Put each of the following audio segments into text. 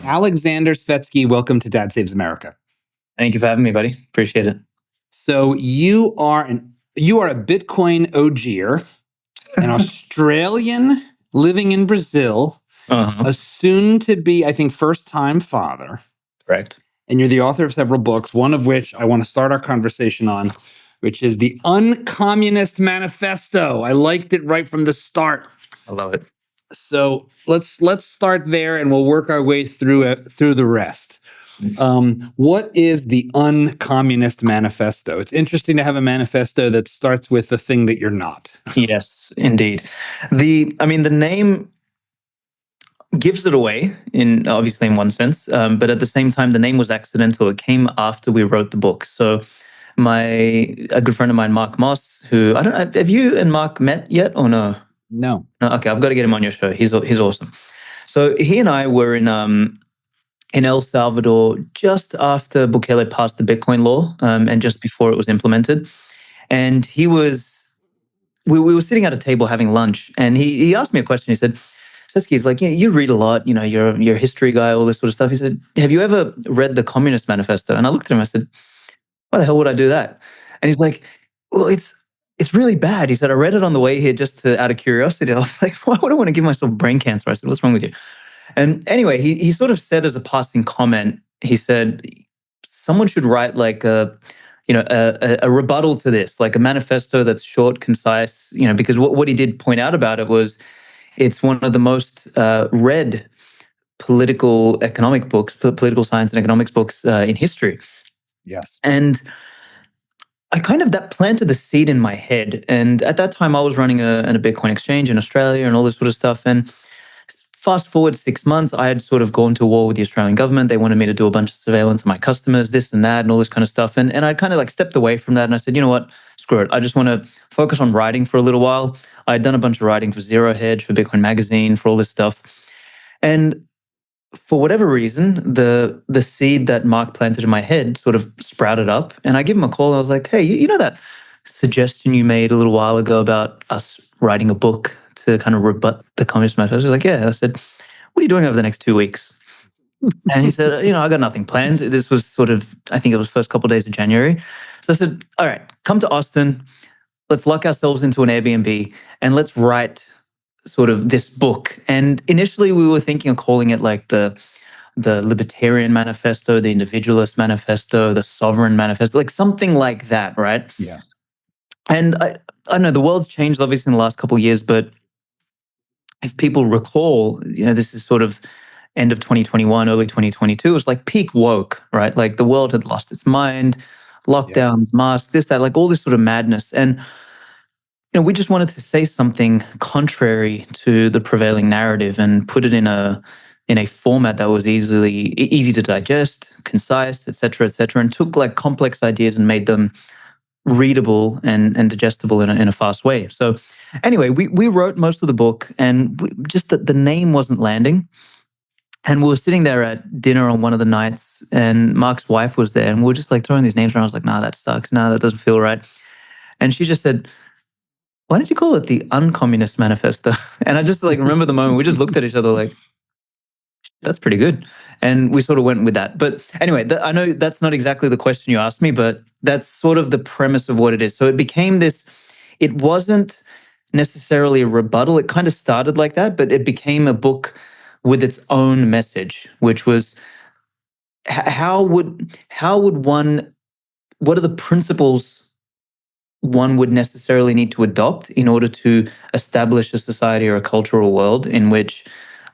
Aleks Svetski, welcome to Dad Saves America. Thank you for having me, buddy. Appreciate it. So you are a Bitcoin OGer, an Australian living in Brazil, a soon-to-be, I think, first-time father. Correct. And you're the author of several books, one of which I want to start our conversation on, which is the UnCommunist Manifesto. I liked it right from the start. I love it. So let's start there, and we'll work our way through the rest. What is the UnCommunist Manifesto? It's interesting to have a manifesto that starts with the thing that you're not. Yes, indeed. The name gives it away obviously in one sense, but at the same time, the name was accidental. It came after we wrote the book. So a good friend of mine, Mark Moss, who have you and Mark met yet or no? No. Okay, I've got to get him on your show. He's awesome. So he and I were in El Salvador just after Bukele passed the Bitcoin law, and just before it was implemented. And we were sitting at a table having lunch, and he asked me a question. He said, Svetski, he's like, you read a lot, you're a history guy, all this sort of stuff. He said, have you ever read the Communist Manifesto? And I looked at him, I said, why the hell would I do that? And he's like, well, it's really bad. He said, I read it on the way here just out of curiosity. I was like, why would I want to give myself brain cancer? I said, what's wrong with you? And anyway, he sort of said as a passing comment, he said, someone should write like a rebuttal to this, like a manifesto that's short, concise, because what he did point out about it was it's one of the most read political science and economics books in history. Yes. And that planted the seed in my head. And at that time, I was running a Bitcoin exchange in Australia and all this sort of stuff. And fast forward 6 months, I had sort of gone to war with the Australian government. They wanted me to do a bunch of surveillance of my customers, this and that, and all this kind of stuff. And I kind of like stepped away from that. And I said, you know what? Screw it. I just want to focus on writing for a little while. I had done a bunch of writing for Zero Hedge, for Bitcoin Magazine, for all this stuff. And for whatever reason, the seed that Mark planted in my head sort of sprouted up. And I give him a call. I was like, hey, you know that suggestion you made a little while ago about us writing a book to kind of rebut the Communist Manifesto? I was like, yeah. I said, what are you doing over the next 2 weeks? And he said, I got nothing planned. This was sort of, I think it was first couple of days of January. So I said, all right, come to Austin. Let's lock ourselves into an Airbnb and let's write sort of this book. And initially we were thinking of calling it like the Libertarian Manifesto, the Individualist Manifesto, the Sovereign Manifesto, like something like that, right? Yeah. And I know the world's changed obviously in the last couple of years, but if people recall, this is sort of end of 2021, early 2022, it was like peak woke, right? Like the world had lost its mind, lockdowns, masks, this, that, like all this sort of madness. And we just wanted to say something contrary to the prevailing narrative and put it in a format that was easy to digest, concise, et cetera, and took like complex ideas and made them readable and digestible in a fast way. So anyway, we wrote most of the book, and just the name wasn't landing. And we were sitting there at dinner on one of the nights, and Mark's wife was there, and we were just like throwing these names around. I was like, nah, that sucks. Nah, that doesn't feel right. And she just said, why did you call it the UnCommunist Manifesto? And I just like remember the moment we just looked at each other like, that's pretty good. And we sort of went with that. But anyway, I know that's not exactly the question you asked me, but that's sort of the premise of what it is. So it became this, it wasn't necessarily a rebuttal. It kind of started like that, but it became a book with its own message, which was how would one, what are the principles one would necessarily need to adopt in order to establish a society or a cultural world in which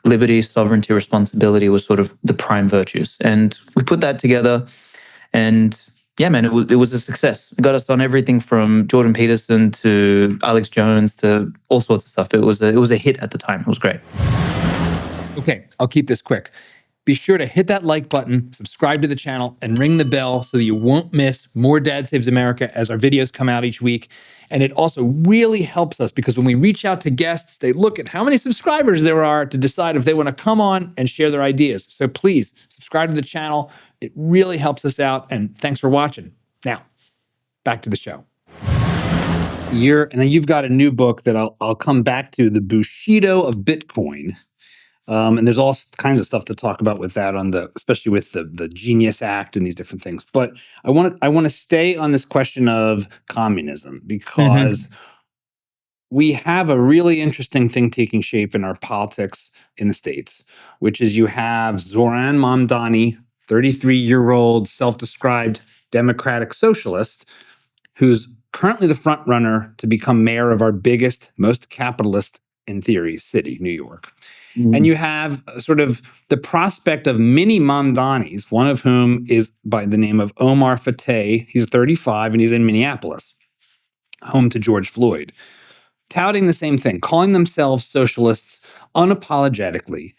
liberty, sovereignty, responsibility was sort of the prime virtues. And we put that together, and yeah, man, it was a success. It got us on everything from Jordan Peterson to Alex Jones to all sorts of stuff. It was a hit at the time. It was great. Okay, I'll keep this quick. Be sure to hit that like button, subscribe to the channel, and ring the bell so that you won't miss more Dad Saves America as our videos come out each week. And it also really helps us because when we reach out to guests, they look at how many subscribers there are to decide if they want to come on and share their ideas. So please subscribe to the channel. It really helps us out. And thanks for watching. Now, back to the show. You've got a new book that I'll come back to, The Bushido of Bitcoin. And there's all kinds of stuff to talk about with that especially with the Genius Act and these different things. But I want to stay on this question of communism because we have a really interesting thing taking shape in our politics in the States, which is you have Zoran Mamdani, 33-year-old self-described democratic socialist, who's currently the front runner to become mayor of our biggest, most capitalist, in theory, city, New York. And you have sort of the prospect of mini Mamdanis, one of whom is by the name of Omar Fateh. He's 35 and he's in Minneapolis, home to George Floyd, touting the same thing, calling themselves socialists unapologetically.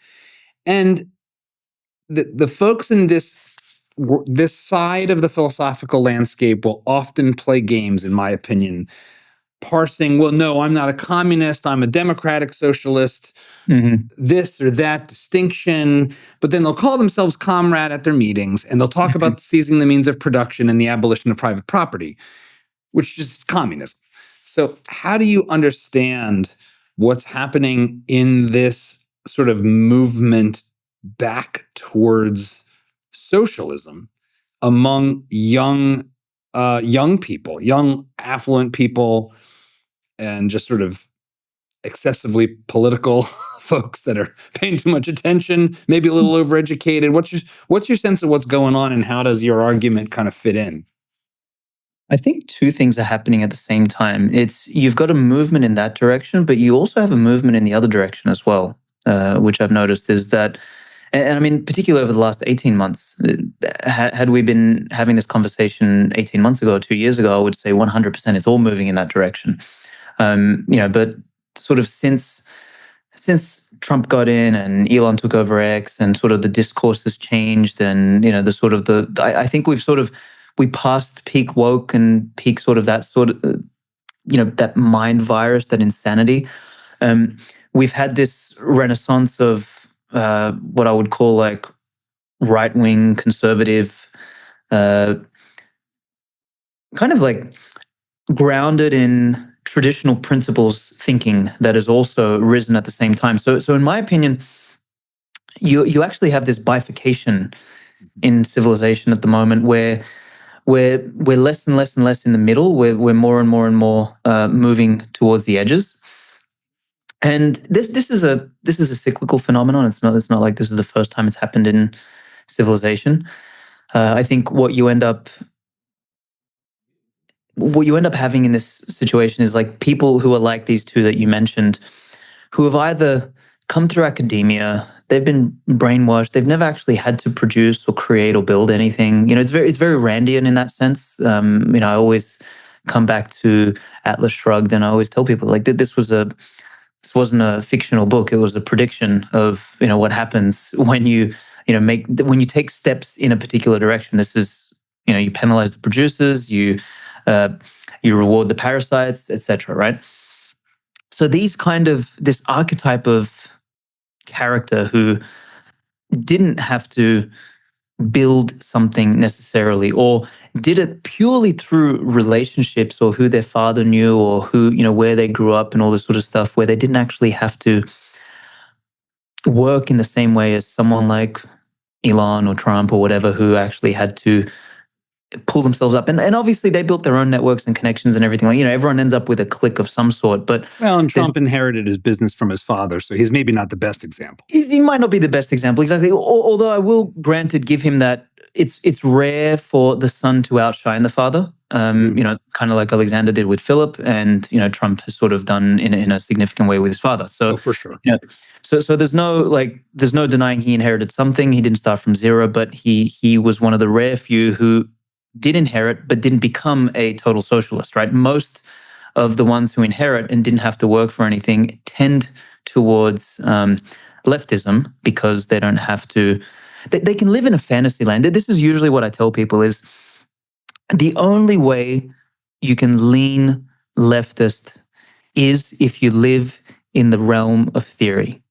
And the folks in this side of the philosophical landscape will often play games, in my opinion, parsing, well, no, I'm not a communist, I'm a democratic socialist, this or that distinction. But then they'll call themselves comrade at their meetings and they'll talk about seizing the means of production and the abolition of private property, which is communism. So how do you understand what's happening in this sort of movement back towards socialism among young people, young affluent people, and just sort of excessively political folks that are paying too much attention, maybe a little overeducated? What's your sense of what's going on, and how does your argument kind of fit in? I think two things are happening at the same time. You've got a movement in that direction, but you also have a movement in the other direction as well, which I've noticed is that, and I mean, particularly over the last 18 months, had we been having this conversation 18 months ago, 2 years ago, I would say 100% it's all moving in that direction. But sort of since Trump got in and Elon took over X, and sort of the discourse has changed, and I think we passed peak woke and peak sort of that sort of that mind virus, that insanity. We've had this renaissance of what I would call like right-wing conservative, kind of like grounded in traditional principles thinking that has also risen at the same time. So in my opinion, you actually have this bifurcation in civilization at the moment where we're less and less and less in the middle. We're more and more and more moving towards the edges. And this is a cyclical phenomenon. It's not like this is the first time it's happened in civilization. I think what you end up having in this situation is like people who are like these two that you mentioned, who have either come through academia, they've been brainwashed, they've never actually had to produce or create or build anything. It's very Randian in that sense. I always come back to Atlas Shrugged, and I always tell people like this wasn't a fictional book. It was a prediction of what happens when you when you take steps in a particular direction. This is you penalize the producers, you reward the parasites, etc. Right? So this archetype of character who didn't have to build something necessarily, or did it purely through relationships, or who their father knew, or who where they grew up and all this sort of stuff, where they didn't actually have to work in the same way as someone like Elon or Trump or whatever, who actually had to pull themselves up. And obviously they built their own networks and connections and everything. Like, everyone ends up with a clique of some sort. But and Trump inherited his business from his father, so he's maybe not the best example. He might not be the best example, exactly. Although I will, granted, give him that it's rare for the son to outshine the father. Kind of like Alexander did with Philip, and Trump has sort of done in a significant way with his father. So for sure. So there's no denying he inherited something. He didn't start from zero, but he was one of the rare few who did inherit but didn't become a total socialist, right? Most of the ones who inherit and didn't have to work for anything tend towards leftism, because they don't have to. They can live in a fantasy land. This is usually what I tell people is the only way you can lean leftist is if you live in the realm of theory.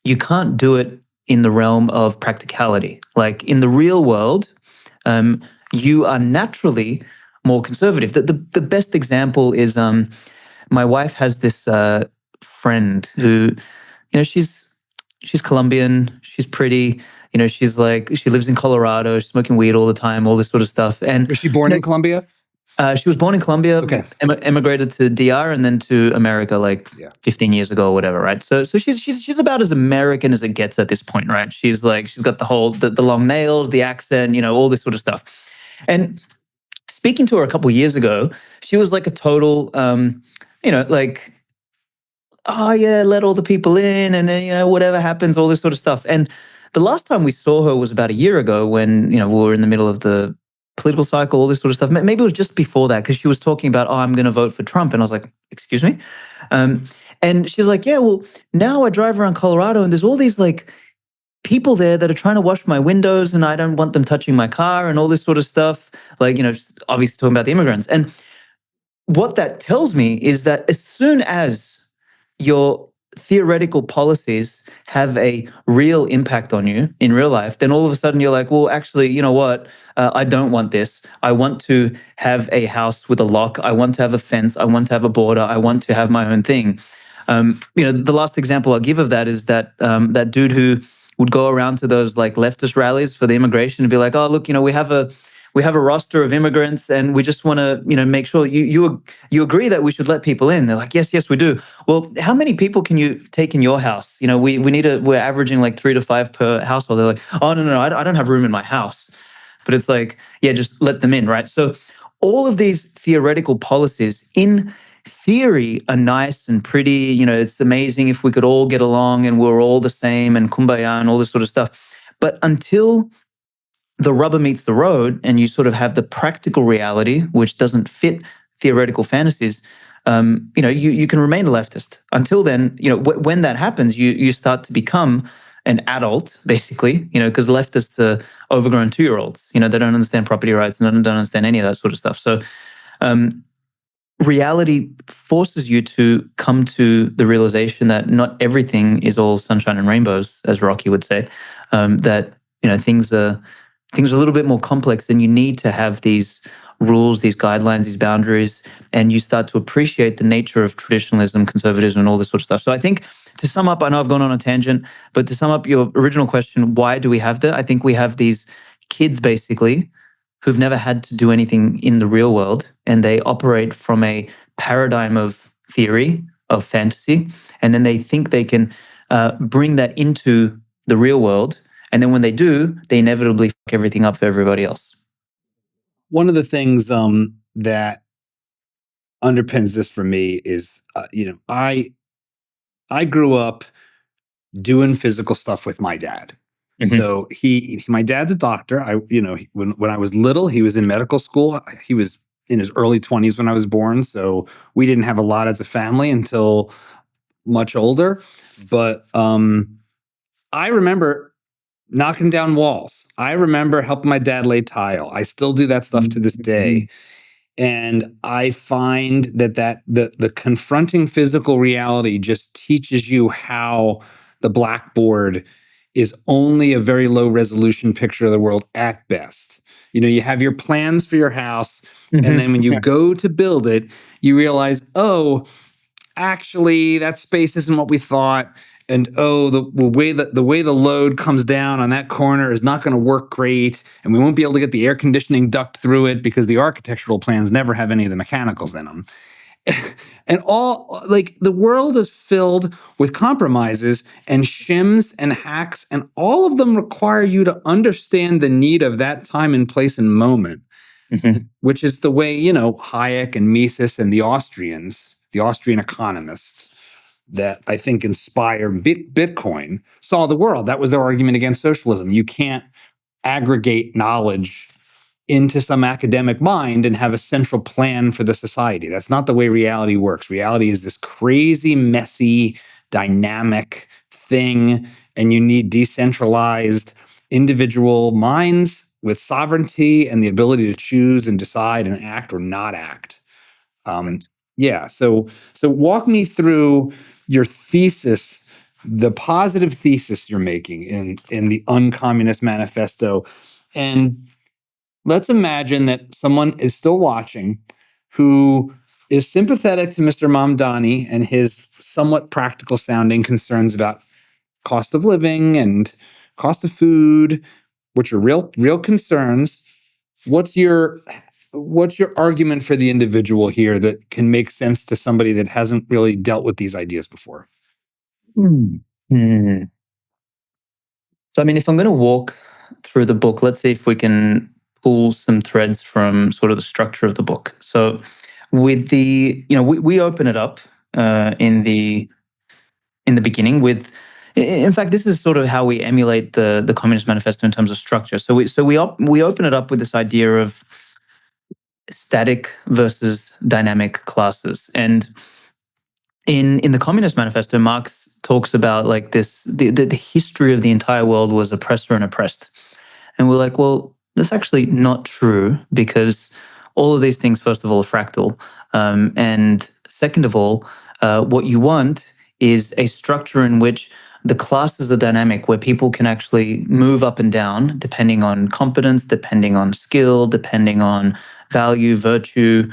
You can't do it in the realm of practicality. Like in the real world, you are naturally more conservative. The best example is my wife has this friend who, she's she's Colombian, she's pretty, she's like, she lives in Colorado, she's smoking weed all the time, all this sort of stuff. And Was she born in Colombia? She was born in Colombia, Okay. emigrated to DR and then to America like 15 years ago or whatever, right? So she's about as American as it gets at this point, right? She's got the whole the long nails, the accent, all this sort of stuff. And speaking to her a couple of years ago, she was like a total, like, oh yeah, let all the people in, and whatever happens, all this sort of stuff. And the last time we saw her was about a year ago when we were in the middle of the political cycle, all this sort of stuff. Maybe it was just before that because she was talking about, oh, I'm going to vote for Trump, and I was like, excuse me, and she's like, yeah, well, now I drive around Colorado and there's all these like people there that are trying to wash my windows and I don't want them touching my car and all this sort of stuff. Like, obviously talking about the immigrants. And what that tells me is that as soon as your theoretical policies have a real impact on you in real life, then all of a sudden you're like, well, actually, you know what? I don't want this. I want to have a house with a lock. I want to have a fence. I want to have a border. I want to have my own thing. The last example I'll give of that is that that dude who would go around to those like leftist rallies for the immigration and be like, oh, look, we have a roster of immigrants and we just want to, make sure you agree that we should let people in. They're like, yes, we do. Well, how many people can you take in your house? We're averaging like 3 to 5 per household. They're like, oh, no, I don't have room in my house. But it's like, yeah, just let them in, right? So all of these theoretical policies in theory are nice and pretty. It's amazing if we could all get along and we're all the same and kumbaya and all this sort of stuff. But until the rubber meets the road and you sort of have the practical reality, which doesn't fit theoretical fantasies, you can remain a leftist. Until then, when that happens, you start to become an adult, basically, because leftists are overgrown 2-year-olds. They don't understand property rights and don't understand any of that sort of stuff. So reality forces you to come to the realization that not everything is all sunshine and rainbows, as Rocky would say, that things are a little bit more complex, and you need to have these rules, these guidelines, these boundaries, and you start to appreciate the nature of traditionalism, conservatism, and all this sort of stuff. So I think, to sum up, I know I've gone on a tangent, but to sum up your original question, why do we have that? I think we have these kids, basically, who've never had to do anything in the real world, and they operate from a paradigm of theory, of fantasy, and then they think they can bring that into the real world. And then when they do, they inevitably fuck everything up for everybody else. One of the things that underpins this for me is, I grew up doing physical stuff with my dad. Mm-hmm. So my dad's a doctor. When I was little, he was in medical school. He was in his early 20s when I was born. So we didn't have a lot as a family until much older. But I remember knocking down walls. I remember helping my dad lay tile. I still do that stuff to this day. And I find that the confronting physical reality just teaches you how the blackboard is only a very low resolution picture of the world at best. You have your plans for your house, and then when you go to build it, you realize, oh, actually, that space isn't what we thought. And the way the load comes down on that corner is not going to work great, and we won't be able to get the air conditioning duct through it because the architectural plans never have any of the mechanicals in them. And the world is filled with compromises and shims and hacks, and all of them require you to understand the need of that time and place and moment, which is the way, Hayek and Mises and the Austrian economists that I think inspire Bitcoin saw the world. That was their argument against socialism. You can't aggregate knowledge into some academic mind and have a central plan for the society. That's not the way reality works. Reality is this crazy, messy, dynamic thing, and you need decentralized individual minds with sovereignty and the ability to choose and decide and act or not act. Yeah. So walk me through your thesis, the positive thesis you're making in the UnCommunist Manifesto. And let's imagine that someone is still watching who is sympathetic to Mr. Mamdani and his somewhat practical sounding concerns about cost of living and cost of food, which are real concerns. What's your argument for the individual here that can make sense to somebody that hasn't really dealt with these ideas before? So, I mean, if I'm going to walk through the book, let's see if we can pull some threads from sort of the structure of the book. So, with the, we open it up in the beginning with, in fact, this is sort of how we emulate the Communist Manifesto in terms of structure. So we open it up with this idea of static versus dynamic classes. And in the Communist Manifesto, Marx talks about like this, the history of the entire world was oppressor and oppressed. And we're like, well, that's actually not true, because all of these things, first of all, are fractal. And second of all, what you want is a structure in which the classes are dynamic, where people can actually move up and down depending on competence, depending on skill, depending on value, virtue,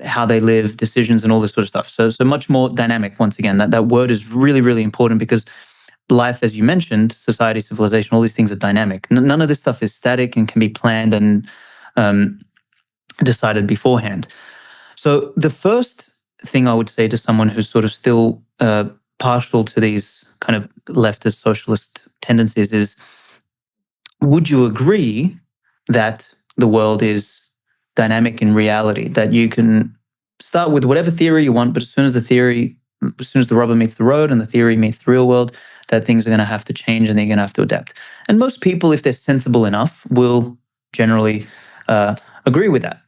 how they live, decisions, and all this sort of stuff. So much more dynamic. Once again, that word is really, really important, because life, as you mentioned, society, civilization, all these things are dynamic. None of this stuff is static and can be planned and decided beforehand. So the first thing I would say to someone who's sort of still partial to these kind of leftist socialist tendencies is, would you agree that the world is dynamic in reality, that you can start with whatever theory you want, but as soon as the rubber meets the road and the theory meets the real world, that things are going to have to change and they're going to have to adapt? And most people, if they're sensible enough, will generally agree with that.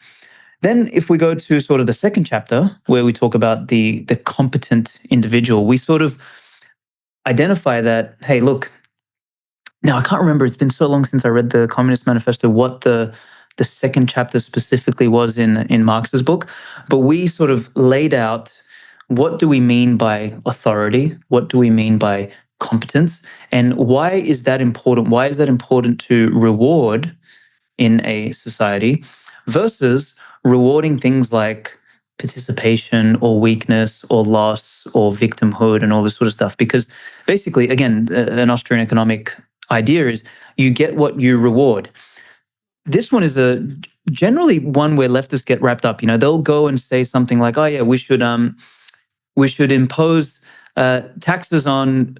Then if we go to sort of the second chapter, where we talk about the competent individual, we sort of identify that, hey, look, now I can't remember, it's been so long since I read the Communist Manifesto, what the second chapter specifically was in Marx's book, but we sort of laid out, what do we mean by authority? What do we mean by competence? And why is that important? Why is that important to reward in a society versus rewarding things like participation or weakness or loss or victimhood and all this sort of stuff? Because basically, again, an Austrian economic idea is you get what you reward. This one is generally one where leftists get wrapped up. They'll go and say something like, "Oh yeah, we should impose taxes on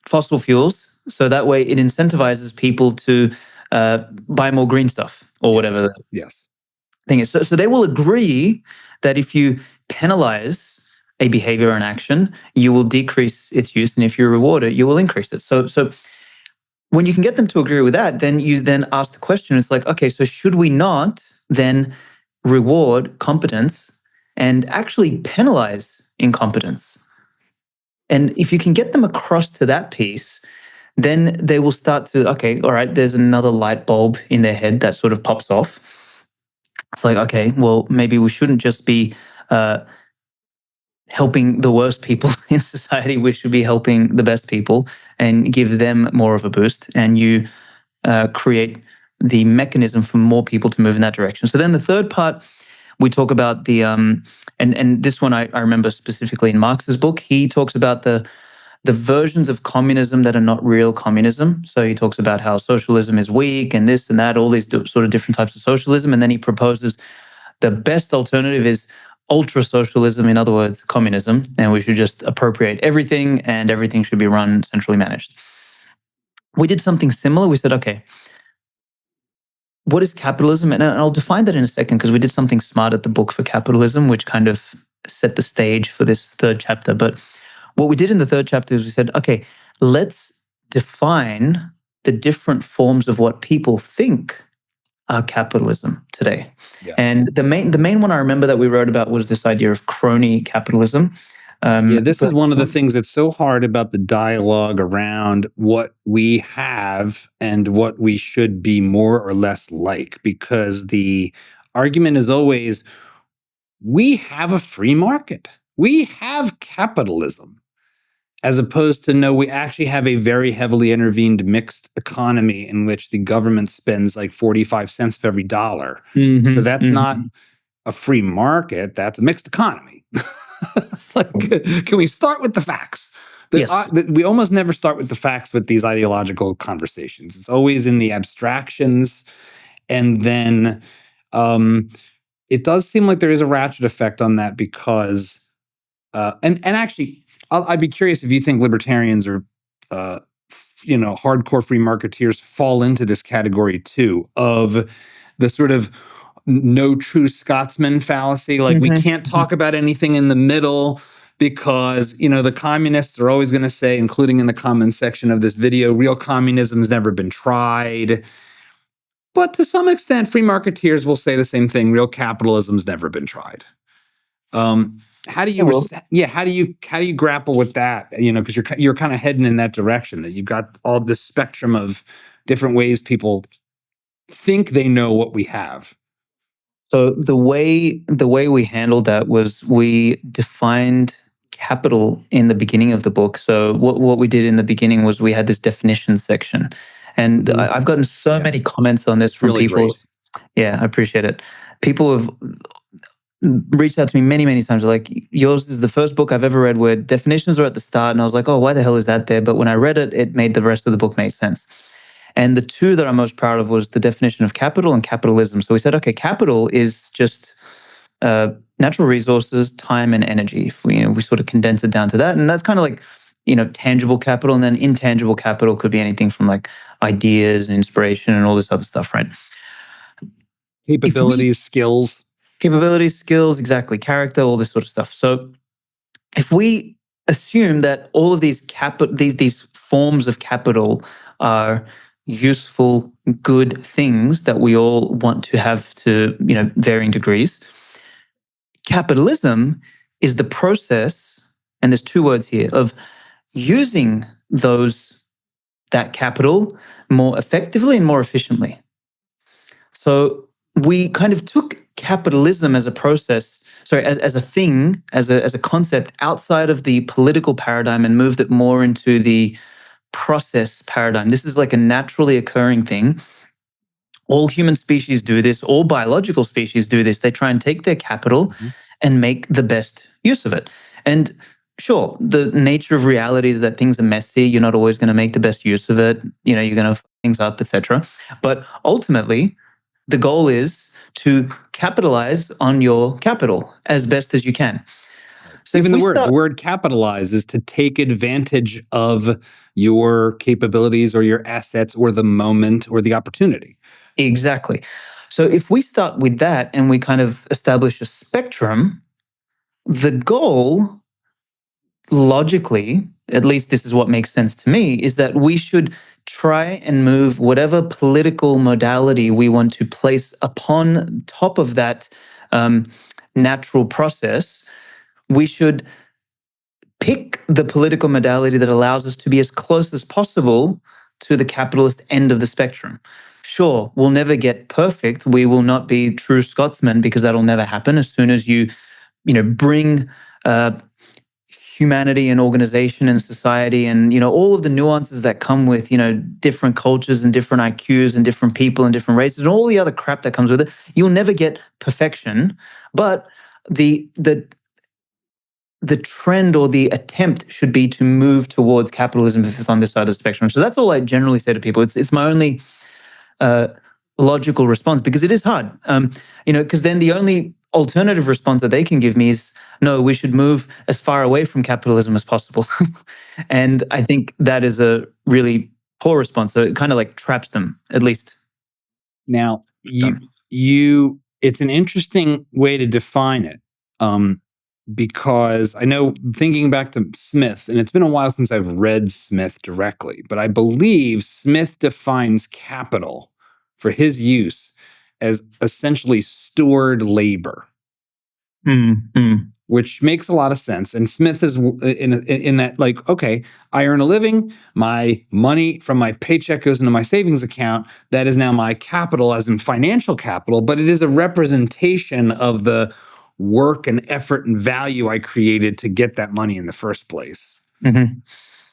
fossil fuels, so that way it incentivizes people to buy more green stuff," or whatever. Yes. Thing is. So they will agree that if you penalize a behavior or an action, you will decrease its use, and if you reward it, you will increase it. So when you can get them to agree with that, then you then ask the question, it's like, okay, so should we not then reward competence and actually penalize incompetence? And if you can get them across to that piece, then they will start to, okay, all right, there's another light bulb in their head that sort of pops off. It's like, okay, well, maybe we shouldn't just be helping the worst people in society. We should be helping the best people and give them more of a boost. And you create the mechanism for more people to move in that direction. So then the third part, we talk about the, and this one I remember specifically in Marx's book, he talks about the versions of communism that are not real communism. So he talks about how socialism is weak and this and that, all these sort of different types of socialism. And then he proposes the best alternative is ultra socialism, in other words, communism. And we should just appropriate everything and everything should be run centrally managed. We did something similar. We said, okay, what is capitalism? And I'll define that in a second, because we did something smart at the book for capitalism, which kind of set the stage for this third chapter. But what we did in the third chapter is we said, okay, let's define the different forms of what people think are capitalism today. Yeah. And the main one I remember that we wrote about was this idea of crony capitalism. This is one of the things that's so hard about the dialogue around what we have and what we should be more or less like, because the argument is always, we have a free market. We have capitalism. As opposed to, no, we actually have a very heavily intervened mixed economy in which the government spends like 45 cents for every dollar. Mm-hmm, So that's not a free market, that's a mixed economy. Can we start with the facts? Yes. We almost never start with the facts with these ideological conversations. It's always in the abstractions, and then it does seem like there is a ratchet effect on that because, and actually, I'd be curious if you think libertarians or hardcore free marketeers fall into this category too, of the sort of no true Scotsman fallacy. Like, we can't talk about anything in the middle because, the communists are always going to say, including in the comments section of this video, real communism's never been tried. But to some extent, free marketeers will say the same thing. Real capitalism's never been tried. How do you, how do you grapple with that? Because you're kind of heading in that direction. That you've got all this spectrum of different ways people think they know what we have. So the way we handled that was we defined capital in the beginning of the book. So what we did in the beginning was we had this definition section, and I've gotten so many comments on this from really people. Great. Yeah, I appreciate it. People have reached out to me many times. Like, yours is the first book I've ever read where definitions are at the start, and I was like, oh, why the hell is that there? But when I read it, it made the rest of the book make sense. And the two that I'm most proud of was the definition of capital and capitalism. So we said, okay, capital is just natural resources, time, and energy. If we sort of condense it down to that, and that's kind of like tangible capital, and then intangible capital could be anything from like ideas and inspiration and all this other stuff, right? Capabilities, skills, exactly, character, all this sort of stuff. So if we assume that all of these these forms of capital are useful, good things that we all want to have to varying degrees, capitalism is the process, and there's two words here, of using that capital more effectively and more efficiently. So we kind of took capitalism as a process, as a thing, as a concept outside of the political paradigm, and moved it more into the process paradigm. This is like a naturally occurring thing. All human species do this. All biological species do this. They try and take their capital and make the best use of it. And sure, the nature of reality is that things are messy. You're not always going to make the best use of it. You're going to fuck things up, etc. But ultimately, the goal is to capitalize on your capital as best as you can. So even the word capitalize is to take advantage of your capabilities or your assets or the moment or the opportunity. Exactly. So if we start with that and we kind of establish a spectrum, the goal, logically, at least this is what makes sense to me, is that we should try and move whatever political modality we want to place upon top of that natural process. We should pick the political modality that allows us to be as close as possible to the capitalist end of the spectrum. Sure, we'll never get perfect. We will not be true Scotsmen, because that'll never happen. As soon as you bring humanity and organization and society and all of the nuances that come with different cultures and different IQs and different people and different races and all the other crap that comes with it, you'll never get perfection. But the trend or the attempt should be to move towards capitalism if it's on this side of the spectrum. So that's all I generally say to people. It's my only logical response, because it is hard. Because then the only alternative response that they can give me is, no, we should move as far away from capitalism as possible. And I think that is a really poor response. So it kind of like traps them, at least. Now, it's an interesting way to define it. Because I know, thinking back to Smith, and it's been a while since I've read Smith directly, but I believe Smith defines capital for his use as essentially stored labor, which makes a lot of sense. And Smith is in that, like, okay, I earn a living, my money from my paycheck goes into my savings account. That is now my capital, as in financial capital, but it is a representation of the work and effort and value I created to get that money in the first place.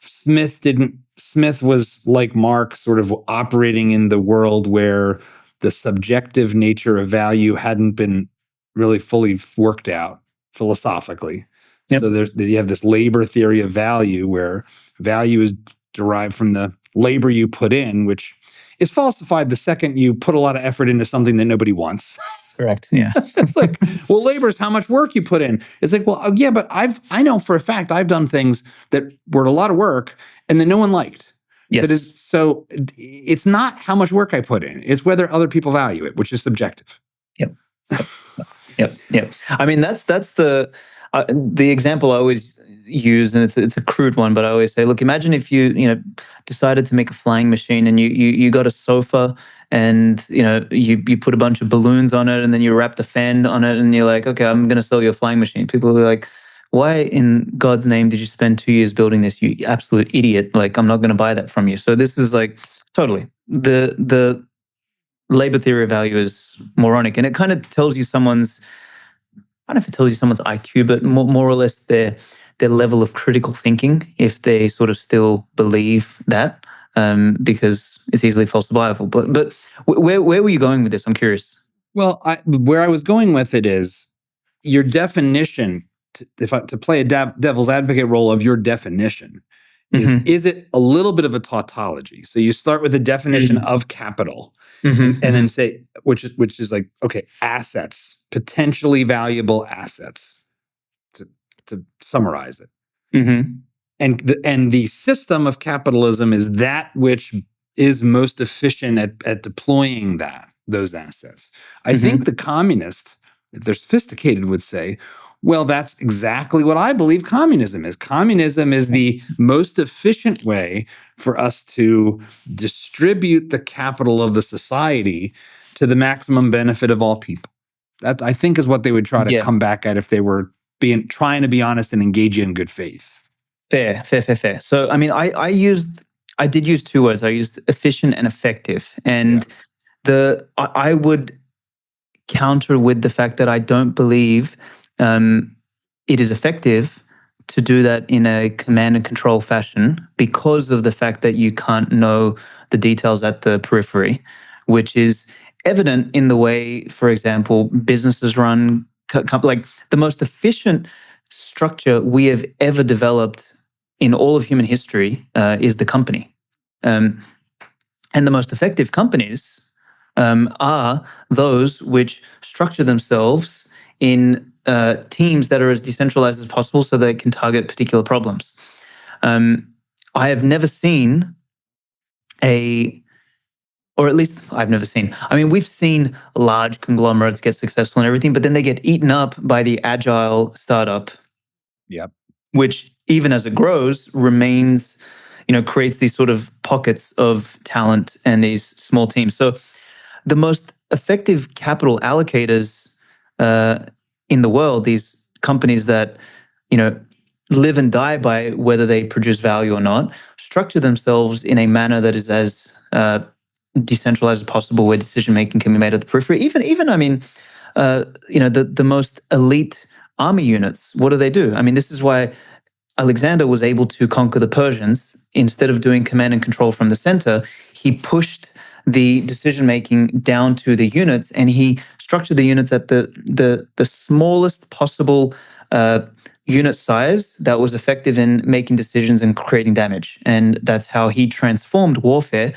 Smith was, like Marx, sort of operating in the world where the subjective nature of value hadn't been really fully worked out philosophically. Yep. So you have this labor theory of value, where value is derived from the labor you put in, which is falsified the second you put a lot of effort into something that nobody wants. Correct. Yeah. It's like, well, labor is how much work you put in. It's like, well, yeah, but I know for a fact I've done things that were a lot of work and that no one liked. Yes. So it's not how much work I put in; it's whether other people value it, which is subjective. Yep. I mean, that's the example I always use, and it's a crude one, but I always say, look, imagine if you decided to make a flying machine, and you got a sofa, and you put a bunch of balloons on it, and then you wrap the fan on it, and you're like, okay, I'm going to sell you a flying machine. People are like, why in God's name did you spend 2 years building this, you absolute idiot? Like, I'm not going to buy that from you. So this is like totally the labor theory of value is moronic, and it kind of tells you someone's, I don't know if it tells you someone's IQ, but more or less their level of critical thinking, if they sort of still believe that, because it's easily falsifiable. But where were you going with this? I'm curious. Well, where I was going with it is your definition. To play a devil's advocate role of your definition, is it a little bit of a tautology? So you start with a definition of capital, and then say, which is like, okay, assets, potentially valuable assets, to summarize it. And the system of capitalism is that which is most efficient at deploying those assets. I think the communists, if they're sophisticated, would say, well, that's exactly what I believe communism is. Communism is the most efficient way for us to distribute the capital of the society to the maximum benefit of all people. That, I think, is what they would try to come back at if they were trying to be honest and engage you in good faith. Fair. So, I mean, I did use two words. I used efficient and effective. And I would counter with the fact that I don't believe it is effective to do that in a command and control fashion, because of the fact that you can't know the details at the periphery, which is evident in the way, for example, businesses run. Like, the most efficient structure we have ever developed in all of human history is the company. And the most effective companies are those which structure themselves in teams that are as decentralized as possible so they can target particular problems. I have never seen or at least I've never seen. I mean, we've seen large conglomerates get successful and everything, but then they get eaten up by the agile startup. Yep. Which, even as it grows, remains, creates these sort of pockets of talent and these small teams. So the most effective capital allocators in the world, these companies that, live and die by whether they produce value or not, structure themselves in a manner that is as decentralized as possible, where decision-making can be made at the periphery. Even I mean, the most elite army units, what do? I mean, this is why Alexander was able to conquer the Persians. Instead of doing command and control from the center, he pushed the decision-making down to the units, and he structured the units at the smallest possible unit size that was effective in making decisions and creating damage. And that's how he transformed warfare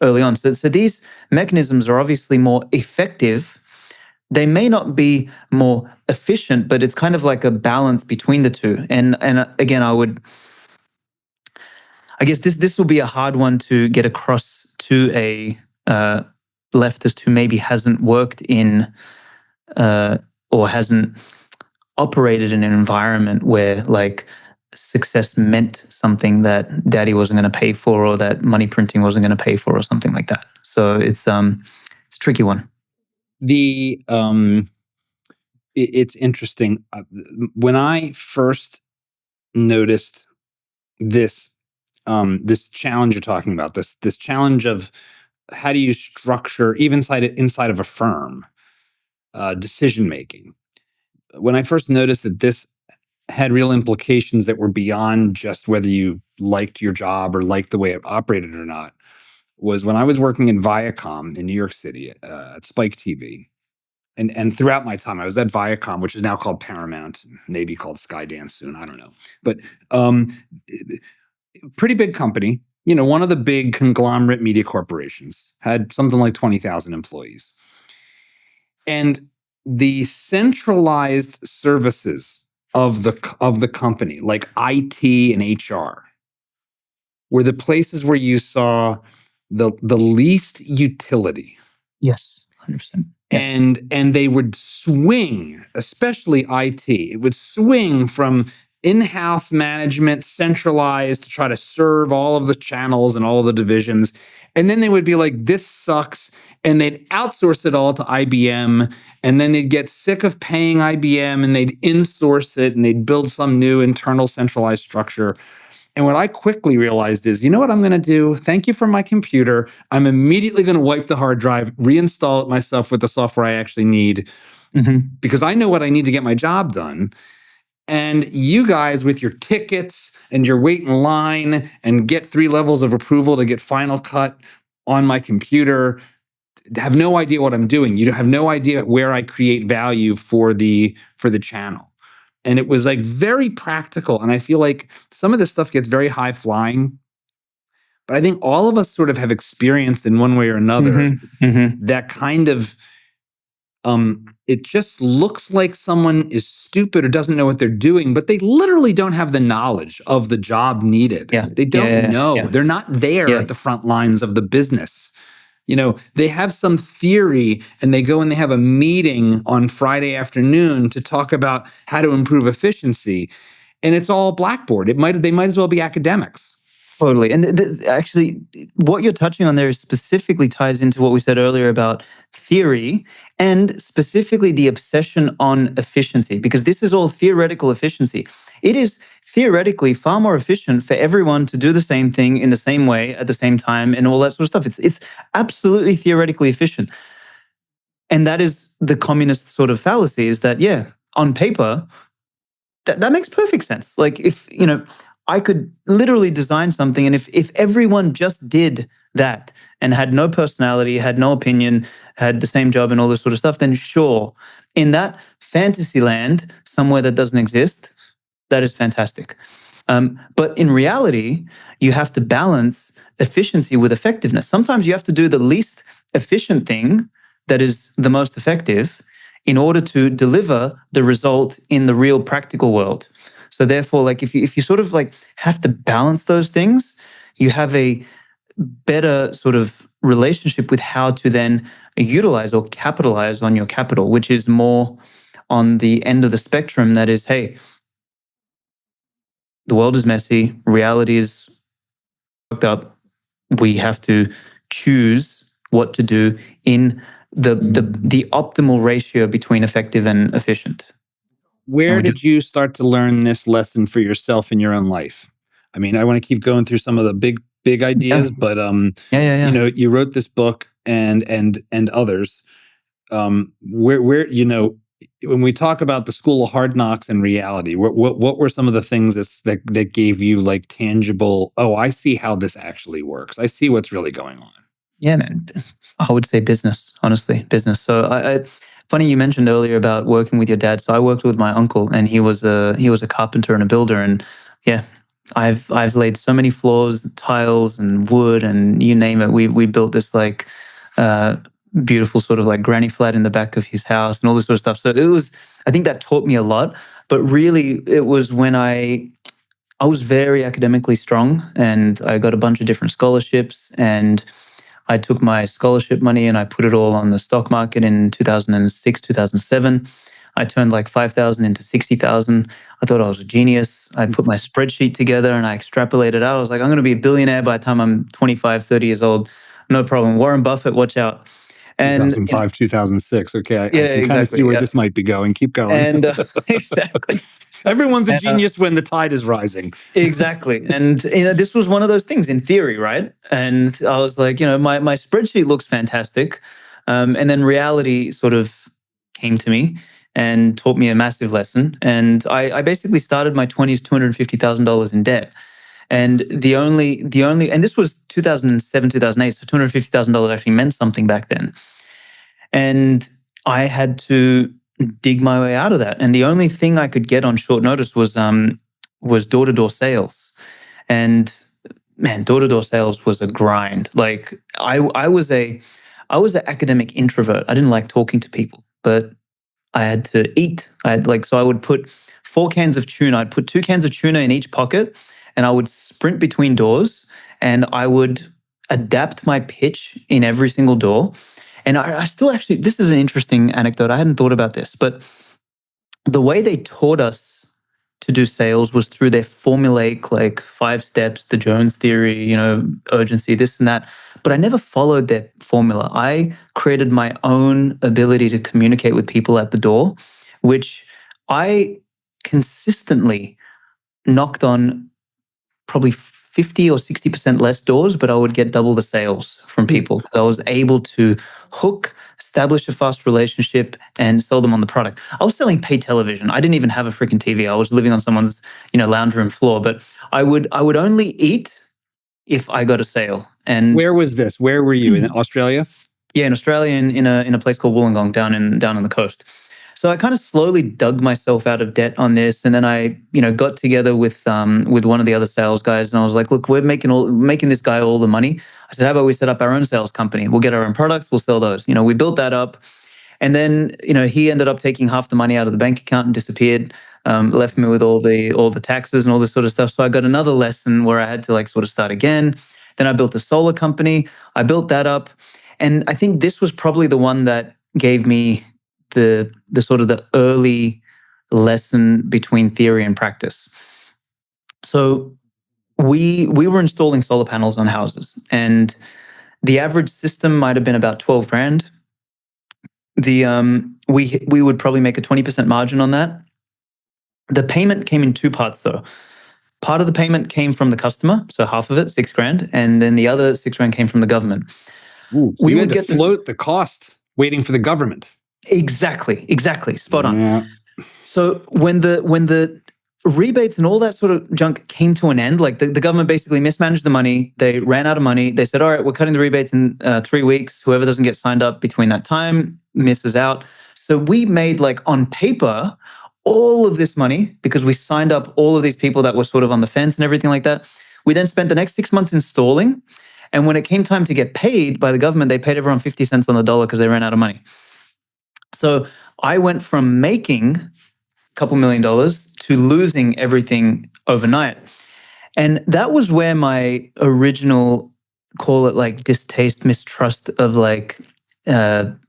early on. So these mechanisms are obviously more effective. They may not be more efficient, but it's kind of like a balance between the two. And again, I guess this will be a hard one to get across to a leftist who maybe hasn't worked in or hasn't operated in an environment where, like, success meant something that daddy wasn't going to pay for, or that money printing wasn't going to pay for, or something like that. So it's a tricky one. It's interesting. When I first noticed this challenge you're talking about, this challenge of how do you structure, even inside of a firm, decision making. When I first noticed that this had real implications that were beyond just whether you liked your job or liked the way it operated or not, was when I was working in Viacom in New York City at Spike TV. and throughout my time, I was at Viacom, which is now called Paramount, maybe called Skydance soon. I don't know, but pretty big company. One of the big conglomerate media corporations had something like 20,000 employees, and the centralized services of the company, like IT and HR, were the places where you saw the least utility. Yes, 100%. Yeah. And they would swing, especially IT. It would swing from in-house management, centralized, to try to serve all of the channels and all of the divisions. And then they would be like, this sucks. And they'd outsource it all to IBM. And then they'd get sick of paying IBM and they'd insource it and they'd build some new internal centralized structure. And what I quickly realized is, you know what I'm going to do? Thank you for my computer. I'm immediately going to wipe the hard drive, reinstall it myself with the software I actually need, because I know what I need to get my job done. And you guys with your tickets and your wait in line and get 3 levels of approval to get Final Cut on my computer have no idea what I'm doing. You have no idea where I create value for the channel. And it was like very practical. And I feel like some of this stuff gets very high flying. But I think all of us sort of have experienced in one way or another that kind of, it just looks like someone is stupid or doesn't know what they're doing, but they literally don't have the knowledge of the job needed. Yeah. They don't know. Yeah. They're not there at the front lines of the business. They have some theory and they go and they have a meeting on Friday afternoon to talk about how to improve efficiency. And it's all blackboard. They might as well be academics. Totally. And actually, what you're touching on there specifically ties into what we said earlier about theory and specifically the obsession on efficiency, because this is all theoretical efficiency. It is theoretically far more efficient for everyone to do the same thing in the same way at the same time and all that sort of stuff. It's absolutely theoretically efficient. And that is the communist sort of fallacy, is that, on paper, that makes perfect sense. Like if, I could literally design something, and if everyone just did that and had no personality, had no opinion, had the same job and all this sort of stuff, then sure, in that fantasy land, somewhere that doesn't exist, that is fantastic. But in reality, you have to balance efficiency with effectiveness. Sometimes you have to do the least efficient thing that is the most effective in order to deliver the result in the real practical world. So therefore, like if you sort of like have to balance those things, you have a better sort of relationship with how to then utilize or capitalize on your capital, which is more on the end of the spectrum. That is, hey, the world is messy, reality is fucked up. We have to choose what to do in the optimal ratio between effective and efficient. Where did you start to learn this lesson for yourself in your own life? I mean, I want to keep going through some of the big ideas, but you wrote this book and others. Where when we talk about the school of hard knocks and reality, what were some of the things that gave you like tangible? Oh, I see how this actually works. I see what's really going on. Yeah, man. I would say business. Honestly, business. So I funny you mentioned earlier about working with your dad. So I worked with my uncle, and he was a carpenter and a builder, and I've laid so many floors, tiles, and wood, and you name it. We built this like beautiful sort of like granny flat in the back of his house and all this sort of stuff. So I think that taught me a lot. But really, it was when I was very academically strong, and I got a bunch of different scholarships, and I took my scholarship money and I put it all on the stock market in 2006, 2007. I turned like 5,000 into 60,000. I thought I was a genius. I put my spreadsheet together and I extrapolated out. I was like, I'm going to be a billionaire by the time I'm 25, 30 years old. No problem. Warren Buffett, watch out. And 2005, 2006. Okay, I can kind of see where this might be going. Keep going. And exactly. Everyone's a genius when the tide is rising. Exactly. And this was one of those things in theory, right? And I was like, my spreadsheet looks fantastic. And then reality sort of came to me and taught me a massive lesson. And I basically started my 20s $250,000 in debt. And the only, and this was 2007, 2008, so $250,000 actually meant something back then. And I had to dig my way out of that. And the only thing I could get on short notice was door-to-door sales. And man, door-to-door sales was a grind. Like I was an academic introvert. I didn't like talking to people, but I had to eat. So I would put 4 cans of tuna. I'd put 2 cans of tuna in each pocket, and I would sprint between doors, and I would adapt my pitch in every single door. And I still actually, this is an interesting anecdote. I hadn't thought about this, but the way they taught us to do sales was through their formulaic, like 5 steps, the Jones theory, urgency, this and that. But I never followed their formula. I created my own ability to communicate with people at the door, which I consistently knocked on probably 50 or 60% less doors, but I would get double the sales from people. I was able to hook, establish a fast relationship, and sell them on the product. I was selling paid television. I didn't even have a freaking TV. I was living on someone's, lounge room floor, but I would only eat if I got a sale. And where was this? Where were you? In Australia? yeah, in Australia, in a place called Wollongong down on the coast. So I kind of slowly dug myself out of debt on this, and then I, got together with one of the other sales guys, and I was like, "Look, we're making this guy all the money." I said, "How about we set up our own sales company? We'll get our own products, we'll sell those." We built that up, and then he ended up taking half the money out of the bank account and disappeared, left me with all the taxes and all this sort of stuff. So I got another lesson where I had to sort of start again. Then I built a solar company. I built that up, and I think this was probably the one that gave me the sort of the early lesson between theory and practice. So we were installing solar panels on houses, and the average system might have been about 12 grand. We would probably make a 20% margin on that. The payment came in 2 parts though. Part of the payment came from the customer, so half of it, 6 grand, and then the other 6 grand came from the government. Ooh, so we would get to float the cost waiting for the government. Exactly, spot on. Yeah. So when the rebates and all that sort of junk came to an end, like the government basically mismanaged the money, they ran out of money. They said, "All right, we're cutting the rebates in 3 weeks. Whoever doesn't get signed up between that time misses out." So we made, on paper, all of this money because we signed up all of these people that were sort of on the fence and everything like that. We then spent the next 6 months installing. And when it came time to get paid by the government, they paid everyone 50 cents on the dollar because they ran out of money. So I went from making a couple $1 million to losing everything overnight. And that was where my original, call it distaste, mistrust of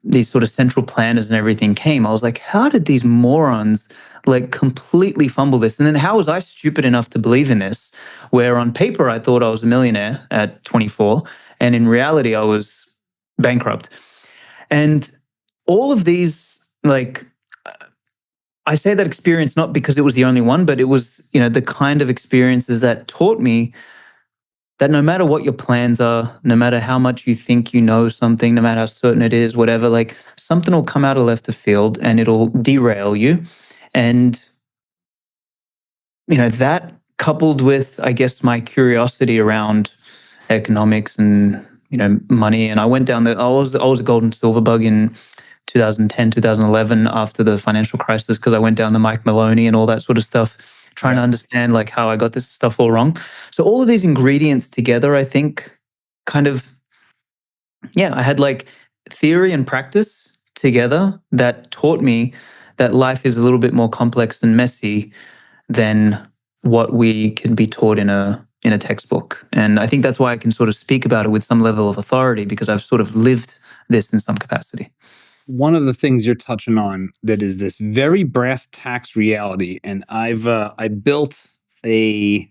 these sort of central planners and everything came. I was like, how did these morons completely fumble this? And then how was I stupid enough to believe in this? Where on paper I thought I was a millionaire at 24, and in reality I was bankrupt. And all of these, I say that experience not because it was the only one, but it was, the kind of experiences that taught me that no matter what your plans are, no matter how much you think you know something, no matter how certain it is, whatever, something will come out of left of field and it'll derail you. And, that coupled with, I guess, my curiosity around economics and, money. And I went down I was a gold and silver bug in 2010, 2011 after the financial crisis, because I went down the Mike Maloney and all that sort of stuff, trying to understand how I got this stuff all wrong. So all of these ingredients together, I think kind of, I had theory and practice together that taught me that life is a little bit more complex and messy than what we can be taught in a textbook. And I think that's why I can sort of speak about it with some level of authority, because I've sort of lived this in some capacity. One of the things you're touching on that is this very brass tacks reality, and I built a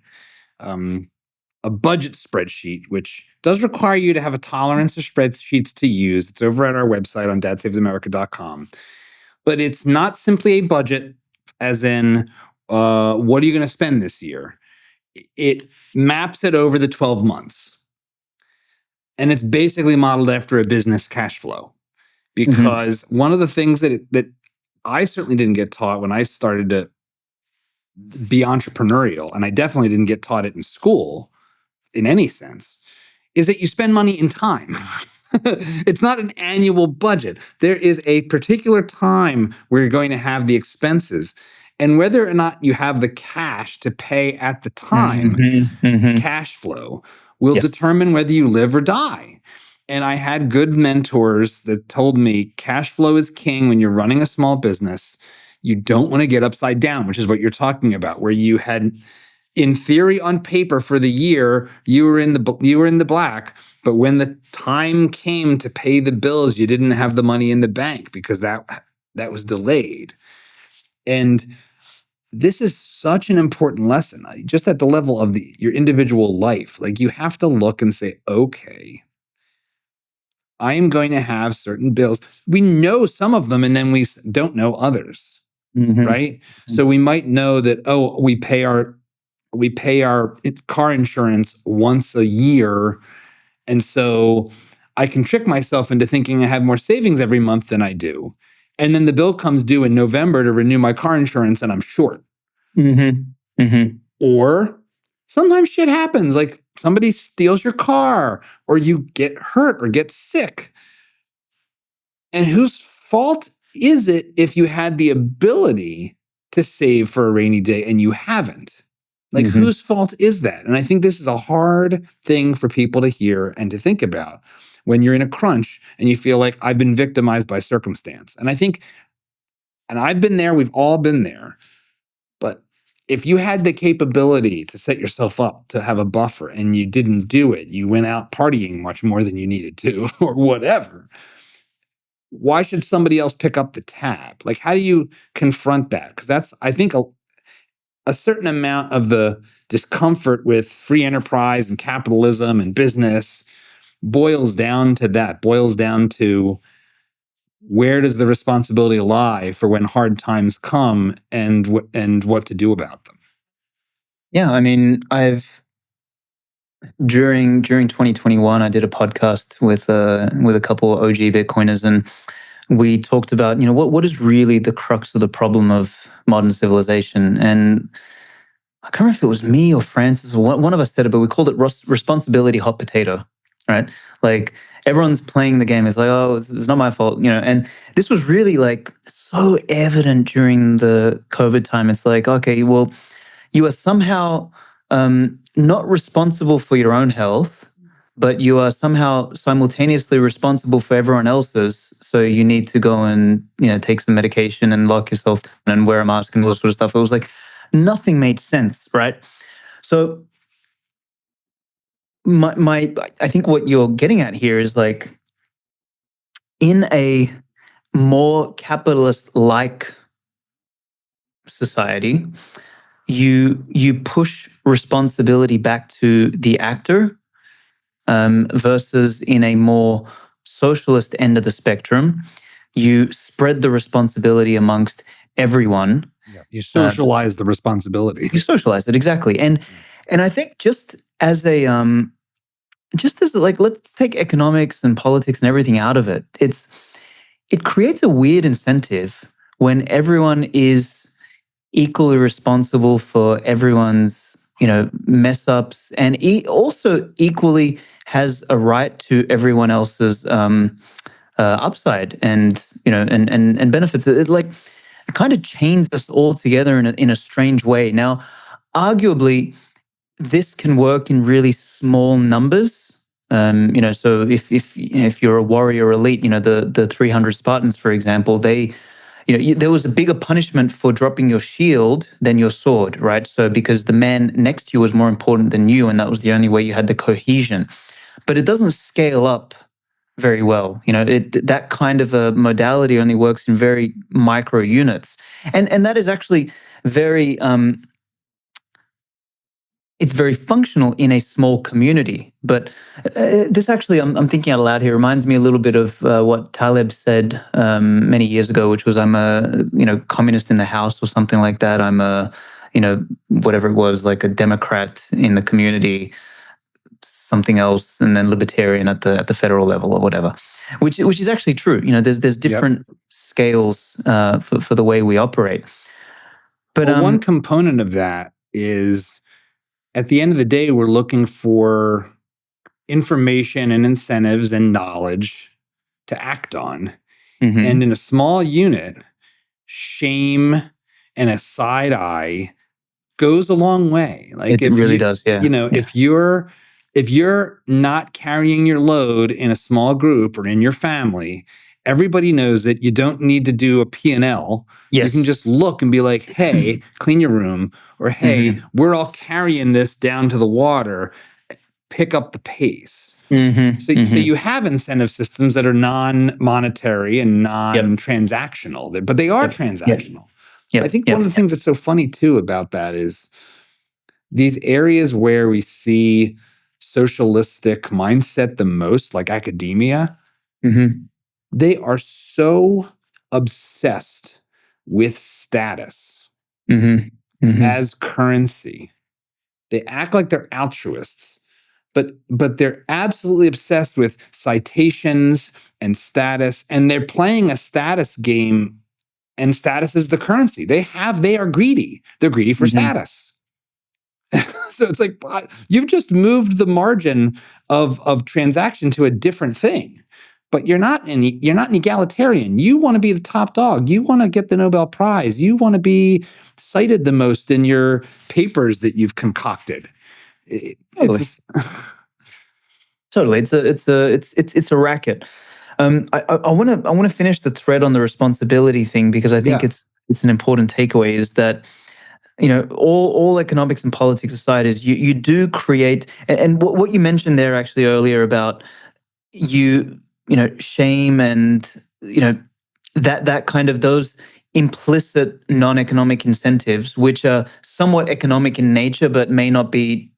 budget spreadsheet, which does require you to have a tolerance of spreadsheets to use. It's over at our website on dadsavsamerica.com. But it's not simply a budget, as in what are you going to spend this year? It maps it over the 12 months. And it's basically modeled after a business cash flow. Because one of the things that I certainly didn't get taught when I started to be entrepreneurial, and I definitely didn't get taught it in school in any sense, is that you spend money in time. It's not an annual budget. There is a particular time where you're going to have the expenses. And whether or not you have the cash to pay at the time, cash flow will Yes. determine whether you live or die. And I had good mentors that told me cash flow is king when you're running a small business. You don't want to get upside down, which is what you're talking about, where you had, in theory, on paper for the year, you were in the black, but when the time came to pay the bills, you didn't have the money in the bank because that was delayed. And this is such an important lesson, just at the level of your individual life. Like, you have to look and say, okay, I am going to have certain bills. We know some of them, and then we don't know others, right? So we might know that, oh, we pay our car insurance once a year, and so I can trick myself into thinking I have more savings every month than I do. And then the bill comes due in November to renew my car insurance, and I'm short. Or sometimes shit happens, like somebody steals your car, or you get hurt or get sick. And whose fault is it if you had the ability to save for a rainy day and you haven't? Like, whose fault is that? And I think this is a hard thing for people to hear and to think about when you're in a crunch and you feel like, I've been victimized by circumstance. And I think, and I've been there, we've all been there. But if you had the capability to set yourself up to have a buffer and you didn't do it, you went out partying much more than you needed to, or whatever, why should somebody else pick up the tab? Like, how do you confront that? Because that's, I think, a certain amount of the discomfort with free enterprise and capitalism and business boils down to that, boils down to, where does the responsibility lie for when hard times come, and what to do about them? Yeah, I mean, during 2021, I did a podcast with a couple of OG Bitcoiners, and we talked about, what is really the crux of the problem of modern civilization. And I can't remember if it was me or Francis or one of us said it, but we called it responsibility hot potato, right? Like, everyone's playing the game. It's like, oh, it's not my fault, And this was really like so evident during the COVID time. It's like, okay, well, you are somehow not responsible for your own health, but you are somehow simultaneously responsible for everyone else's. So you need to go and take some medication and lock yourself down and wear a mask and all this sort of stuff. It was like nothing made sense, right? So I think what you're getting at here is, like, in a more capitalist-like society, you push responsibility back to the actor, versus in a more socialist end of the spectrum, you spread the responsibility amongst everyone. Yeah. You socialize the responsibility. You socialize it, exactly. And I think just as like, let's take economics and politics and everything out of it. It creates a weird incentive when everyone is equally responsible for everyone's mess ups, and also equally has a right to everyone else's upside and and benefits. It kind of chains us all together in a strange way. Now, arguably, this can work in really small numbers. So if you're a warrior elite, the 300 Spartans, for example, they, there was a bigger punishment for dropping your shield than your sword, right? So because the man next to you was more important than you, and that was the only way you had the cohesion. But it doesn't scale up very well. That kind of a modality only works in very micro units, and that is actually very. It's very functional in a small community. But this actually, I'm thinking out loud here, reminds me a little bit of what Taleb said many years ago, which was, I'm a communist in the house or something like that. I'm a whatever it was, like a Democrat in the community, something else, and then libertarian at the federal level or whatever. Which is actually true. There's different scales for the way we operate. But one component of that is, at the end of the day, we're looking for information and incentives and knowledge to act on. Mhm. And in a small unit, shame and a side eye goes a long way. Like It really does, yeah. if you're not carrying your load in a small group or in your family, everybody knows that you don't need to do a P&L. Yes. You can just look and be like, hey, clean your room, or hey, we're all carrying this down to the water, pick up the pace. So you have incentive systems that are non-monetary and non-transactional, but they are transactional. Yep. I think one of the things that's so funny too about that is these areas where we see socialistic mindset the most, like academia, they are so obsessed with status as currency. They act like they're altruists, but they're absolutely obsessed with citations and status, and they're playing a status game, and status is the currency. They are greedy. They're greedy for status. So it's like you've just moved the margin of transaction to a different thing, but you're not an egalitarian. You want to be the top dog. You want to get the Nobel Prize. You want to be cited the most in your papers that you've concocted. Totally. It's a racket. I want to finish the thread on the responsibility thing, because I think it's an important takeaway, is that all economics and politics aside, is you do create, and what you mentioned there actually earlier about shame and that kind of those implicit non-economic incentives, which are somewhat economic in nature but may not be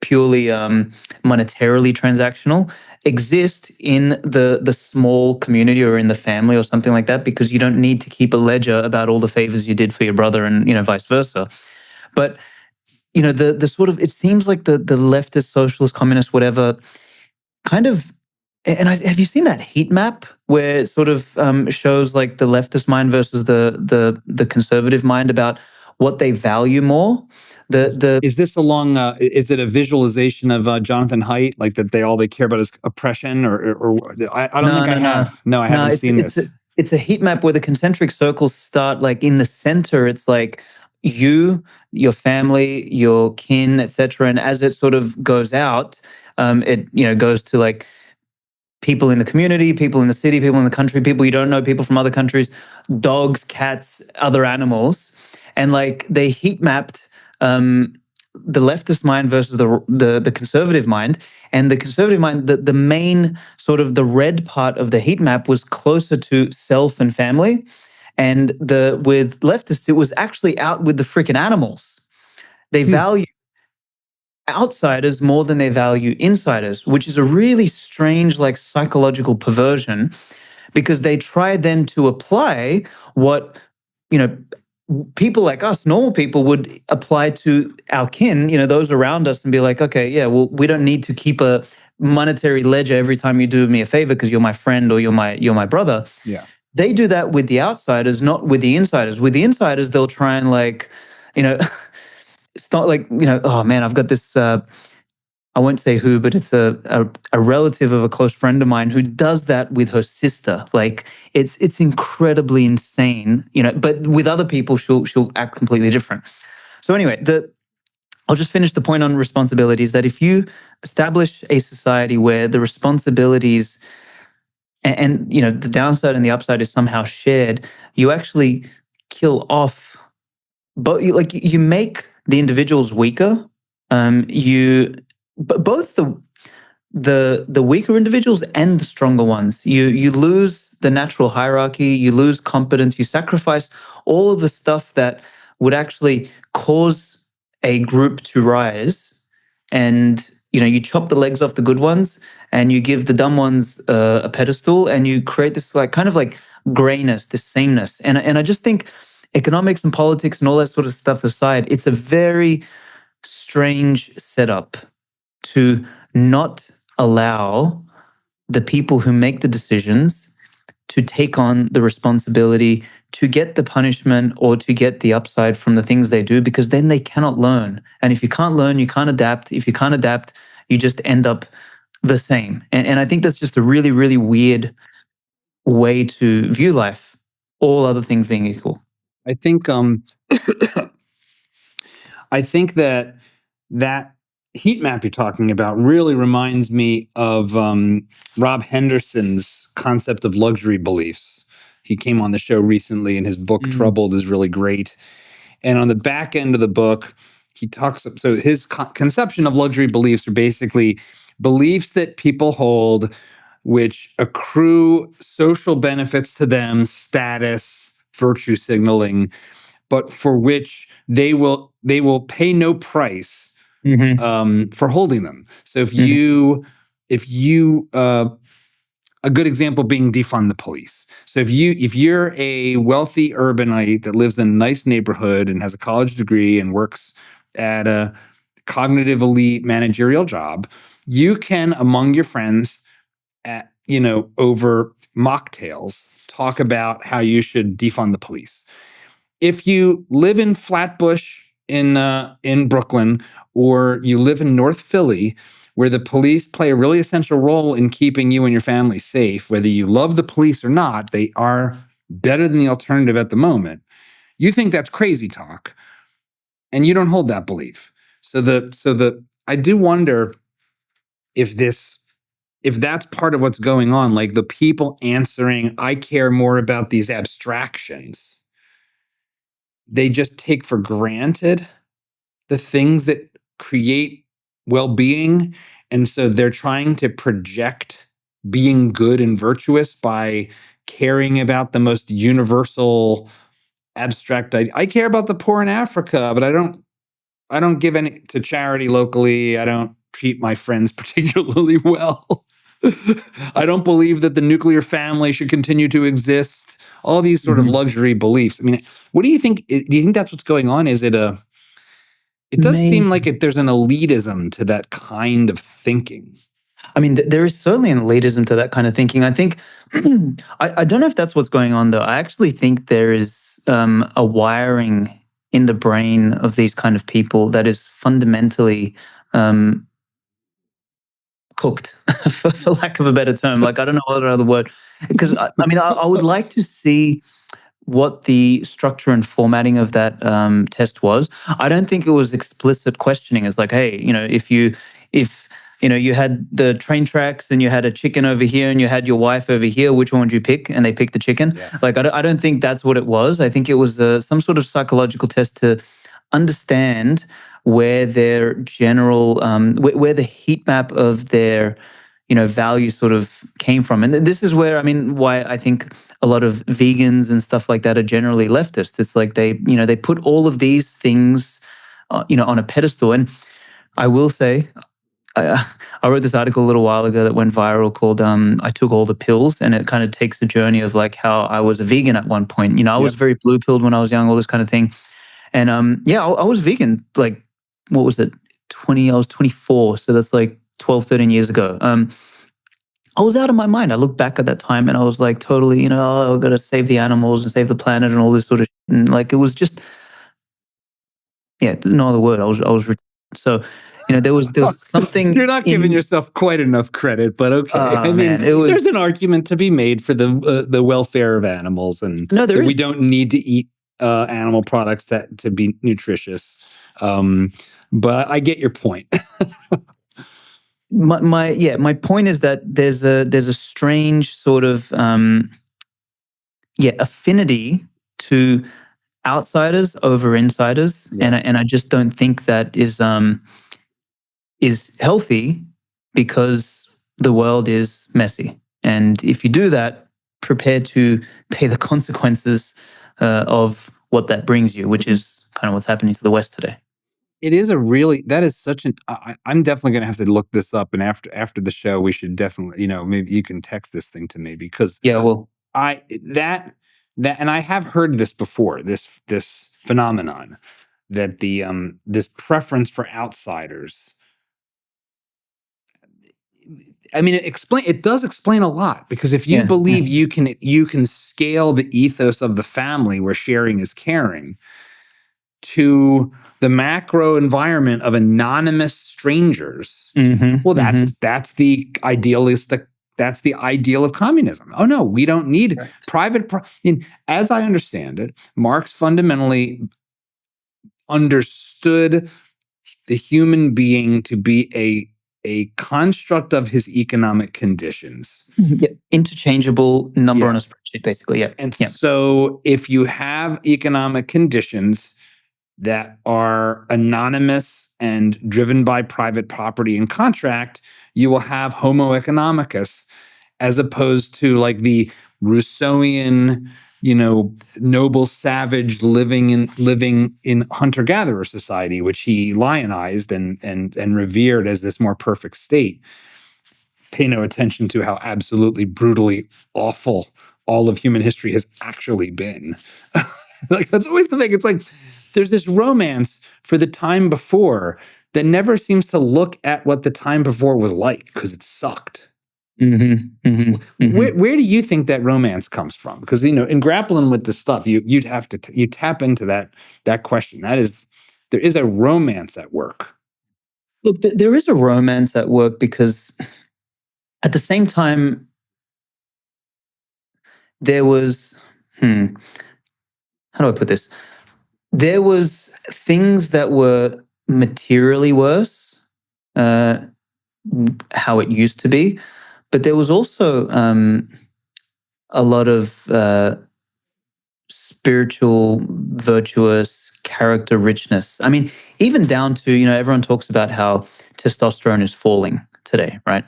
purely monetarily transactional, exist in the small community or in the family or something like that, because you don't need to keep a ledger about all the favors you did for your brother and vice versa. But the sort of, it seems like the leftist, socialist, communist, whatever kind of, and have you seen that heat map where it sort of shows like the leftist mind versus the conservative mind about what they value more? Is this along? Is it a visualization of Jonathan Haidt, like that they care about is oppression, or I don't think I have. No, I haven't seen this. It's a heat map where the concentric circles start like in the center. It's like you, your family, your kin, etc. And as it sort of goes out, it goes to like people in the community, people in the city, people in the country, people you don't know, people from other countries, dogs, cats, other animals, and like they heat mapped the leftist mind versus the conservative mind. And the conservative mind, the main sort of the red part of the heat map was closer to self and family, and with leftists it was actually out with the freaking animals. They value outsiders more than they value insiders, which is a really strange like psychological perversion, because they try then to apply what people like us, normal people, would apply to our kin, those around us, and be like, okay, yeah, well, we don't need to keep a monetary ledger every time you do me a favor because you're my friend or you're my brother. Yeah. They do that with the outsiders, not with the insiders. With the insiders, they'll try and like, it's not like, oh man, I've got this, I won't say who, but it's a relative of a close friend of mine who does that with her sister. Like it's incredibly insane, but with other people, she'll act completely different. So anyway, I'll just finish the point on responsibilities, that if you establish a society where the responsibilities and the downside and the upside is somehow shared, you actually kill off, but you make the individuals weaker. But both the weaker individuals and the stronger ones, you lose the natural hierarchy, you lose competence, you sacrifice all of the stuff that would actually cause a group to rise, and you chop the legs off the good ones and you give the dumb ones a pedestal, and you create this like kind of like grayness, this sameness. And I just think economics and politics and all that sort of stuff aside, it's a very strange setup to not allow the people who make the decisions to take on the responsibility to get the punishment or to get the upside from the things they do, because then they cannot learn. And if you can't learn, you can't adapt. If you can't adapt, you just end up the same. And I think that's just a really, really weird way to view life, all other things being equal. I think I think that heat map you're talking about really reminds me of Rob Henderson's concept of luxury beliefs. He came on the show recently, and his book Troubled is really great. And on the back end of the book, he talks. So his conception of luxury beliefs are basically beliefs that people hold, which accrue social benefits to them, status, virtue signaling, but for which they will pay no price for holding them. So if you a good example being defund the police. So if you're a wealthy urbanite that lives in a nice neighborhood and has a college degree and works at a cognitive elite managerial job, you can, among your friends, over mocktails, talk about how you should defund the police. If you live in Flatbush in Brooklyn, or you live in North Philly, where the police play a really essential role in keeping you and your family safe, whether you love the police or not, they are better than the alternative at the moment. You think that's crazy talk, and you don't hold that belief. So I do wonder if that's part of what's going on, like the people answering, I care more about these abstractions. They just take for granted the things that create well-being. And so they're trying to project being good and virtuous by caring about the most universal abstract. I care about the poor in Africa, but I don't give any to charity locally. I don't treat my friends particularly well. I don't believe that the nuclear family should continue to exist. All these sort of luxury beliefs. I mean, what do you think? Do you think that's what's going on? Is it it does seem like there's an elitism to that kind of thinking. I mean, there is certainly an elitism to that kind of thinking. I think, I don't know if that's what's going on, though. I actually think there is a wiring in the brain of these kind of people that is fundamentally cooked, for lack of a better term. Like, I don't know what other word. Because, I mean, I would like to see what the structure and formatting of that test was. I don't think it was explicit questioning. It's like, hey, if you had the train tracks and you had a chicken over here and you had your wife over here, which one would you pick? And they picked the chicken. Yeah. Like, I don't think that's what it was. I think it was some sort of psychological test to understand where their general, where the heat map of their value sort of came from. And this is where, I mean, why I think a lot of vegans and stuff like that are generally leftist. It's like they put all of these things, on a pedestal. And I will say, I wrote this article a little while ago that went viral called I Took All the Pills, and it kind of takes a journey of like how I was a vegan at one point. I was very blue-pilled when I was young, all this kind of thing. And I was vegan, like, what was it? I was 24, so that's like 12, 13 years ago. I was out of my mind. I look back at that time and I was like totally, I've got to save the animals and save the planet and all this sort of shit. And like, it was just, no other word. I was so, there was something. You're not giving yourself quite enough credit, but okay. I mean, there's an argument to be made for the welfare of animals, and that we don't need to eat animal products to be nutritious. But I get your point. My point is that there's a strange sort of affinity to outsiders over insiders, and I just don't think that is healthy, because the world is messy, and if you do that, prepare to pay the consequences of what that brings you, which is kind of what's happening to the West today. It is that is such an, I'm definitely going to have to look this up. And after the show, we should definitely, maybe you can text this thing to me, because and I have heard this before, this phenomenon that this preference for outsiders. I mean, it does explain a lot, because if you believe you can scale the ethos of the family where sharing is caring to the macro environment of anonymous strangers. Well, that's the idealistic. That's the ideal of communism. Oh no, we don't need private. As I understand it, Marx fundamentally understood the human being to be a construct of his economic conditions. Yeah, interchangeable number on a spreadsheet, basically. Yeah. And so if you have economic conditions that are anonymous and driven by private property and contract, you will have Homo economicus, as opposed to like the Rousseauian, noble savage living in hunter-gatherer society, which he lionized and revered as this more perfect state. Pay no attention to how absolutely brutally awful all of human history has actually been. Like, that's always the thing. It's like there's this romance for the time before that never seems to look at what the time before was like, because it sucked. Where do you think that romance comes from? Because in grappling with this stuff, you'd have to you tap into that question. There is a romance at work. Look, there is a romance at work because at the same time, there was how do I put this? There was things that were materially worse, how it used to be, but there was also a lot of spiritual, virtuous character richness. I mean, even down to, everyone talks about how testosterone is falling today, right?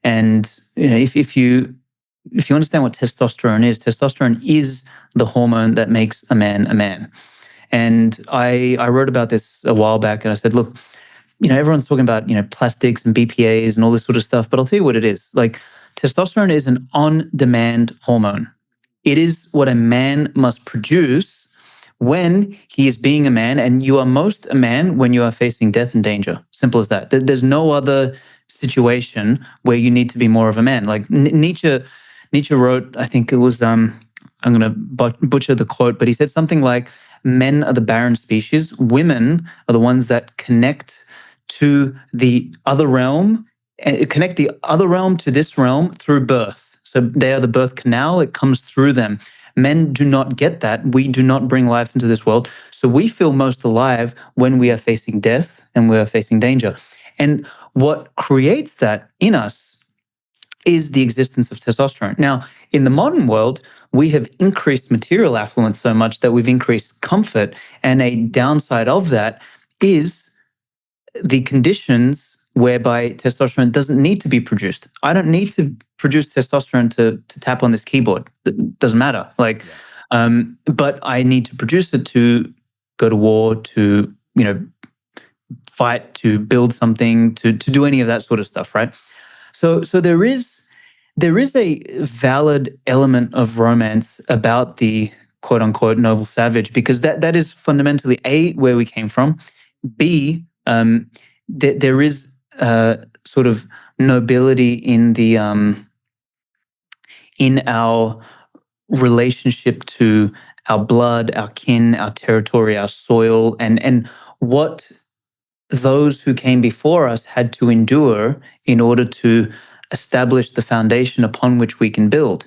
And if you understand what testosterone is the hormone that makes a man a man. And I wrote about this a while back, and I said, look, everyone's talking about, plastics and BPAs and all this sort of stuff, but I'll tell you what it is. Like, testosterone is an on-demand hormone. It is what a man must produce when he is being a man, and you are most a man when you are facing death and danger. Simple as that. There's no other situation where you need to be more of a man. Like Nietzsche wrote, I think it was, I'm going to butcher the quote, but he said something like, men are the barren species, women are the ones that connect to the other realm, connect the other realm to this realm through birth. So they are the birth canal, it comes through them. Men do not get that. We do not bring life into this world. So we feel most alive when we are facing death and we are facing danger. And what creates that in us is the existence of testosterone. Now, in the modern world, we have increased material affluence so much that we've increased comfort. And a downside of that is the conditions whereby testosterone doesn't need to be produced. I don't need to produce testosterone to tap on this keyboard. It doesn't matter. But I need to produce it to go to war, to, fight, to build something, to do any of that sort of stuff, right? So there is a valid element of romance about the quote unquote noble savage, because that is fundamentally A, where we came from, B, there is sort of nobility in the in our relationship to our blood, our kin, our territory, our soil, and what those who came before us had to endure in order to establish the foundation upon which we can build.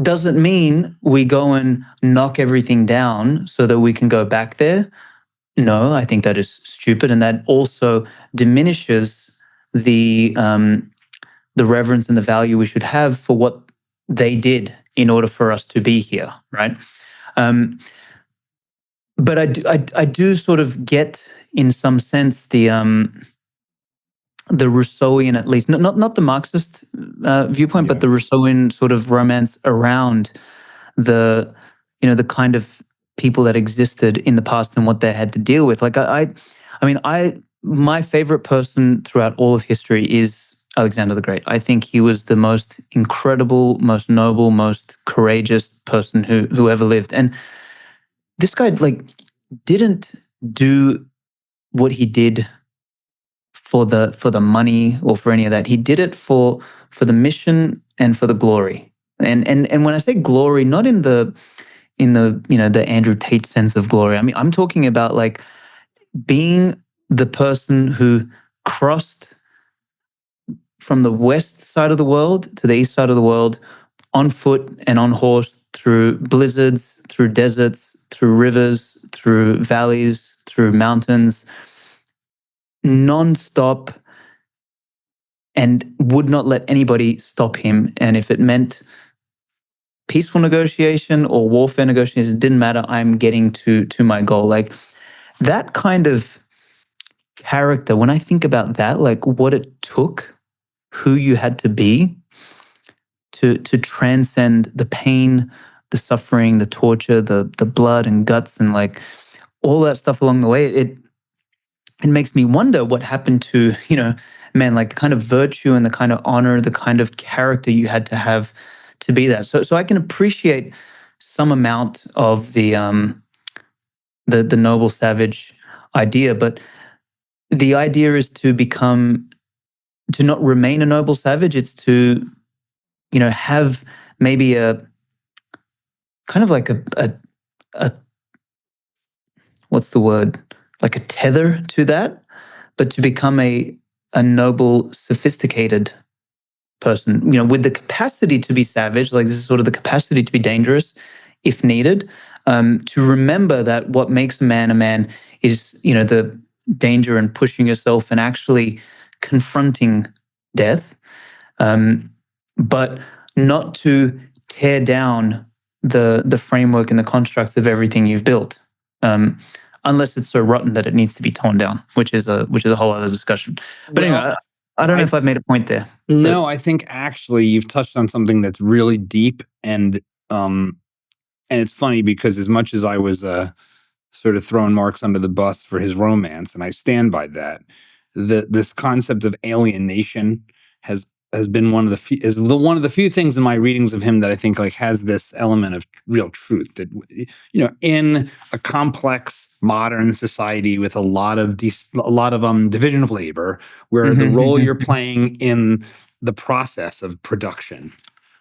Doesn't mean we go and knock everything down so that we can go back there. No, I think that is stupid, and that also diminishes the reverence and the value we should have for what they did in order for us to be here, right? But I do sort of get, in some sense, the Rousseauian, at least, not the Marxist viewpoint, but the Rousseauian sort of romance around the kind of people that existed in the past and what they had to deal with. Like my favorite person throughout all of history is Alexander the Great. I think he was the most incredible, most noble, most courageous person who ever lived. And this guy didn't do what he did for the money or for any of that. He did it for the mission and for the glory. And when I say glory, not in the the Andrew Tate sense of glory. I mean, I'm talking about being the person who crossed from the west side of the world to the east side of the world on foot and on horse through blizzards, through deserts, through rivers, through valleys, through mountains, non-stop, and would not let anybody stop him. And if it meant peaceful negotiation or warfare negotiation, it didn't matter. I'm getting to my goal. Like that kind of character, when I think about that, like what it took, who you had to be to transcend the pain, the suffering, the torture, the blood and guts, and like all that stuff along the way, it makes me wonder what happened to, man, like the kind of virtue and the kind of honor, the kind of character you had to have to be that. So I can appreciate some amount of the noble savage idea, but the idea is to not remain a noble savage. It's to, have maybe a kind of like a what's the word? Like a tether to that, but to become a noble, sophisticated person, with the capacity to be savage, like this is sort of the capacity to be dangerous if needed, to remember that what makes a man is, the danger and pushing yourself and actually confronting death, but not to tear down the framework and the constructs of everything you've built, unless it's so rotten that it needs to be torn down, which is a whole other discussion. But anyway, I don't know if I've made a point there. No, I think actually you've touched on something that's really deep, and it's funny because as much as I was sort of throwing Marx under the bus for his romance, and I stand by that, this concept of alienation has been one of the few things in my readings of him that I think like has this element of real truth, that in a complex modern society with a lot of division of labor, where the role you're playing in the process of production,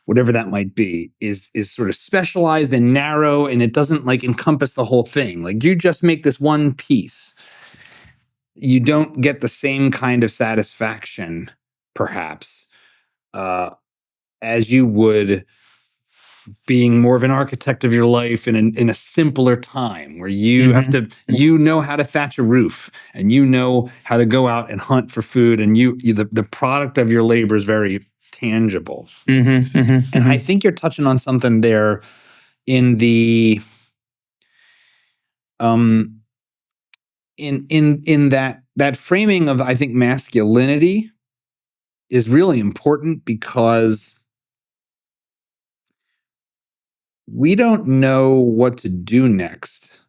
whatever that might be, is sort of specialized and narrow, and it doesn't like encompass the whole thing. Like you just make this one piece, you don't get the same kind of satisfaction, perhaps, as you would being more of an architect of your life in a simpler time, where you have to, know how to thatch a roof, and how to go out and hunt for food, and the product of your labor is very tangible. And I think you're touching on something there in the in that framing of, I think, masculinity is really important, because we don't know what to do next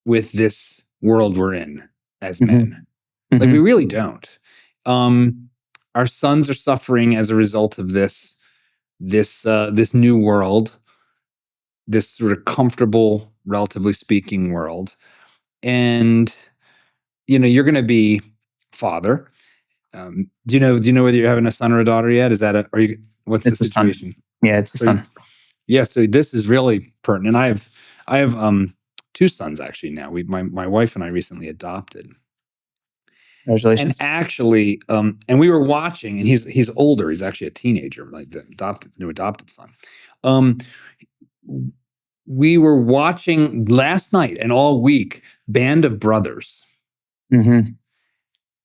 with this world we're in as men. Like we really don't. Our sons are suffering as a result of this new world, this sort of comfortable, relatively speaking, world. And you're going to be father. Do you know whether you're having a son or a daughter yet? Is that what's the situation? Yeah, it's a son. Yeah, so this is really pertinent. I have two sons actually now. My wife and I recently adopted. Congratulations. And actually, and we were watching, and he's older. He's actually a teenager, like the new adopted son. We were watching last night and all week Band of Brothers, and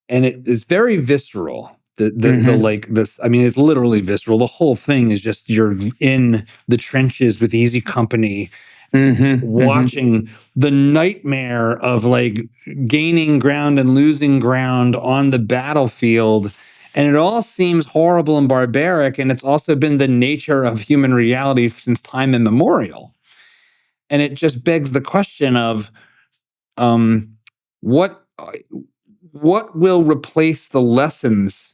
it is very visceral. The like this, I mean, it's literally visceral. The whole thing is just you're in the trenches with Easy Company, watching the nightmare of like gaining ground and losing ground on the battlefield. And it all seems horrible and barbaric. And it's also been the nature of human reality since time immemorial. And it just begs the question of what will replace the lessons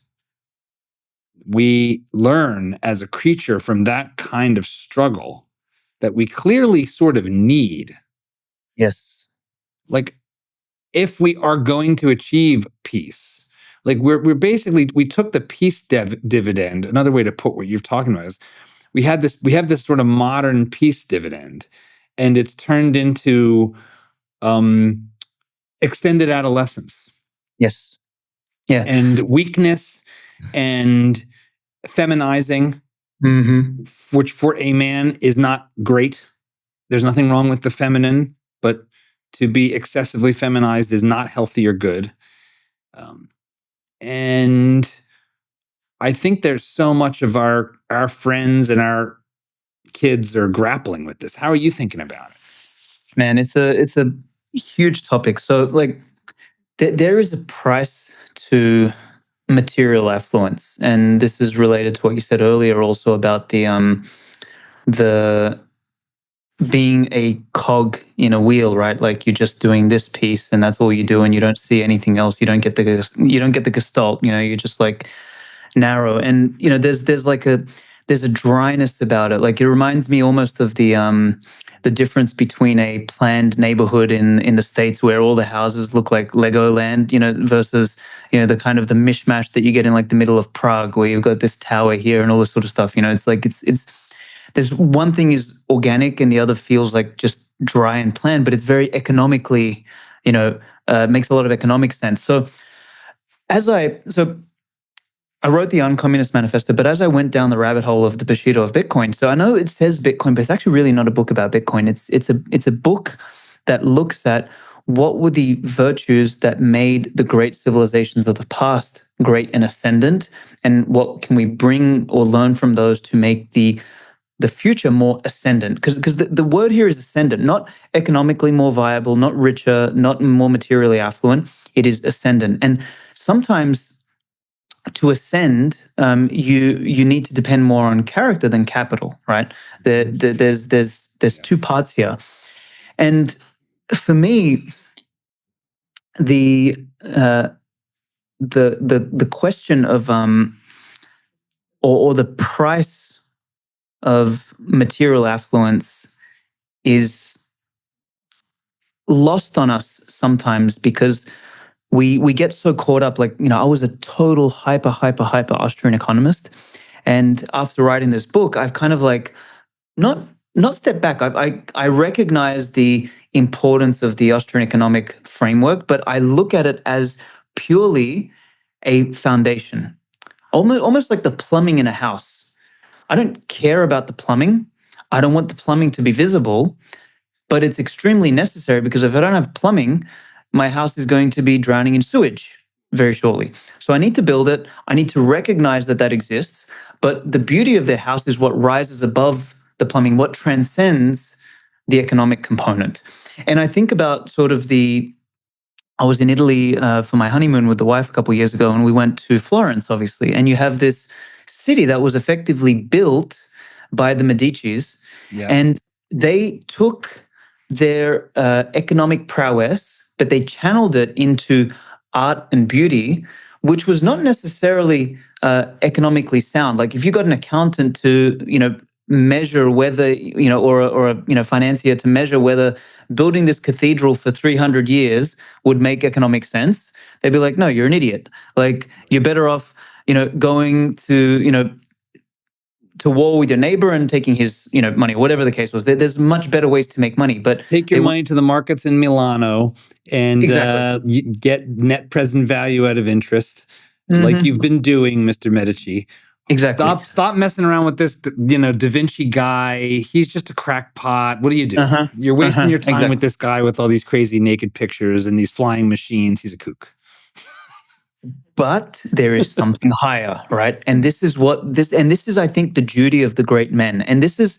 we learn as a creature from that kind of struggle that we clearly sort of need. Yes. Like, if we are going to achieve peace, like we're basically, we took the peace dividend. Another way to put what you're talking about is we have this sort of modern peace dividend, and it's turned into extended adolescence. Yes. Yeah. And weakness and feminizing, which for a man is not great. There's nothing wrong with the feminine, but to be excessively feminized is not healthy or good. And I think there's so much of our friends and our kids are grappling with this. How are you thinking about it? Man, it's a huge topic. So like there is a price to material affluence, and this is related to what you said earlier also about the being a cog in a wheel, right? Like you're just doing this piece and that's all you do and you don't see anything else. You don't get the gestalt, you're just like narrow. And there's a dryness about it. Like it reminds me almost of the difference between a planned neighborhood in the States where all the houses look like Legoland, versus, the kind of the mishmash that you get in like the middle of Prague where you've got this tower here and all this sort of stuff. It's like it's there's one thing is organic and the other feels like just dry and planned, but it's very economically, makes a lot of economic sense. So I wrote the UnCommunist Manifesto, but as I went down the rabbit hole of the Bushido of Bitcoin, so I know it says Bitcoin, but it's actually really not a book about Bitcoin. It's a book that looks at what were the virtues that made the great civilizations of the past great and ascendant, and what can we bring or learn from those to make the future more ascendant, because the word here is ascendant, not economically more viable, not richer, not more materially affluent. It is ascendant, and sometimes to ascend, you need to depend more on character than capital, right? There's two parts here, and for me, the question of or the price of material affluence is lost on us sometimes because we get so caught up. Like, I was a total hyper Austrian economist, and after writing this book, I've kind of like not stepped back. I recognize the importance of the Austrian economic framework, but I look at it as purely a foundation, almost like the plumbing in a house. I don't care about the plumbing. I don't want the plumbing to be visible, but it's extremely necessary because if I don't have plumbing, my house is going to be drowning in sewage very shortly. So I need to build it. I need to recognize that that exists. But the beauty of the house is what rises above the plumbing, what transcends the economic component. And I think about sort of I was in Italy for my honeymoon with the wife a couple of years ago, and we went to Florence, obviously. And you have this city that was effectively built by the Medicis, and they took their economic prowess, but they channeled it into art and beauty, which was not necessarily economically sound. Like if you got an accountant to, measure whether, or a financier to measure whether building this cathedral for 300 years would make economic sense, they'd be like, no, you're an idiot. Like you're better off, going to, to war with your neighbor and taking his, money, whatever the case was. There's much better ways to make money, but take your money to the markets in Milano and Exactly. Get net present value out of interest, like you've been doing, Mr. Medici. Exactly. Stop messing around with this, Da Vinci guy. He's just a crackpot. What are you doing? You're wasting your time with this guy with all these crazy naked pictures and these flying machines. He's a kook. But there is something higher, right? And this is I think the duty of the great men. And this is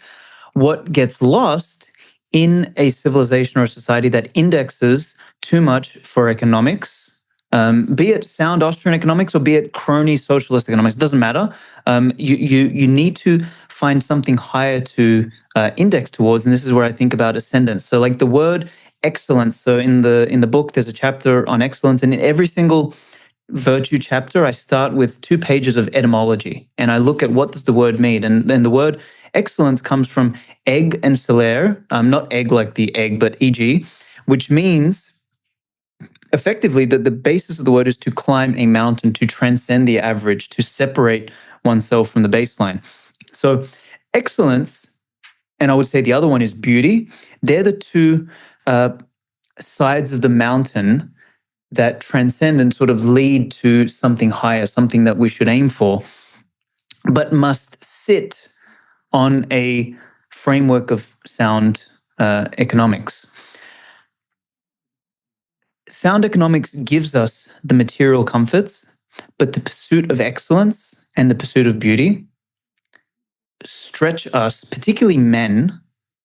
what gets lost in a civilization or a society that indexes too much for economics, be it sound Austrian economics or be it crony socialist economics. It doesn't matter. You need to find something higher to index towards, and this is where I think about ascendance. So, like the word excellence. So in the book, there's a chapter on excellence, and in every single virtue chapter, I start with 2 pages of etymology, and I look at what does the word mean. And then the word excellence comes from egg and celere, not egg like the egg, but eg, which means effectively that the basis of the word is to climb a mountain, to transcend the average, to separate oneself from the baseline. So excellence, and I would say the other one is beauty. They're the two sides of the mountain that transcend and sort of lead to something higher, something that we should aim for, but must sit on a framework of sound economics. Sound economics gives us the material comforts, but the pursuit of excellence and the pursuit of beauty stretch us, particularly men,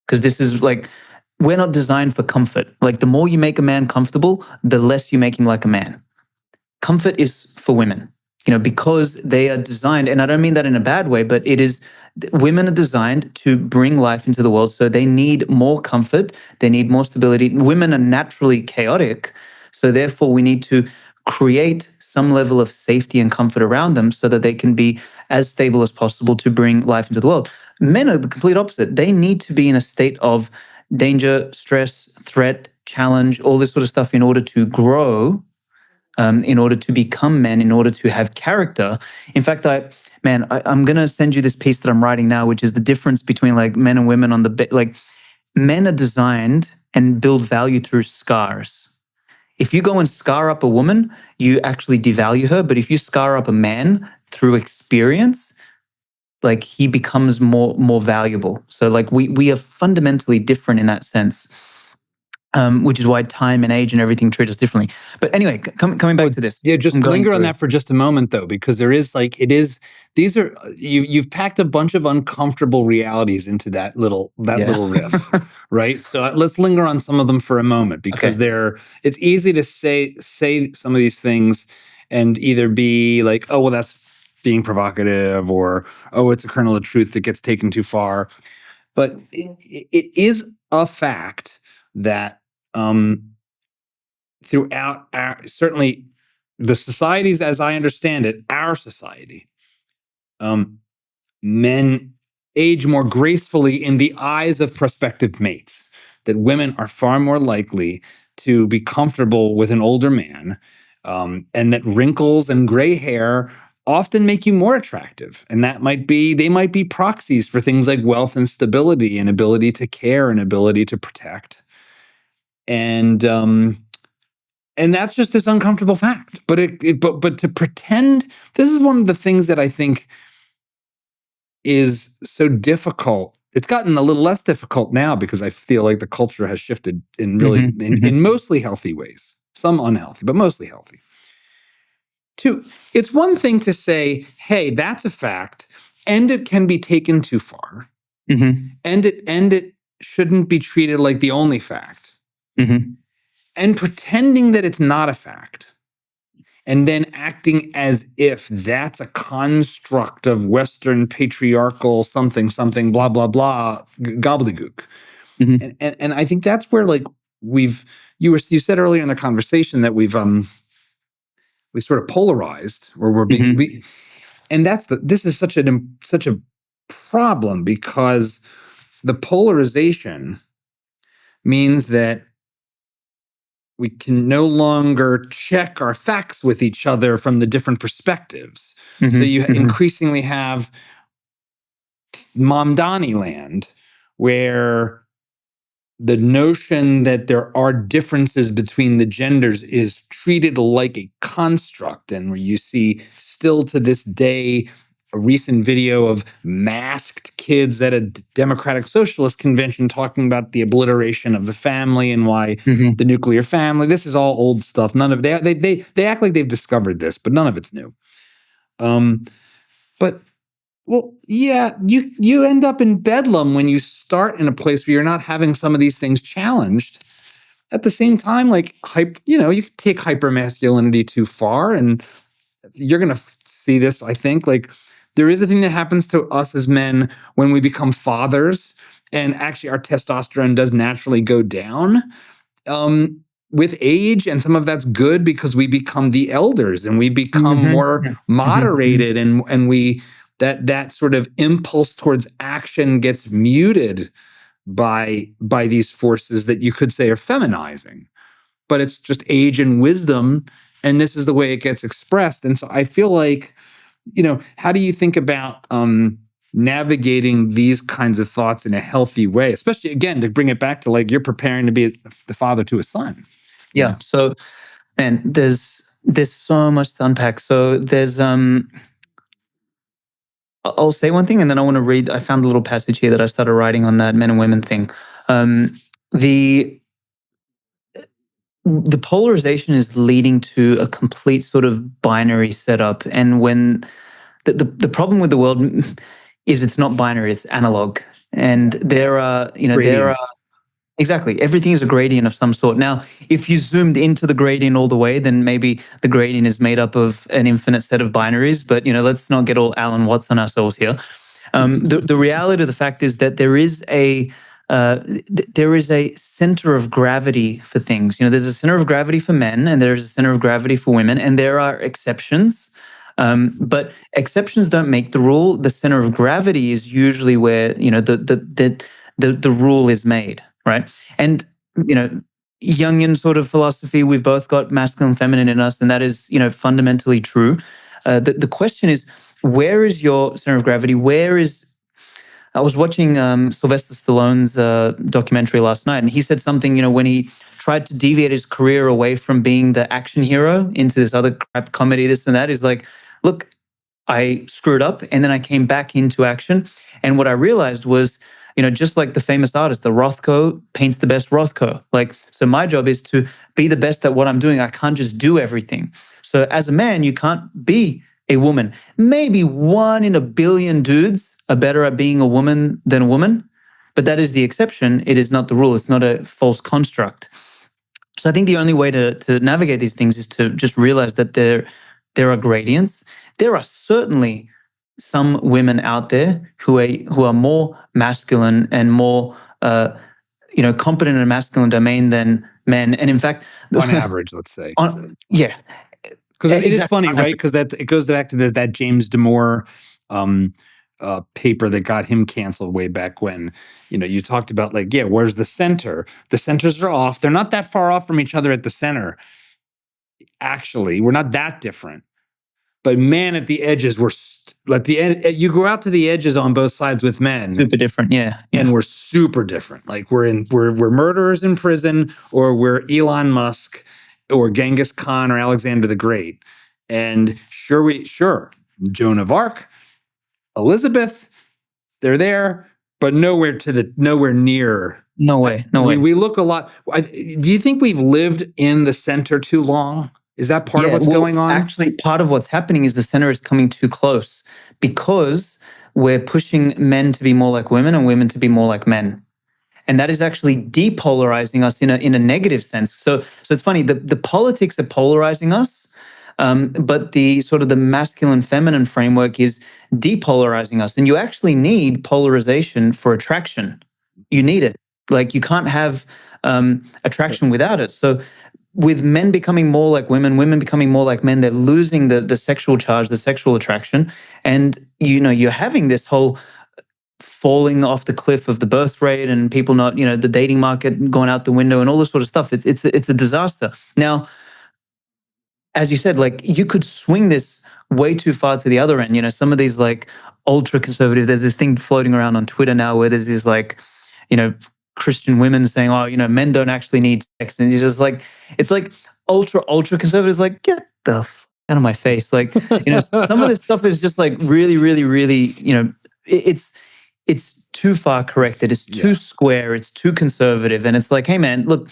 because this is like, we're not designed for comfort. Like, the more you make a man comfortable, the less you make him like a man. Comfort is for women, because they are designed, and I don't mean that in a bad way, but it is, women are designed to bring life into the world. So they need more comfort. They need more stability. Women are naturally chaotic. So therefore we need to create some level of safety and comfort around them so that they can be as stable as possible to bring life into the world. Men are the complete opposite. They need to be in a state of danger, stress, threat, challenge, all this sort of stuff in order to grow, in order to become men, in order to have character. In fact, I'm going to send you this piece that I'm writing now, which is the difference between like men and women on like, men are designed and build value through scars. If you go and scar up a woman, you actually devalue her. But if you scar up a man through experience, like, he becomes more valuable. So like we are fundamentally different in that sense. Which is why time and age and everything treat us differently. But anyway, coming back to this. Yeah, just linger on that for just a moment, though, because there is these are, you've packed a bunch of uncomfortable realities into that little riff, right? So let's linger on some of them for a moment, because it's easy to say some of these things and either be like, oh, well, that's being provocative, or, oh, it's a kernel of truth that gets taken too far. But it is a fact that throughout certainly the societies, as I understand it, our society, men age more gracefully in the eyes of prospective mates, that women are far more likely to be comfortable with an older man, and that wrinkles and gray hair often make you more attractive. And they might be proxies for things like wealth and stability and ability to care and ability to protect. And that's just this uncomfortable fact. But to pretend, this is one of the things that I think is so difficult. It's gotten a little less difficult now because I feel like the culture has shifted in really in mostly healthy ways. Some unhealthy, but mostly healthy. Two, it's one thing to say, hey, that's a fact, and it can be taken too far, and it shouldn't be treated like the only fact. And pretending that it's not a fact, and then acting as if that's a construct of Western patriarchal something, blah, blah, blah, gobbledygook. And I think that's where, like, you said earlier in the conversation that we sort of polarized, or we're being, and this is such a problem, because the polarization means that we can no longer check our facts with each other from the different perspectives. So you increasingly have Mamdani land, where the notion that there are differences between the genders is treated like a construct, and where you see still to this day a recent video of masked kids at a democratic socialist convention talking about the obliteration of the family and why the nuclear family. This is all old stuff. None of they act like they've discovered this, but none of it's new. But well, yeah, you end up in bedlam when you start in a place where you're not having some of these things challenged. At the same time, like, you take hypermasculinity too far, and you're going to see this, I think, like, there is a thing that happens to us as men when we become fathers, and actually our testosterone does naturally go down with age, and some of that's good because we become the elders and we become more moderated, and we that sort of impulse towards action gets muted by these forces that you could say are feminizing, but it's just age and wisdom, and this is the way it gets expressed. And so I feel like, how do you think about navigating these kinds of thoughts in a healthy way, especially, again, to bring it back to, like, you're preparing to be the father to a son? Yeah. So Man, there's so much to unpack. So there's I'll say one thing and then I want to read. I found a little passage here that I started writing on that men and women thing. The polarization is leading to a complete sort of binary setup. And when the problem with the world is it's not binary, it's analog. And there are, Gradients. exactly, everything is a gradient of some sort. Now, if you zoomed into the gradient all the way, then maybe the gradient is made up of an infinite set of binaries. But let's not get all Alan Watts on ourselves here. The reality of the fact is that there is a center of gravity for things. There's a center of gravity for men, and there's a center of gravity for women, and there are exceptions. But exceptions don't make the rule. The center of gravity is usually where the rule is made, right? And Jungian sort of philosophy, we've both got masculine and feminine in us, and that is fundamentally true. The question is, where is your center of gravity? I was watching Sylvester Stallone's documentary last night, and he said something, when he tried to deviate his career away from being the action hero into this other crap comedy, this and that. He's like, look, I screwed up and then I came back into action. And what I realized was, just like the famous artist, the Rothko paints the best Rothko. So my job is to be the best at what I'm doing. I can't just do everything. So as a man, you can't be a woman. Maybe 1 in a billion dudes are better at being a woman than a woman, but that is the exception. It is not the rule. It's not a false construct. So I think the only way to navigate these things is to just realize that there are gradients. There are certainly some women out there who are more masculine and more competent in a masculine domain than men. And in fact, on average, let's say. Yeah. Because it is funny, right? Because it goes back to that James Damore paper that got him canceled way back when. You talked about where's the center? The centers are off. They're not that far off from each other at the center. Actually, we're not that different. But man, at the edges, you go out to the edges on both sides with men. Super different, yeah. And we're super different. We're murderers in prison, or we're Elon Musk, or Genghis Khan, or Alexander the Great. And sure, Joan of Arc, Elizabeth, they're there, but nowhere near. No way. We look a lot. Do you think we've lived in the center too long? Is that part of what's going on? Actually, part of what's happening is the center is coming too close because we're pushing men to be more like women and women to be more like men. And that is actually depolarizing us in a negative sense. So it's funny, the politics are polarizing us, but the sort of the masculine feminine framework is depolarizing us. And you actually need polarization for attraction. You need it. You can't have attraction without it. So with men becoming more like women, women becoming more like men, they're losing the sexual charge, the sexual attraction. And, you're having this whole falling off the cliff of the birth rate and people not, the dating market going out the window and all this sort of stuff. It's a disaster. Now, as you said, you could swing this way too far to the other end. Some of these ultra conservative, there's this thing floating around on Twitter now where there's this Christian women saying, oh, men don't actually need sex. And it's just it's ultra conservatives, get the out of my face. Some of this stuff is just really, really, really, it's too far corrected. It's too square. It's too conservative. And it's hey man, look,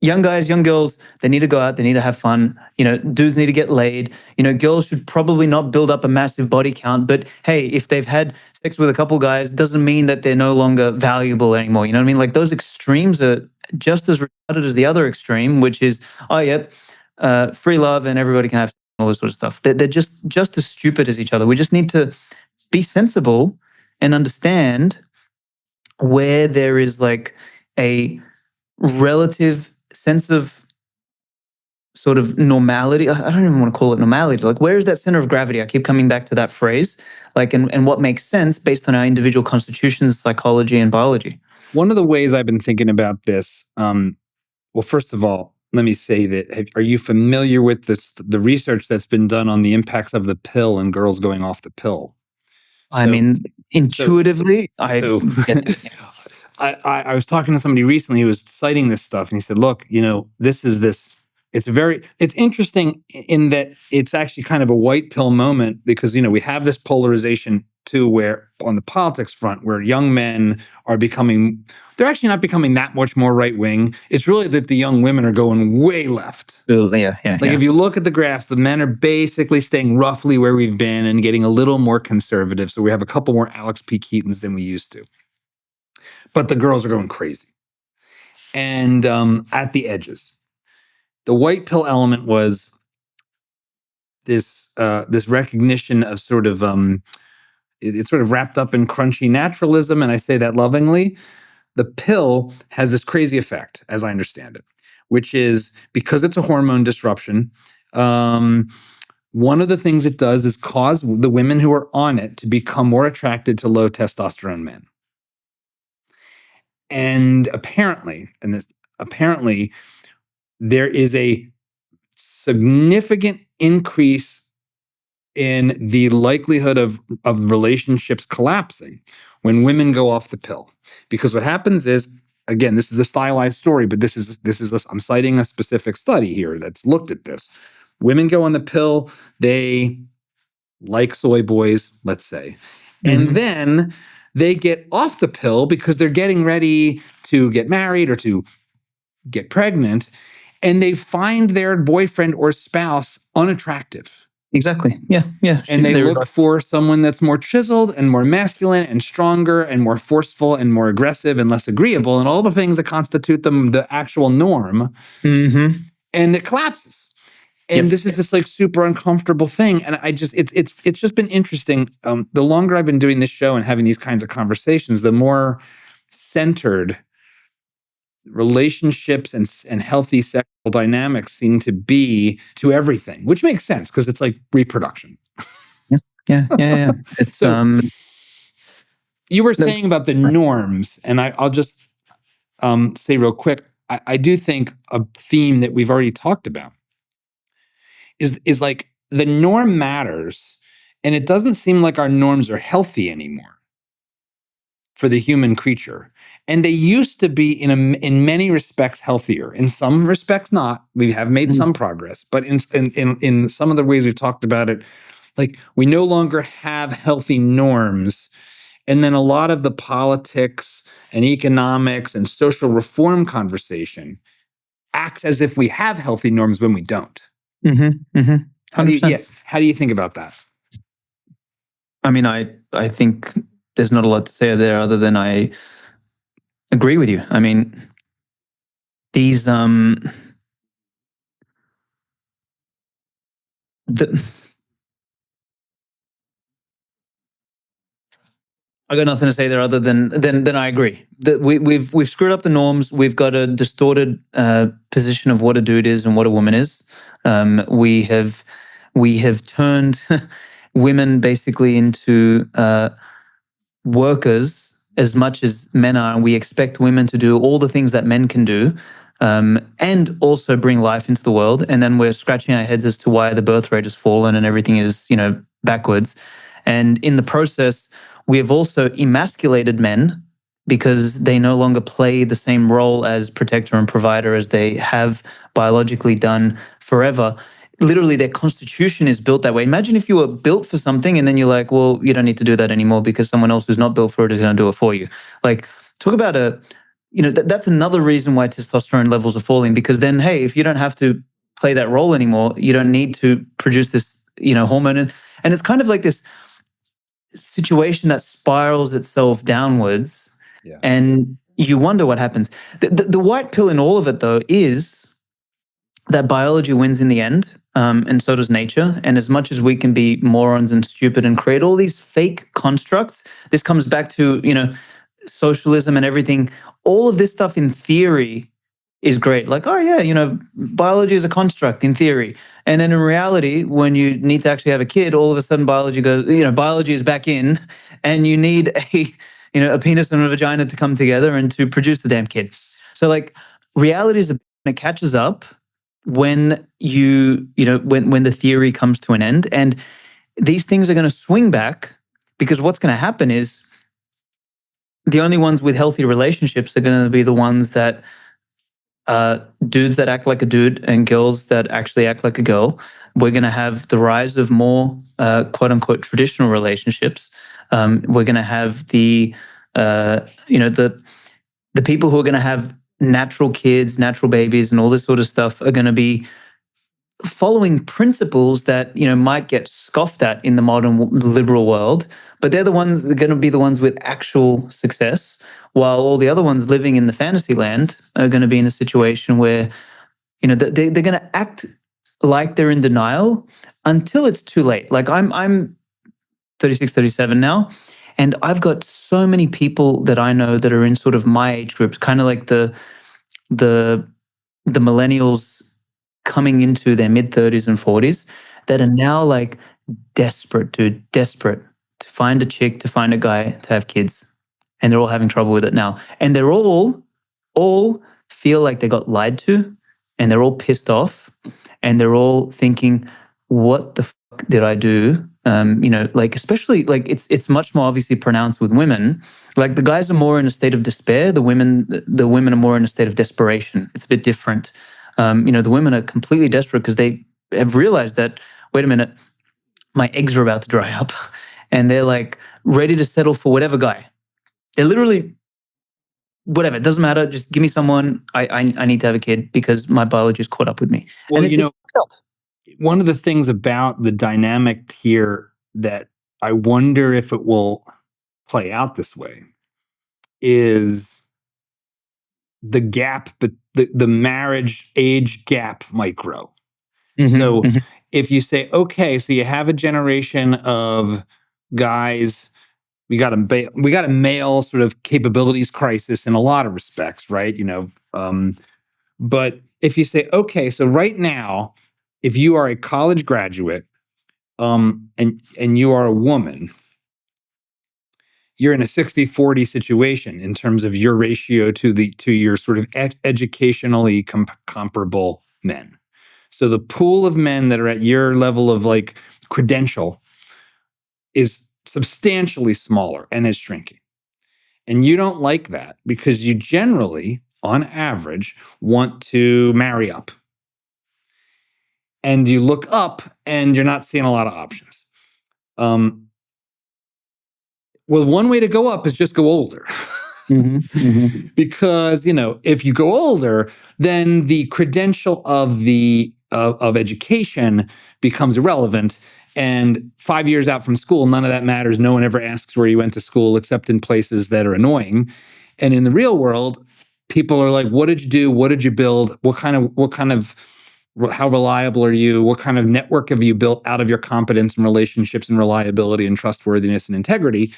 young guys, young girls, they need to go out, they need to have fun. Dudes need to get laid. Girls should probably not build up a massive body count. But hey, if they've had sex with a couple guys, doesn't mean that they're no longer valuable anymore. You know what I mean? Those extremes are just as retarded as the other extreme, which is, free love and everybody can have all this sort of stuff. They're just as stupid as each other. We just need to be sensible and understand where there is a relative sense of sort of normality. I don't even want to call it normality. Where is that center of gravity? I keep coming back to that phrase. And what makes sense based on our individual constitutions, psychology, and biology. One of the ways I've been thinking about this, well, first of all, let me say that, are you familiar with the research that's been done on the impacts of the pill and girls going off the pill? I mean, intuitively, I was talking to somebody recently who was citing this stuff, and he said, look, this is this it's interesting in that it's actually kind of a white pill moment, because we have this polarization too, where on the politics front, where young men are they're actually not becoming that much more right wing. It's really that the young women are going way left. Yeah. If you look at the graphs, the men are basically staying roughly where we've been and getting a little more conservative. So we have a couple more Alex P. Keatons than we used to, but the girls are going crazy. And at the edges, the white pill element was this recognition of sort of it's sort of wrapped up in crunchy naturalism, and I say that lovingly. The pill has this crazy effect, as I understand it, which is because it's a hormone disruption. One of the things it does is cause the women who are on it to become more attracted to low testosterone men. And apparently, there is a significant increase in the likelihood of relationships collapsing when women go off the pill. Because what happens is, again, this is a stylized story, but I'm citing a specific study here that's looked at this. Women go on the pill, they like soy boys, let's say, and then they get off the pill because they're getting ready to get married or to get pregnant, and they find their boyfriend or spouse unattractive. Exactly. Yeah. And they look for someone that's more chiseled and more masculine and stronger and more forceful and more aggressive and less agreeable and all the things that constitute the actual norm. And it collapses. And this is this like super uncomfortable thing. And it's just been interesting. The longer I've been doing this show and having these kinds of conversations, the more centered relationships and healthy sexual dynamics seem to be to everything, which makes sense because it's like reproduction. Yeah. It's so you were saying about the norms, and I'll just say real quick, I do think a theme that we've already talked about is like the norm matters, and it doesn't seem like our norms are healthy anymore for the human creature. And they used to be in many respects healthier. In some respects not. We have made some progress, but in some of the ways we've talked about it, like we no longer have healthy norms. And then a lot of the politics and economics and social reform conversation acts as if we have healthy norms when we don't. How do you think about that? I mean, I think there's not a lot to say there other than I agree with you. I mean, these I got nothing to say there other than I agree that we've screwed up the norms. We've got a distorted position of what a dude is and what a woman is. We have turned women basically into workers as much as men are, and we expect women to do all the things that men can do, and also bring life into the world. And then we're scratching our heads as to why the birth rate has fallen and everything is, backwards. And in the process, we have also emasculated men because they no longer play the same role as protector and provider as they have biologically done forever. Literally, their constitution is built that way. Imagine if you were built for something and then you're like, well, you don't need to do that anymore because someone else who's not built for it is going to do it for you. Like, talk about that's another reason why testosterone levels are falling, because then, hey, if you don't have to play that role anymore, you don't need to produce this, hormone. And it's kind of like this situation that spirals itself downwards. Yeah. And you wonder what happens. The white pill in all of it, though, is that biology wins in the end, and so does nature. And as much as we can be morons and stupid and create all these fake constructs, this comes back to, socialism and everything. All of this stuff in theory is great. Like, oh yeah, biology is a construct in theory. And then in reality, when you need to actually have a kid, all of a sudden biology goes, biology is back in, and you need a penis and a vagina to come together and to produce the damn kid. So like, reality is it catches up when when the theory comes to an end. And these things are going to swing back, because what's going to happen is the only ones with healthy relationships are going to be the ones that dudes that act like a dude and girls that actually act like a girl. We're going to have the rise of more quote unquote traditional relationships. We're going to have the people who are going to have natural kids, natural babies, and all this sort of stuff are going to be following principles that might get scoffed at in the modern liberal world, but they're the ones that are going to be the ones with actual success, while all the other ones living in the fantasy land are going to be in a situation where they're going to act like they're in denial until it's too late. Like I'm 36, 37 now, and I've got so many people that I know that are in sort of my age groups, kind of like the millennials coming into their mid 30s and 40s, that are now like desperate to find a chick, to find a guy, to have kids. And they're all having trouble with it now. And they're all feel like they got lied to, and they're all pissed off, and they're all thinking, what the fuck did I do? Like, especially like it's much more obviously pronounced with women. Like the guys are more in a state of despair. The women are more in a state of desperation. It's a bit different. The women are completely desperate because they have realized that, wait a minute, my eggs are about to dry up, and they're like ready to settle for whatever guy. They're literally, whatever, it doesn't matter. Just give me someone. I need to have a kid because my biology is caught up with me. Well, and it's fucked up. One of the things about the dynamic here that I wonder if it will play out this way is the gap, but the marriage age gap might grow. So if you say, okay, so you have a generation of guys, we got a male sort of capabilities crisis in a lot of respects, right? But if you say, okay, so right now, if you are a college graduate, and you are a woman, you're in a 60-40 situation in terms of your ratio to your sort of educationally comparable men. So the pool of men that are at your level of like credential is substantially smaller and is shrinking. And you don't like that because you generally, on average, want to marry up. And you look up and you're not seeing a lot of options. Well, one way to go up is just go older. Because, if you go older, then the credential of education becomes irrelevant. And 5 years out from school, none of that matters. No one ever asks where you went to school, except in places that are annoying. And in the real world, people are like, what did you do? What did you build? How reliable are you? What kind of network have you built out of your competence and relationships and reliability and trustworthiness and integrity?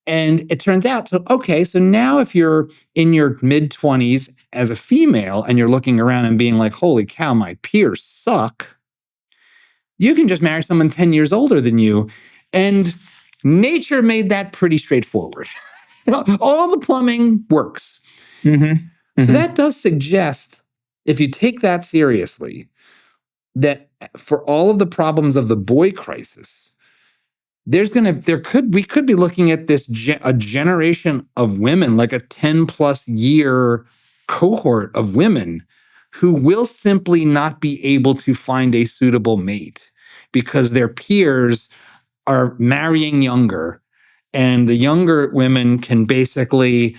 And it turns out, so now if you're in your mid-20s as a female and you're looking around and being like, holy cow, my peers suck, you can just marry someone 10 years older than you. And nature made that pretty straightforward. All the plumbing works. So that does suggest, if you take that seriously, that for all of the problems of the boy crisis, we could be looking at this a generation of women, like a 10 plus year cohort of women who will simply not be able to find a suitable mate because their peers are marrying younger, and the younger women can basically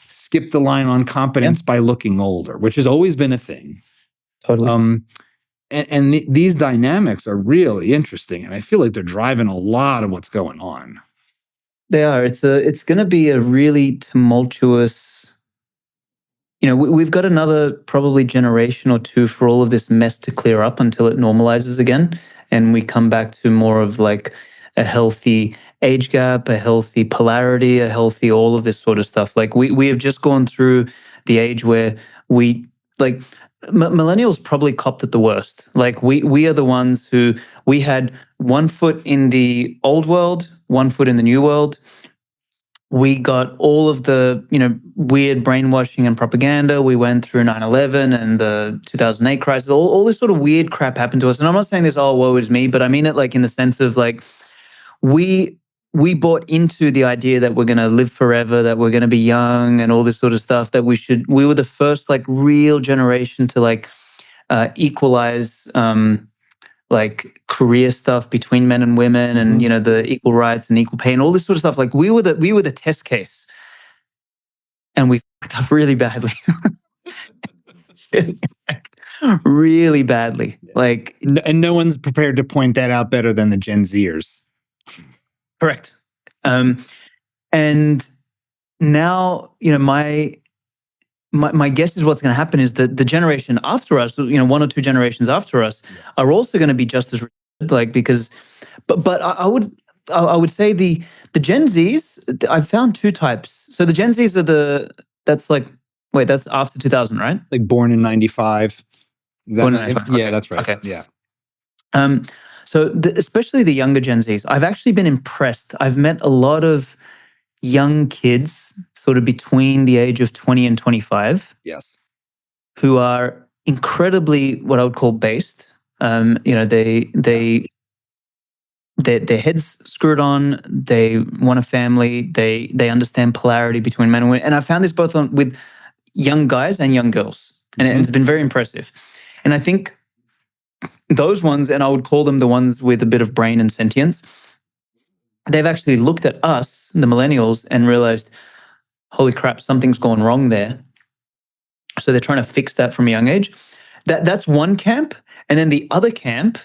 skip the line on competence by looking older, which has always been a thing. Totally. These dynamics are really interesting, and I feel like they're driving a lot of what's going on. They are. It's going to be a really tumultuous. We've got another probably generation or two for all of this mess to clear up until it normalizes again, and we come back to more of like a healthy age gap, a healthy polarity, a healthy all of this sort of stuff. Like we have just gone through the age where we like. Millennials probably copped it the worst. Like we are the ones who we had 1 foot in the old world, 1 foot in the new world. We got all of the weird brainwashing and propaganda. We went through 9/11 and the 2008 crisis. All this sort of weird crap happened to us. And I'm not saying this, oh, woe is me, but I mean it like in the sense of like we we bought into the idea that we're going to live forever, that we're going to be young and all this sort of stuff, that we were the first like real generation to like equalize like career stuff between men and women, and the equal rights and equal pay and all this sort of stuff. Like we were the test case, and we fucked up really badly. Really badly. Like, and no one's prepared to point that out better than the Gen Zers. Correct. And now, my guess is what's going to happen is that the generation after us, one or two generations after us, are also going to be just as like, because, but I would say the Gen Zs, I've found two types. So the Gen Zs are that's after 2000, right? Like born in 95. Born in 95. Yeah, that's right. Okay. Yeah. So especially the younger Gen Zs, I've actually been impressed. I've met a lot of young kids sort of between the age of 20 and 25. Yes. Who are incredibly what I would call based. Their heads screwed on. They want a family. They understand polarity between men and women. And I found this both with young guys and young girls. And it's been very impressive. And I think those ones, and I would call them the ones with a bit of brain and sentience, they've actually looked at us, the millennials, and realized, holy crap, something's gone wrong there. So they're trying to fix that from a young age. That's one camp. And then the other camp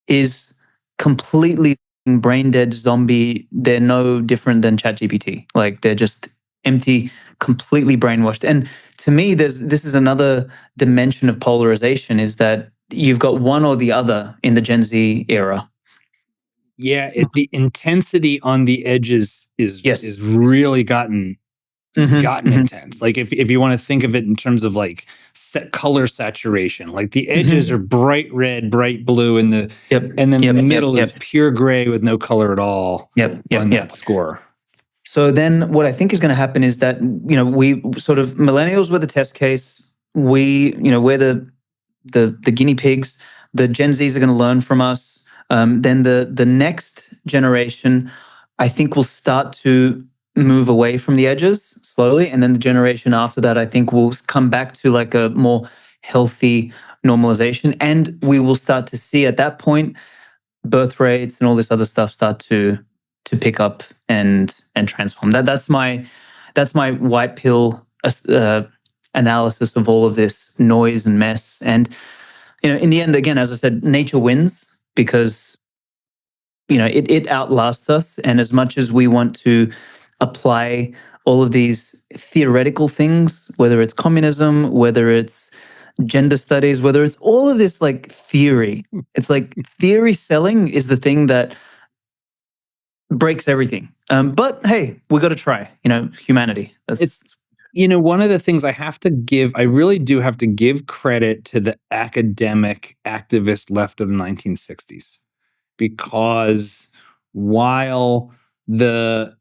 is completely brain dead zombie. They're no different than ChatGPT. Like they're just empty, completely brainwashed. And to me, this is another dimension of polarization, is that you've got one or the other in the Gen Z era. Yeah, the intensity on the edges is really gotten intense. Like if you want to think of it in terms of like color saturation, like the edges are bright red, bright blue, and the middle is pure gray with no color at all on that score. So then what I think is going to happen is that, we sort of, millennials were the test case. We're the guinea pigs. The Gen Zs are going to learn from us. Then the next generation, I think, will start to move away from the edges slowly. And then the generation after that, I think, will come back to like a more healthy normalization. And we will start to see at that point, birth rates and all this other stuff start to pick up and transform. That's my white pill analysis of all of this noise and mess. And, in the end, again, as I said, nature wins, because, it outlasts us. And as much as we want to apply all of these theoretical things, whether it's communism, whether it's gender studies, whether it's all of this like theory, it's like theory selling is the thing that breaks everything. But hey, we got to try, humanity. It's one of the things I really do have to give credit to the academic activist left of the 1960s, because while the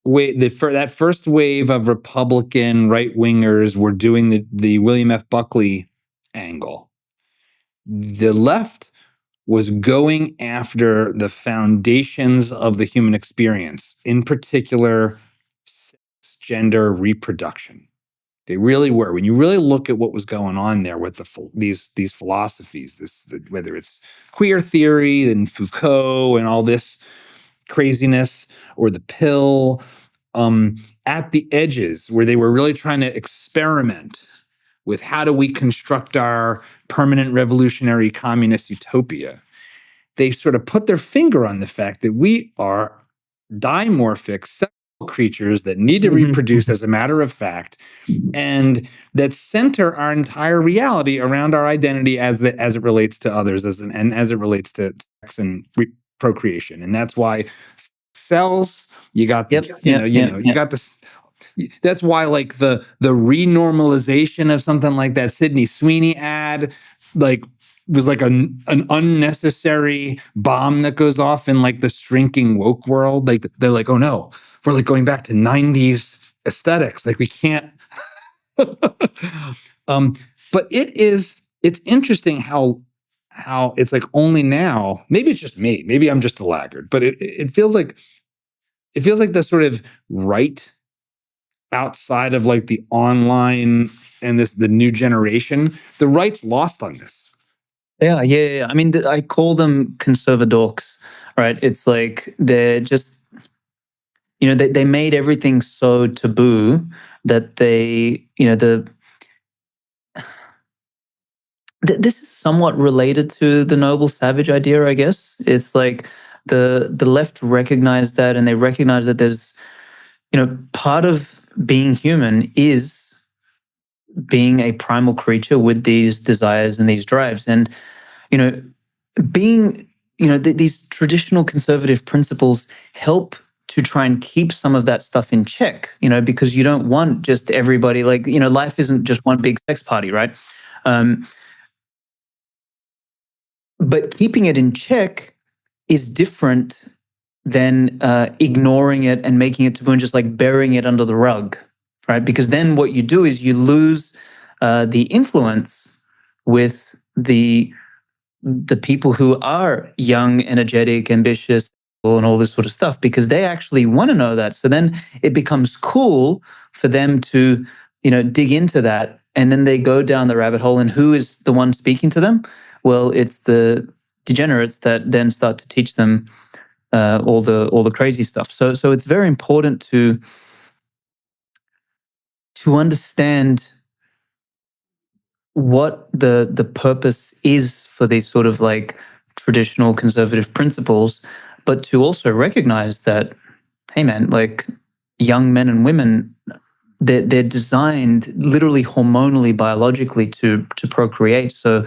that first wave of Republican right-wingers were doing the William F. Buckley angle, the left was going after the foundations of the human experience, in particular, sex, gender, reproduction. They really were. When you really look at what was going on there with these philosophies, whether it's queer theory and Foucault and all this craziness, or the pill, at the edges where they were really trying to experiment with how do we construct our permanent revolutionary communist utopia, they sort of put their finger on the fact that we are dimorphic sexual creatures that need to reproduce as a matter of fact, and that center our entire reality around our identity as it relates to others, and as it relates to sex and procreation. And that's why cells, you got you got this. That's why, like, the renormalization of something like that Sydney Sweeney ad, like, was like an unnecessary bomb that goes off in like the shrinking woke world. Like they're like, oh no, we're like going back to 90s aesthetics. Like we can't. But it's interesting how it's like only now, maybe it's just me, maybe I'm just a laggard, but it feels like it feels like the sort of right outside of like the online and the new generation, the right's lost on this. Yeah. I mean, I call them conservadorks, right? It's like they're just, they made everything so taboo that this is somewhat related to the noble savage idea, I guess. It's like the left recognize that, and they recognize that there's, part of being human is being a primal creature with these desires and these drives. And, being, these traditional conservative principles help to try and keep some of that stuff in check, because you don't want just everybody, like, life isn't just one big sex party, right? But keeping it in check is different than ignoring it and making it taboo and just like burying it under the rug, right? Because then what you do is you lose the influence with the people who are young, energetic, ambitious, and all this sort of stuff, because they actually want to know that. So then it becomes cool for them to, dig into that, and then they go down the rabbit hole. And who is the one speaking to them? Well, it's the degenerates that then start to teach them all the crazy stuff. So it's very important to understand what the purpose is for these sort of like traditional conservative principles, but to also recognize that, hey man, like young men and women, they're designed literally hormonally, biologically to procreate. So,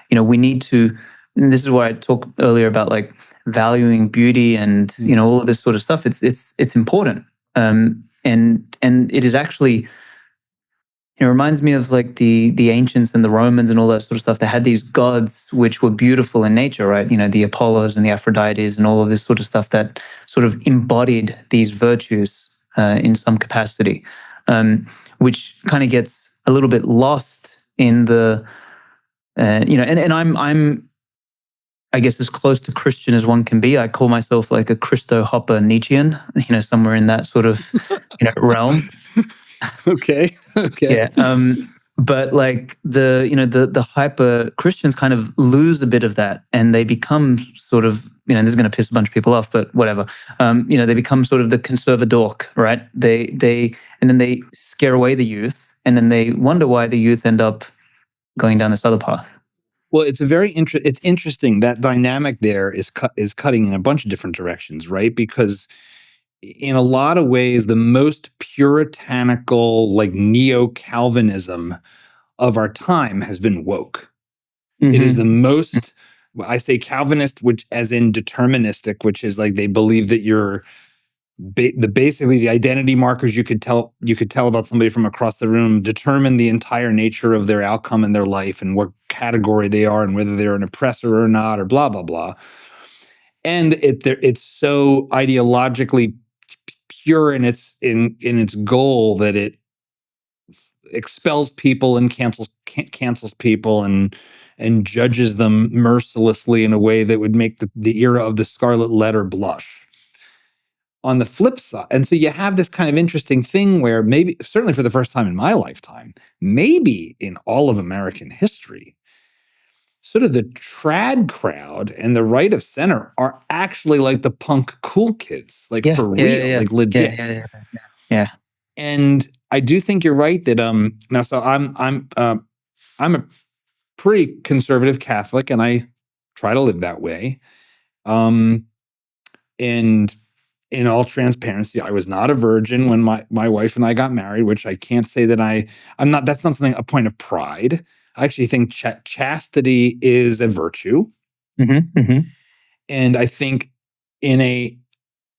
we need to, and this is why I talked earlier about like valuing beauty and, all of this sort of stuff. It's important. And it is actually, it reminds me of like the ancients and the Romans and all that sort of stuff. They had these gods which were beautiful in nature, right? The Apollos and the Aphrodites and all of this sort of stuff that sort of embodied these virtues in some capacity, which kind of gets a little bit lost in the, and I'm I guess as close to Christian as one can be. I call myself like a Christo Hopper Nietzschean, somewhere in that sort of realm. Okay. Yeah. But like the hyper Christians kind of lose a bit of that, and they become sort of, this is going to piss a bunch of people off, but whatever. They become sort of the conservadork, right? And then they scare away the youth, and then they wonder why the youth end up going down this other path. Well, it's it's interesting that dynamic there is cutting in a bunch of different directions, right? Because in a lot of ways, the most puritanical, like neo-Calvinism of our time has been woke. Mm-hmm. It is the most, I say Calvinist, which as in deterministic, which is like they believe that you're basically the identity markers you could tell about somebody from across the room determine the entire nature of their outcome in their life and what category they are and whether they're an oppressor or not, or blah blah blah. And it's so ideologically pure in its goal that it expels people and cancels people and judges them mercilessly in a way that would make the era of the Scarlet Letter blush. On the flip side, and so you have this kind of interesting thing where maybe, certainly for the first time in my lifetime, maybe in all of American history, sort of the trad crowd and the right of center are actually like the punk cool kids, like for real, like legit. Yeah. And I do think you're right that now, so I'm a pretty conservative Catholic, and I try to live that way. And in all transparency, I was not a virgin when my wife and I got married, which I can't say that I'm not. That's not something, a point of pride. I actually think chastity is a virtue. Mm-hmm, mm-hmm. And I think in a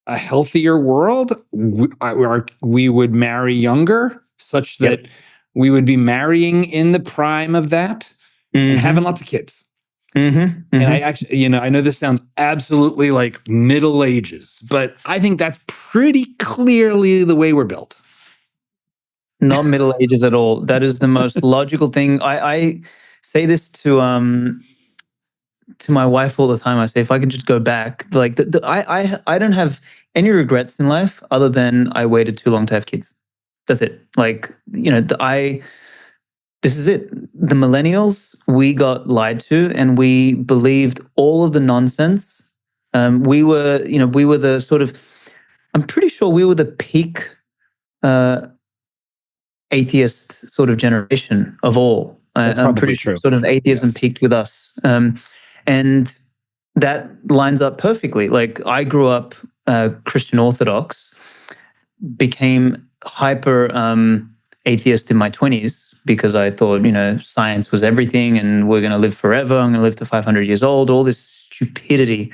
healthier world, we would marry younger, such that we would be marrying in the prime of that and having lots of kids. Mm-hmm, mm-hmm. And I actually, I know this sounds absolutely like Middle Ages, but I think that's pretty clearly the way we're built. Not Middle Ages at all. That is the most logical thing. I say this to to my wife all the time. I say, if I could just go back, like I don't have any regrets in life other than I waited too long to have kids. That's it. Like, this is it. The millennials, we got lied to, and we believed all of the nonsense. We were the sort of, I'm pretty sure we were the peak atheist sort of generation of all. That's I'm probably pretty sure true. sort of atheism Yes. peaked with us. And that lines up perfectly. Like, I grew up Christian Orthodox, became hyper atheist in my 20s because I thought, science was everything and we're going to live forever. I'm going to live to 500 years old, all this stupidity.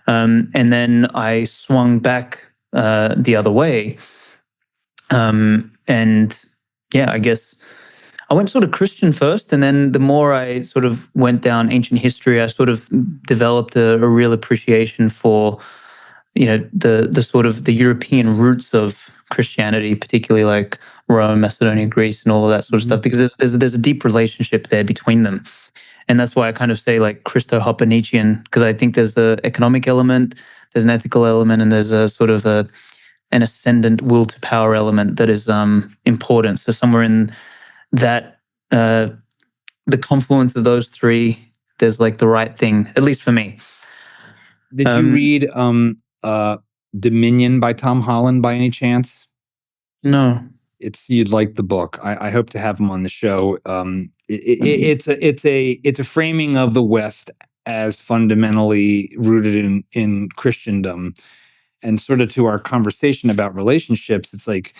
And then I swung back the other way. And yeah, I guess I went sort of Christian first, and then the more I sort of went down ancient history, I sort of developed a real appreciation for, the sort of the European roots of Christianity, particularly like Rome, Macedonia, Greece, and all of that sort of stuff, because there's a deep relationship there between them. And that's why I kind of say like Christo-Hopper Nietzschean, because I think there's the economic element, there's an ethical element, and there's a sort of an ascendant will to power element that is important. So somewhere in that, the confluence of those three, there's like the right thing, at least for me. Did you read Dominion by Tom Holland by any chance? No. You'd like the book. I hope to have him on the show. It's a framing of the West as fundamentally rooted in Christendom, and sort of to our conversation about relationships. It's like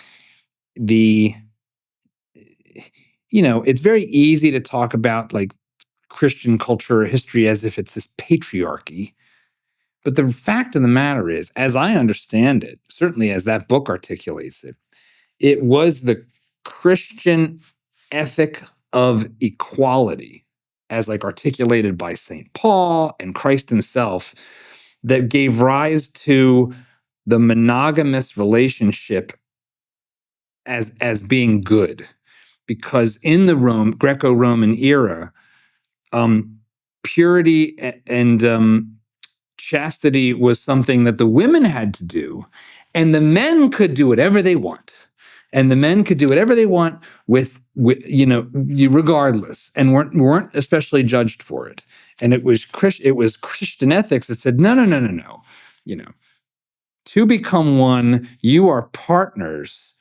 it's very easy to talk about like Christian culture or history as if it's this patriarchy. But the fact of the matter is, as I understand it, certainly as that book articulates it, it was the Christian ethic of equality, as like articulated by St. Paul and Christ himself, that gave rise to the monogamous relationship as being good. Because in the Greco-Roman era, purity and chastity was something that the women had to do, and the men could do whatever they want. And the men could do whatever they want with regardless, and weren't especially judged for it. And it was Christian ethics that said, no. To become one, you are partners.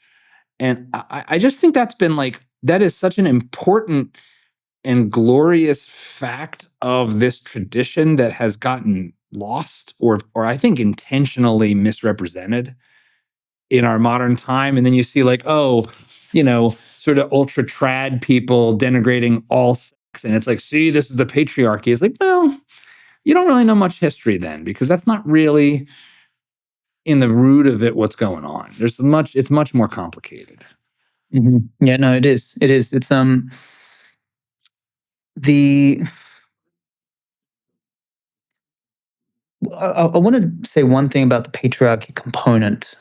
And I just think that is such an important and glorious fact of this tradition that has gotten lost or I think intentionally misrepresented in our modern time. And then you see sort of ultra trad people denigrating all sex. And it's like, see, this is the patriarchy. It's like, well, you don't really know much history then, because that's not really in the root of it what's going on. It's much more complicated. Mm-hmm. Yeah, no, it is. It's I want to say one thing about the patriarchy component,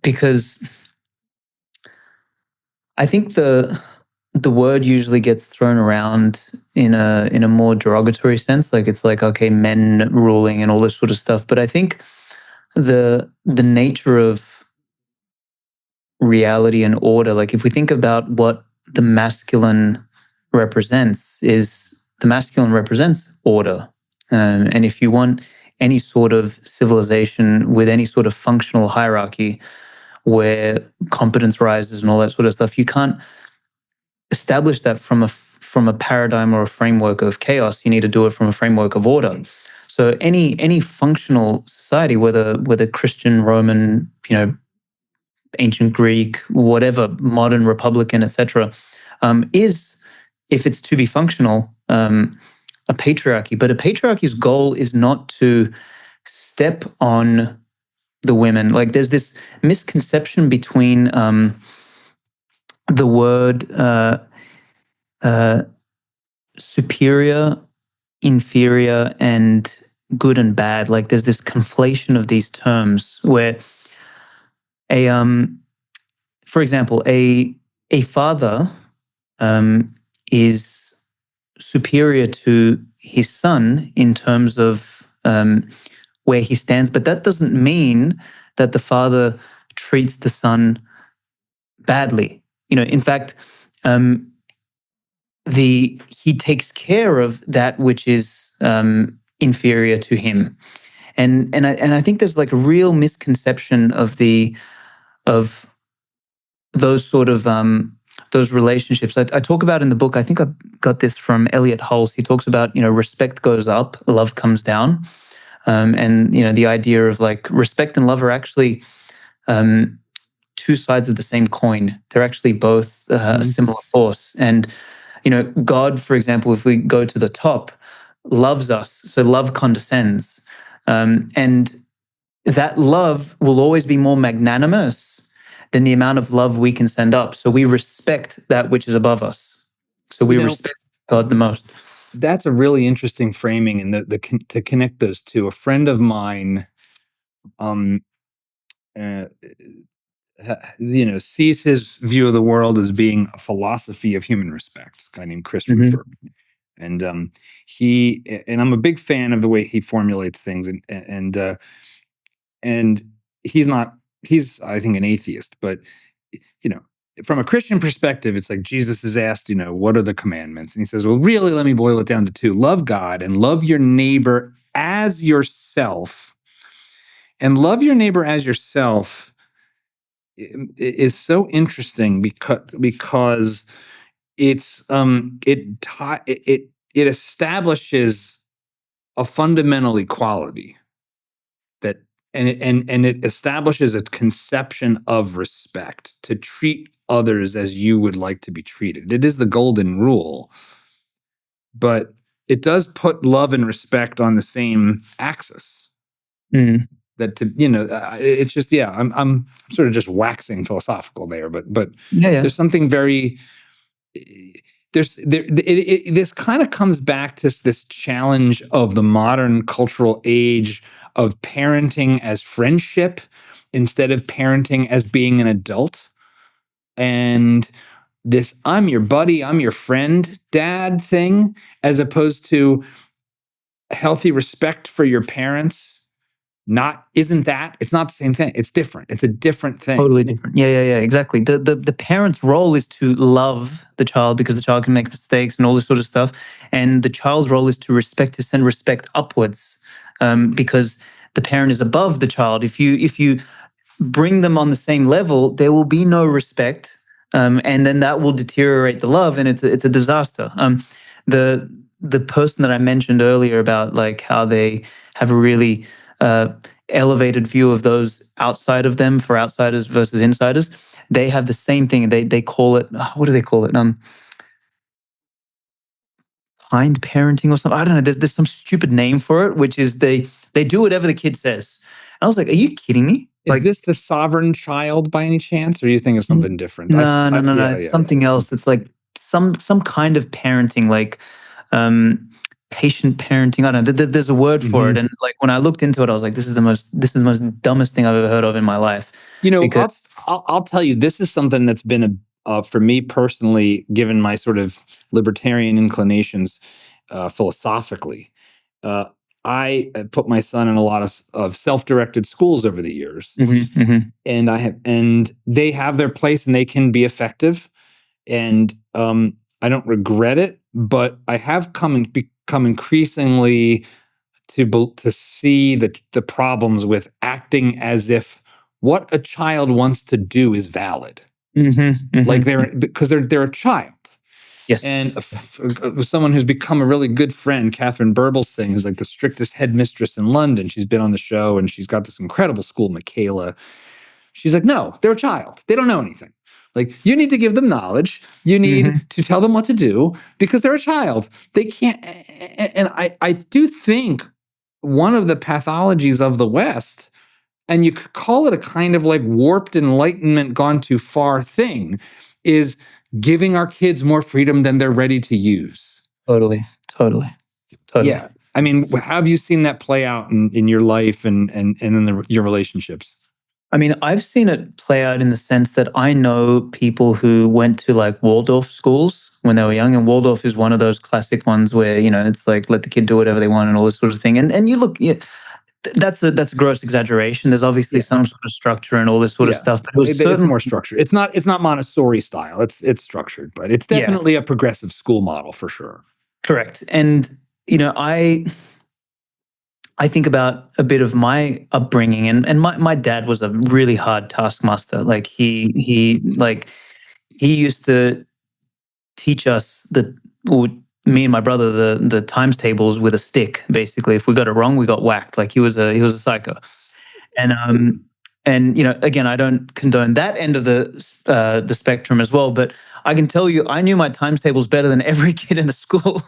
because I think the word usually gets thrown around in a more derogatory sense, like it's like, okay, men ruling and all this sort of stuff. But I think the nature of reality and order, like if we think about what the masculine represents, is the masculine represents order. And if you want any sort of civilization with any sort of functional hierarchy where competence rises and all that sort of stuff, you can't establish that from a paradigm or a framework of chaos. You need to do it from a framework of order. So any functional society, whether Christian, Roman, ancient Greek, whatever, modern, Republican, etc., is, if it's to be functional, a patriarchy. But a patriarchy's goal is not to step on the women. Like there's this misconception between the word superior, inferior, and good and bad. Like there's this conflation of these terms where for example, a father is superior to his son in terms of where he stands, but that doesn't mean that the father treats the son badly. In fact, he takes care of that which is inferior to him, and I think there's like a real misconception of those sort of those relationships. I talk about in the book. I think I got this from Elliot Hulse. He talks about respect goes up, love comes down, and the idea of like respect and love are actually two sides of the same coin. They're actually both a similar force. And God, for example, if we go to the top, loves us. So love condescends, and that love will always be more magnanimous than the amount of love we can send up. So we respect that which is above us. So we respect God the most. That's a really interesting framing, and to connect those two. A friend of mine, sees his view of the world as being a philosophy of human respect. A guy named Chris Rufer, and I'm a big fan of the way he formulates things, and he's I think an atheist, but from a Christian perspective, it's like Jesus is asked, what are the commandments? And he says, well, really, let me boil it down to two: love God and love your neighbor as yourself. And love your neighbor as yourself is so interesting because it establishes a fundamental equality and it establishes a conception of respect, to treat others as you would like to be treated. It is the golden rule, but it does put love and respect on the same axis. It's just, I'm sort of just waxing philosophical there, but there's something very this kind of comes back to this challenge of the modern cultural age of parenting as friendship instead of parenting as being an adult, and this I'm your buddy, I'm your friend dad thing, as opposed to healthy respect for your parents. It's not the same thing. It's different. It's a different thing. Totally different. Yeah, exactly. The parent's role is to love the child because the child can make mistakes and all this sort of stuff. And the child's role is to send respect upwards, because the parent is above the child. If you bring them on the same level, there will be no respect, and then that will deteriorate the love, and it's a disaster. The person that I mentioned earlier about like how they have a really elevated view of those outside of them for outsiders versus insiders, they have the same thing. They call it, what do they call it? Kind parenting or something. I don't know. There's some stupid name for it, which is they do whatever the kid says. And I was like, are you kidding me? Is this the sovereign child by any chance, or do you think it's something different? No. It's something else. It's like some kind of parenting, like patient parenting. I don't know. There's a word for it, and like when I looked into it, I was like, this is the most dumbest thing I've ever heard of in my life. I'll tell you, this is something that's been for me personally, given my sort of libertarian inclinations, philosophically. I put my son in a lot of self-directed schools over the years, and they have their place and they can be effective, and I don't regret it, but I have become increasingly to see the problems with acting as if what a child wants to do is valid, like because they're a child. Yes. And someone who's become a really good friend, Catherine Burblesing, who's like the strictest headmistress in London. She's been on the show, and she's got this incredible school, Michaela. She's like, no, they're a child. They don't know anything. Like, you need to give them knowledge. You need to tell them what to do because they're a child. They can't. And I do think one of the pathologies of the West, and you could call it a kind of like warped enlightenment gone too far thing, is giving our kids more freedom than they're ready to use. Totally. Yeah. I mean, have you seen that play out in your life and in your relationships? I mean, I've seen it play out in the sense that I know people who went to like Waldorf schools, when they were young, and Waldorf is one of those classic ones where, you know, it's like let the kid do whatever they want and all this sort of thing. And you look, that's a gross exaggeration. There's obviously some sort of structure and all this sort of stuff, but it was it's more structured. It's not Montessori style. It's structured, but it's definitely a progressive school model for sure. Correct. And you know, I think about a bit of my upbringing, and my dad was a really hard taskmaster. Like he used to teach us me and my brother the times tables with a stick. Basically, if we got it wrong, we got whacked. Like he was a psycho. And you know, again, I don't condone that end of the spectrum as well, but I can tell you, I knew my times tables better than every kid in the school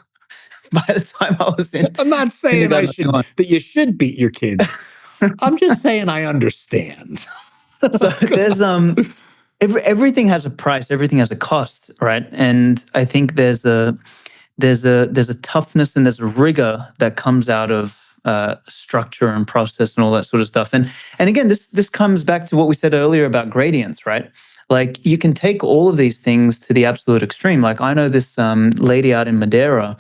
by the time I was in. I'm not saying that you should beat your kids. I'm just saying I understand. So there's everything has a price, everything has a cost, right? And I think there's a toughness and there's a rigor that comes out of structure and process and all that sort of stuff. And again, this comes back to what we said earlier about gradients, right? Like you can take all of these things to the absolute extreme. Like I know this lady out in Madeira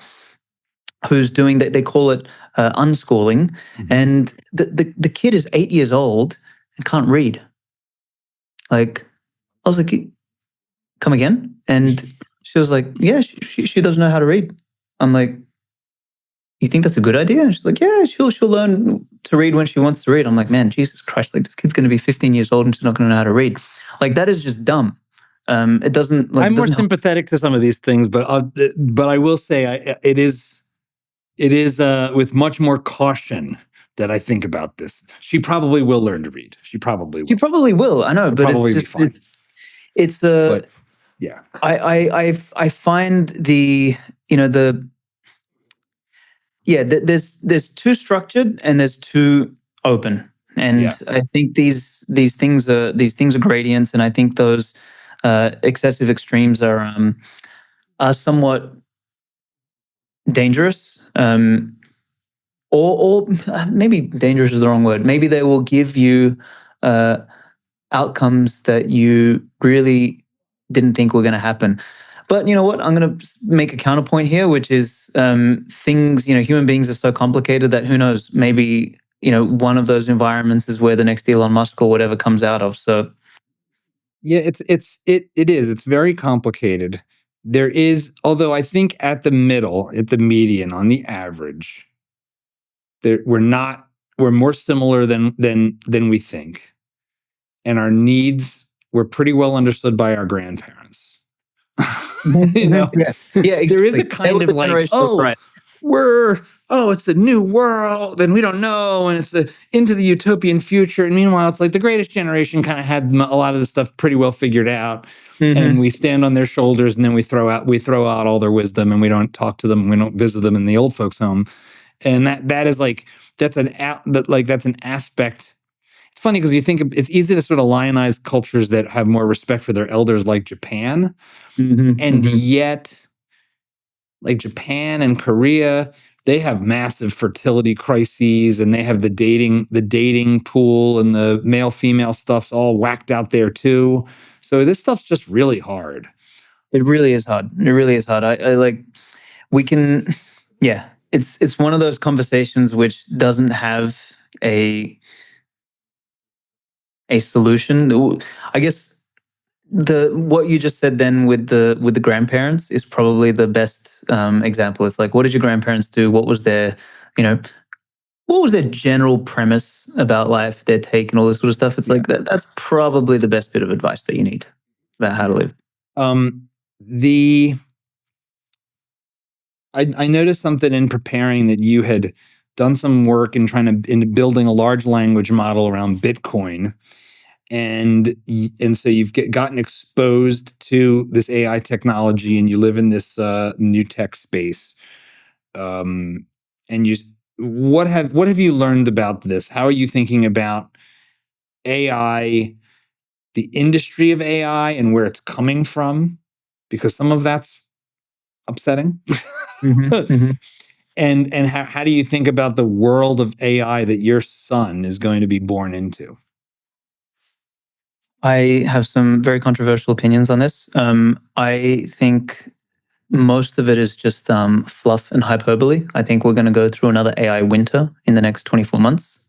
who's doing that. They call it unschooling, and the kid is 8 years old and can't read. Like I was like, come again? And she was like, yeah, she doesn't know how to read. I'm like, you think that's a good idea? And she's like, yeah, she'll learn to read when she wants to read. I'm like, man, Jesus Christ, like this kid's going to be 15 years old and she's not going to know how to read. Like that is just dumb. It doesn't. Like, I'm more sympathetic to some of these things, but I will say it is with much more caution that I think about this. She probably will learn to read. She probably will. I know, but it's just it's but yeah. I find there's too structured and there's too open, and I think these things are gradients, and I think those excessive extremes are somewhat dangerous, or maybe dangerous is the wrong word. Maybe they will give you outcomes that you really didn't think were going to happen. But you know what? I'm going to make a counterpoint here, which is things, human beings are so complicated that who knows, maybe, one of those environments is where the next Elon Musk or whatever comes out of. So yeah, it is. It's very complicated. There is, although I think at the median, on the average, we're more similar than we think. And our needs were pretty well understood by our grandparents. Yeah, exactly. There is a kind of like, it's the new world and we don't know, and it's into the utopian future. And meanwhile, it's like the greatest generation kind of had a lot of the stuff pretty well figured out. And we stand on their shoulders, and then we throw out all their wisdom, and we don't talk to them, and we don't visit them in the old folks' home. And that is like, that's an aspect. It's funny because you think it's easy to sort of lionize cultures that have more respect for their elders, like Japan. And yet, like Japan and Korea, they have massive fertility crises, and they have the dating pool, and the male-female stuff's all whacked out there too. So this stuff's just really hard. It really is hard. It really is hard. I like, we can, yeah. It's one of those conversations which doesn't have a solution. I guess what you just said then with the grandparents is probably the best example. It's like, what did your grandparents do? What was their general premise about life, their take, and all this sort of stuff? It's like that's probably the best bit of advice that you need about how to live. I noticed something in preparing, that you had done some work in building a large language model around Bitcoin. And so you've gotten exposed to this AI technology, and you live in this new tech space. And what have you learned about this? How are you thinking about AI, the industry of AI, and where it's coming from? Because some of that's upsetting. And how do you think about the world of AI that your son is going to be born into? I have some very controversial opinions on this. I think most of it is just fluff and hyperbole. I think we're going to go through another AI winter in the next 24 months,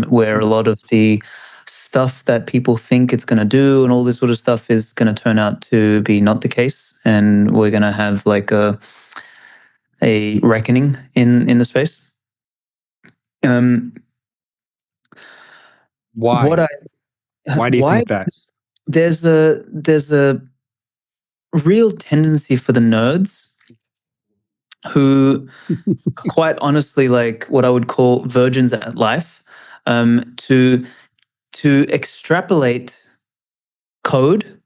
where a lot of the stuff that people think it's going to do and all this sort of stuff is going to turn out to be not the case, and we're going to have like a reckoning in the space. Why? Why do you think that? There's a real tendency for the nerds who quite honestly, like what I would call virgins at life, to extrapolate code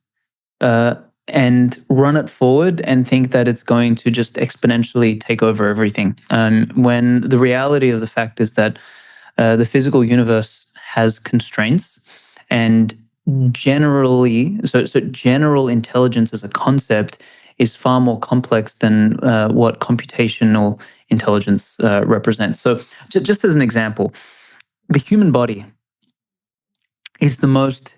and run it forward and think that it's going to just exponentially take over everything. When the reality of the fact is that the physical universe has constraints, and generally, so general intelligence as a concept is far more complex than what computational intelligence represents. So, just as an example, the human body is the most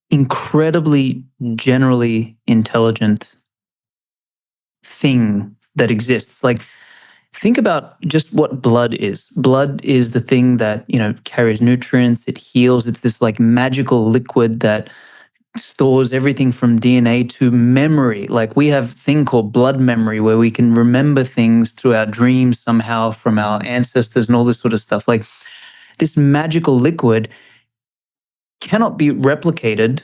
incredibly generally intelligent thing that exists. Like, think about just what blood is. Blood is the thing that, carries nutrients, it heals. It's this like magical liquid that stores everything from DNA to memory. Like, we have a thing called blood memory where we can remember things through our dreams somehow from our ancestors and all this sort of stuff. Like, this magical liquid cannot be replicated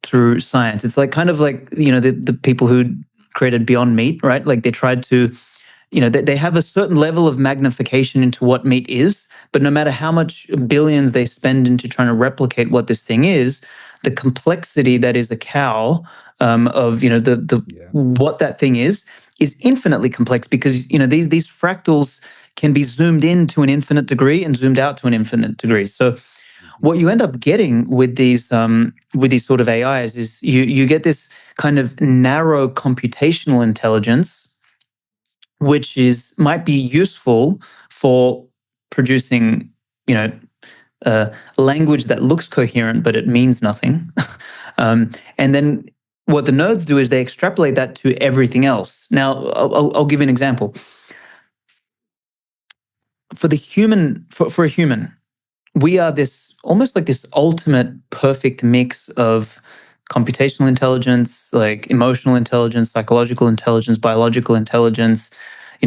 through science. It's like kind of like, the people who created Beyond Meat, right? Like, they tried to, they have a certain level of magnification into what meat is, but no matter how much billions they spend into trying to replicate what this thing is, the complexity that is a cow of, what that thing is infinitely complex, because, these fractals can be zoomed in to an infinite degree and zoomed out to an infinite degree. So what you end up getting with these sort of AIs is you get this kind of narrow computational intelligence, which might be useful for producing, language that looks coherent, but it means nothing. And then what the nerds do is they extrapolate that to everything else. Now, I'll give you an example. For a human, we are this almost like this ultimate perfect mix of computational intelligence, like emotional intelligence, psychological intelligence, biological intelligence.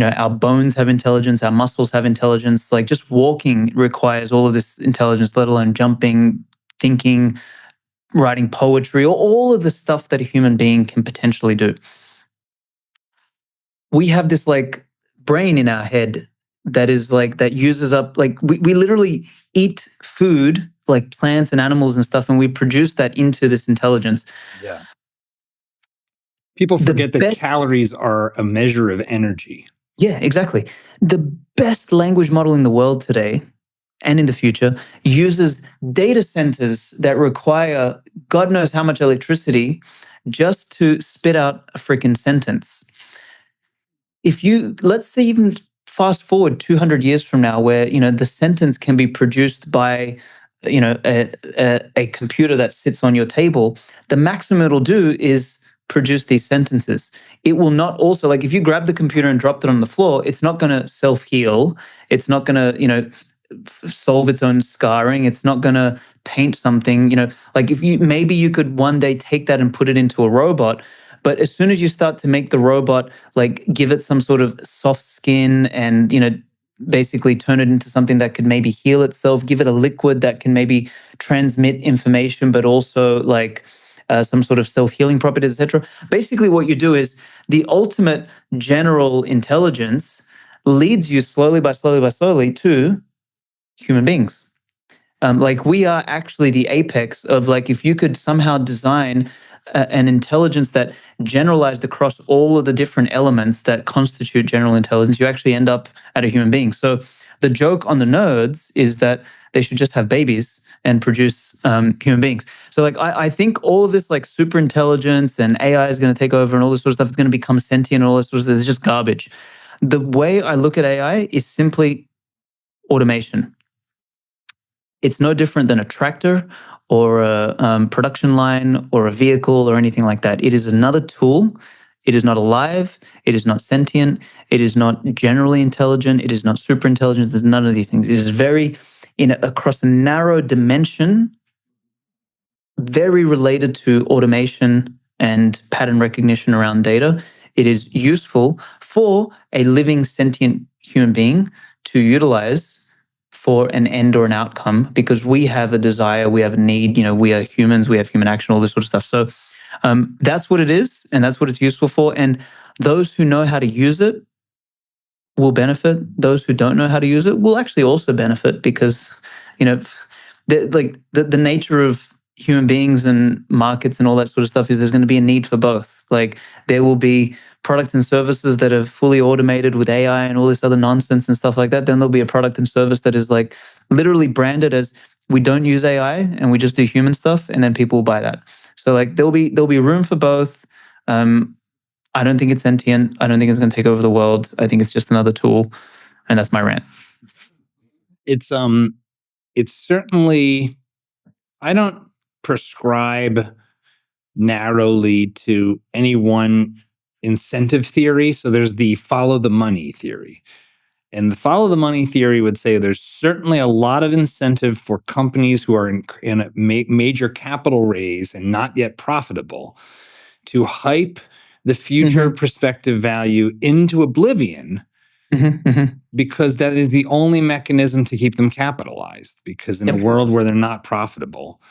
Our bones have intelligence, our muscles have intelligence. Like, just walking requires all of this intelligence, let alone jumping, thinking, writing poetry, or all of the stuff that a human being can potentially do. We have this like brain in our head that is like, that uses up, like, we literally eat food like plants and animals and stuff, and we produce that into this intelligence. Yeah. People forget that calories are a measure of energy. Yeah, exactly. The best language model in the world today and in the future uses data centers that require God knows how much electricity just to spit out a freaking sentence. Let's say, even fast forward 200 years from now, where, the sentence can be produced by, a computer that sits on your table, the maximum it'll do is produce these sentences. It will not also, like, if you grab the computer and dropped it on the floor, it's not going to self-heal. It's not going to, solve its own scarring. It's not going to paint something, like, maybe you could one day take that and put it into a robot. But as soon as you start to make the robot, like, give it some sort of soft skin and, basically turn it into something that could maybe heal itself, give it a liquid that can maybe transmit information, but also like some sort of self-healing properties, etc. Basically, what you do is the ultimate general intelligence leads you slowly to human beings. Like, we are actually the apex of, like, if you could somehow design an intelligence that generalized across all of the different elements that constitute general intelligence, you actually end up at a human being. So the joke on the nerds is that they should just have babies and produce human beings. So, like, I think all of this, like, super intelligence and AI is going to take over and all this sort of stuff is going to become sentient and all this sort of stuff is just garbage. The way I look at AI is simply automation. It's no different than a tractor or a production line or a vehicle or anything like that. It is another tool It is not alive. It is not sentient. It is not generally intelligent. It is not super intelligent. There's none of these things. It is very, across a narrow dimension, very related to automation and pattern recognition around data. It is useful for a living sentient human being to utilize for an end or an outcome, because we have a desire, we have a need, we are humans, we have human action, all this sort of stuff. So that's what it is, and that's what it's useful for. And those who know how to use it will benefit. Those who don't know how to use it will actually also benefit, because the nature of human beings and markets and all that sort of stuff is there's going to be a need for both. Like, there will be products and services that are fully automated with AI and all this other nonsense and stuff like that. Then there'll be a product and service that is like literally branded as we don't use AI and we just do human stuff, and then people will buy that. So like there'll be room for both. I don't think it's sentient. I don't think it's going to take over the world. I think it's just another tool, and that's my rant. It's certainly, I don't prescribe narrowly to any one incentive theory. So there's the follow the money theory. And the follow the money theory would say there's certainly a lot of incentive for companies who are in a major capital raise and not yet profitable to hype the future prospective value into oblivion, because that is the only mechanism to keep them capitalized. Because in a world where they're not profitable,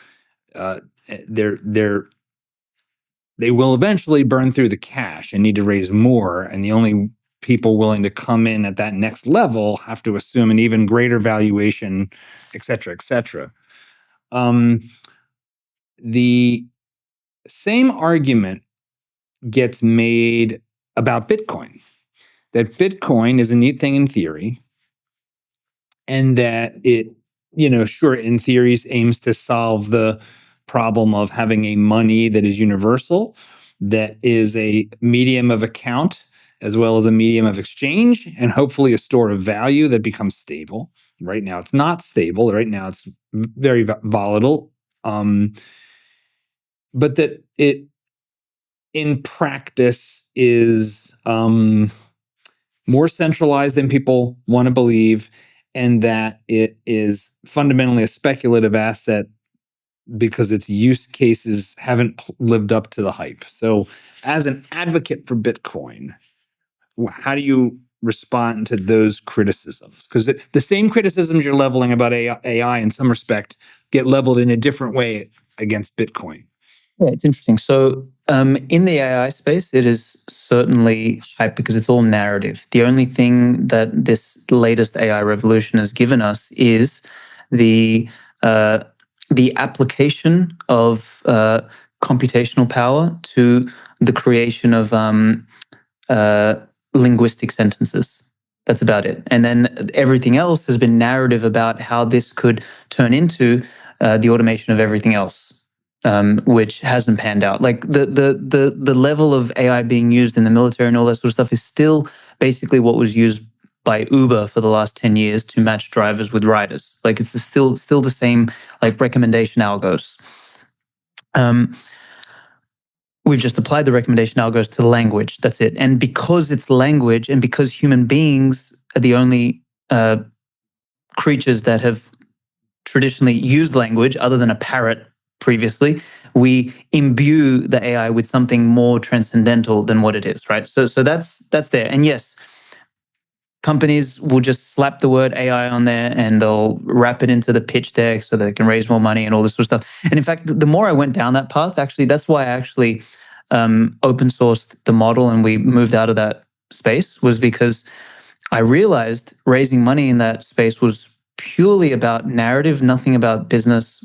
they will eventually burn through the cash and need to raise more, and the only people willing to come in at that next level have to assume an even greater valuation, et cetera, et cetera. The same argument gets made about Bitcoin, that Bitcoin is a neat thing in theory, and that it, sure, in theory aims to solve the problem of having a money that is universal, that is a medium of account as well as a medium of exchange, and hopefully a store of value that becomes stable. Right now, it's not stable. Right now, it's very volatile. But that it, in practice, is more centralized than people want to believe, and that it is fundamentally a speculative asset because its use cases haven't lived up to the hype. So, as an advocate for Bitcoin, how do you respond to those criticisms? Because the same criticisms you're leveling about AI in some respect get leveled in a different way against Bitcoin. Yeah, it's interesting. So in the AI space, it is certainly hype because it's all narrative. The only thing that this latest AI revolution has given us is the application of computational power to the creation of linguistic sentences. That's about it. And then everything else has been narrative about how this could turn into the automation of everything else. Which hasn't panned out. Like the level of AI being used in the military and all that sort of stuff is still basically what was used by Uber for the last 10 years to match drivers with riders. Like it's still the same like recommendation algos. We've just applied the recommendation algos to language. That's it. And because it's language, and because human beings are the only creatures that have traditionally used language other than a parrot previously, we imbue the AI with something more transcendental than what it is, right? So that's there. And yes, companies will just slap the word AI on there and they'll wrap it into the pitch deck so they can raise more money and all this sort of stuff. And in fact, the more I went down that path, actually, that's why I actually open sourced the model and we moved out of that space, was because I realized raising money in that space was purely about narrative, nothing about business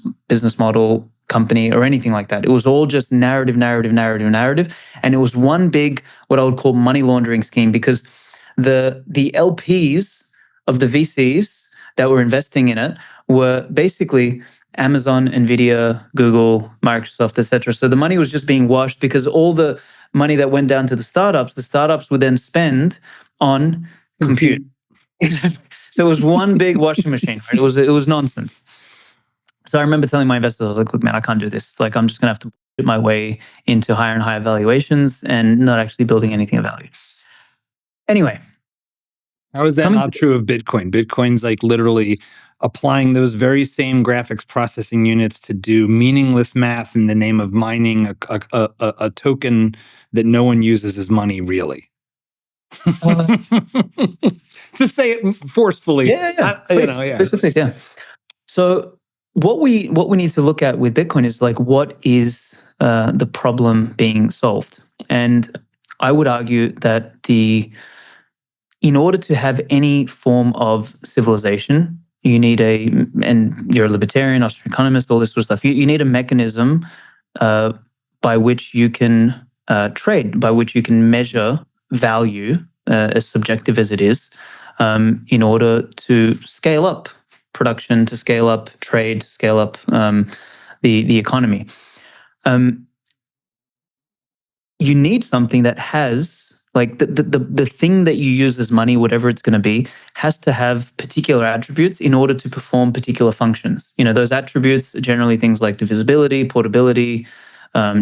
model, company, or anything like that. It was all just narrative. And it was one big, what I would call money laundering scheme, because the LPs of the VCs that were investing in it were basically Amazon, Nvidia, Google, Microsoft, etc. So the money was just being washed because all the money that went down to the startups would then spend on compute. Exactly. So it was one big washing machine. Right? It was nonsense. So I remember telling my investors, I was like, look, man, I can't do this. Like, I'm just going to have to my way into higher and higher valuations and not actually building anything of value. Anyway. How is that not true of Bitcoin? Bitcoin's like literally applying those very same graphics processing units to do meaningless math in the name of mining a token that no one uses as money, really. To say it forcefully. Please, yeah. So what we need to look at with Bitcoin is like, what is the problem being solved? And I would argue that in order to have any form of civilization, you need and you're a libertarian, Austrian economist, all this sort of stuff. You need a mechanism by which you can trade, by which you can measure value, as subjective as it is, in order to scale up production, to scale up trade, to scale up the economy. You need something that has, like, the thing that you use as money, whatever it's going to be, has to have particular attributes in order to perform particular functions. Those attributes are generally things like divisibility, portability,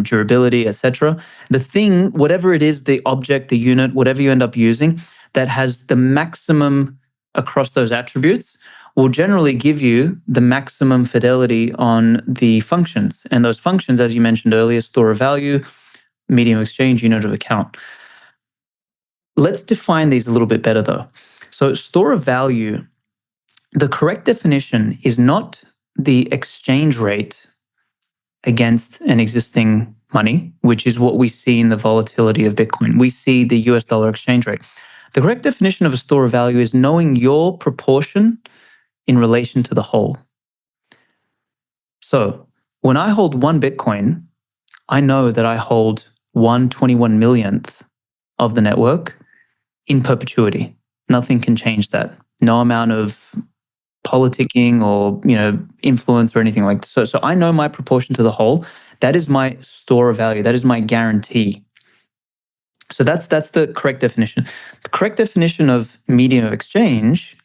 durability, etc. The thing, whatever it is, the object, the unit, whatever you end up using, that has the maximum across those attributes will generally give you the maximum fidelity on the functions. And those functions, as you mentioned earlier, store of value, medium of exchange, unit of account. Let's define these a little bit better, though. So store of value, the correct definition is not the exchange rate against an existing money, which is what we see in the volatility of Bitcoin. We see the US dollar exchange rate. The correct definition of a store of value is knowing your proportion in relation to the whole. So when I hold 1 Bitcoin, I know that I hold 1/21 millionth of the network in perpetuity. Nothing can change that. No amount of politicking or influence or anything like that. So I know my proportion to the whole. That is my store of value. That is my guarantee. So that's the correct definition. The correct definition of medium of exchange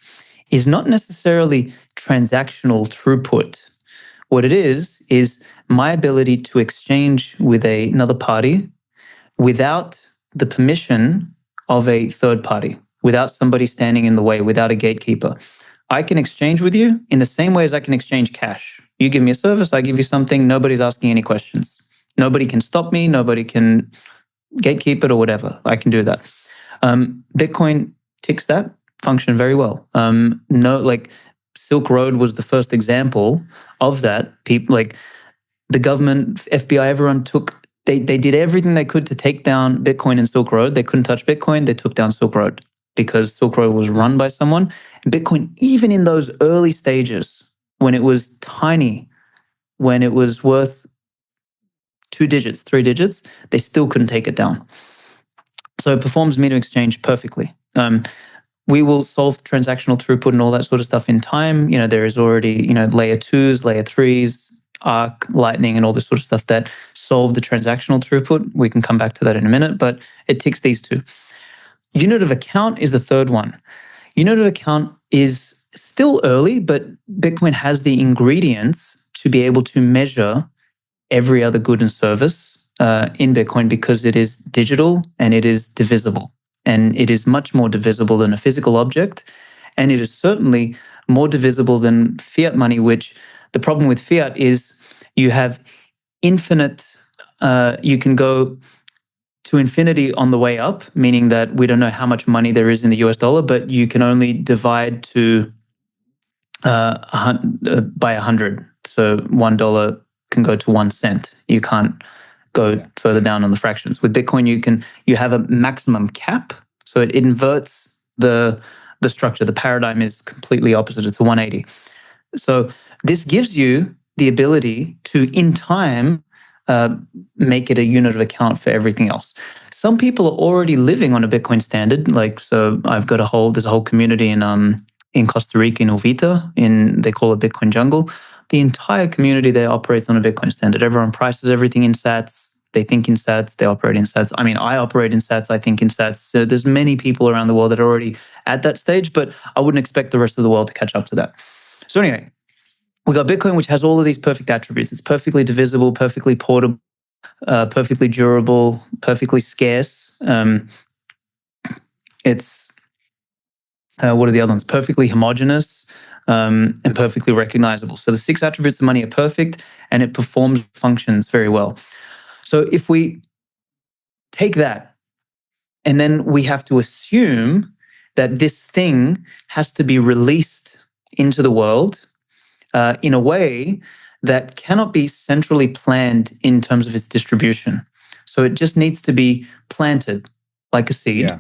is not necessarily transactional throughput. What it is my ability to exchange with another party without the permission of a third party, without somebody standing in the way, without a gatekeeper. I can exchange with you in the same way as I can exchange cash. You give me a service, I give you something, nobody's asking any questions. Nobody can stop me, nobody can gatekeep it or whatever. I can do that. Bitcoin ticks that function very well. Silk Road was the first example of that. People like the government, FBI, everyone they did everything they could to take down Bitcoin and Silk Road. They couldn't touch Bitcoin. They took down Silk Road because Silk Road was run by someone. And Bitcoin, even in those early stages, when it was tiny, when it was worth 2 digits, 3 digits, they still couldn't take it down. So it performs medium exchange perfectly. We will solve transactional throughput and all that sort of stuff in time. There is already, layer 2s, layer 3s, Arc, Lightning, and all this sort of stuff that solve the transactional throughput. We can come back to that in a minute, but it ticks these two. Unit of account is the third one. Unit of account is still early, but Bitcoin has the ingredients to be able to measure every other good and service in Bitcoin because it is digital and it is divisible. And it is much more divisible than a physical object. And it is certainly more divisible than fiat money, which the problem with fiat is you have infinite, you can go to infinity on the way up, meaning that we don't know how much money there is in the US dollar, but you can only divide to by 100. So $1 can go to 1 cent. You can't go further down on the fractions. With Bitcoin, you have a maximum cap, so it inverts the structure. The paradigm is completely opposite. It's a 180. So this gives you the ability to, in time, make it a unit of account for everything else. Some people are already living on a Bitcoin standard. So I've got there's a whole community in Costa Rica, in Uvita, they call it Bitcoin Jungle. The entire community there operates on a Bitcoin standard. Everyone prices everything in sats. They think in sats. They operate in sats. I mean, I operate in sats. I think in sats. So there's many people around the world that are already at that stage, but I wouldn't expect the rest of the world to catch up to that. So anyway, we got Bitcoin, which has all of these perfect attributes. It's perfectly divisible, perfectly portable, perfectly durable, perfectly scarce. It's what are the other ones? Perfectly homogeneous and perfectly recognizable. So the 6 attributes of money are perfect, and it performs functions very well. So if we take that, and then we have to assume that this thing has to be released into the world in a way that cannot be centrally planned in terms of its distribution. So it just needs to be planted like a seed,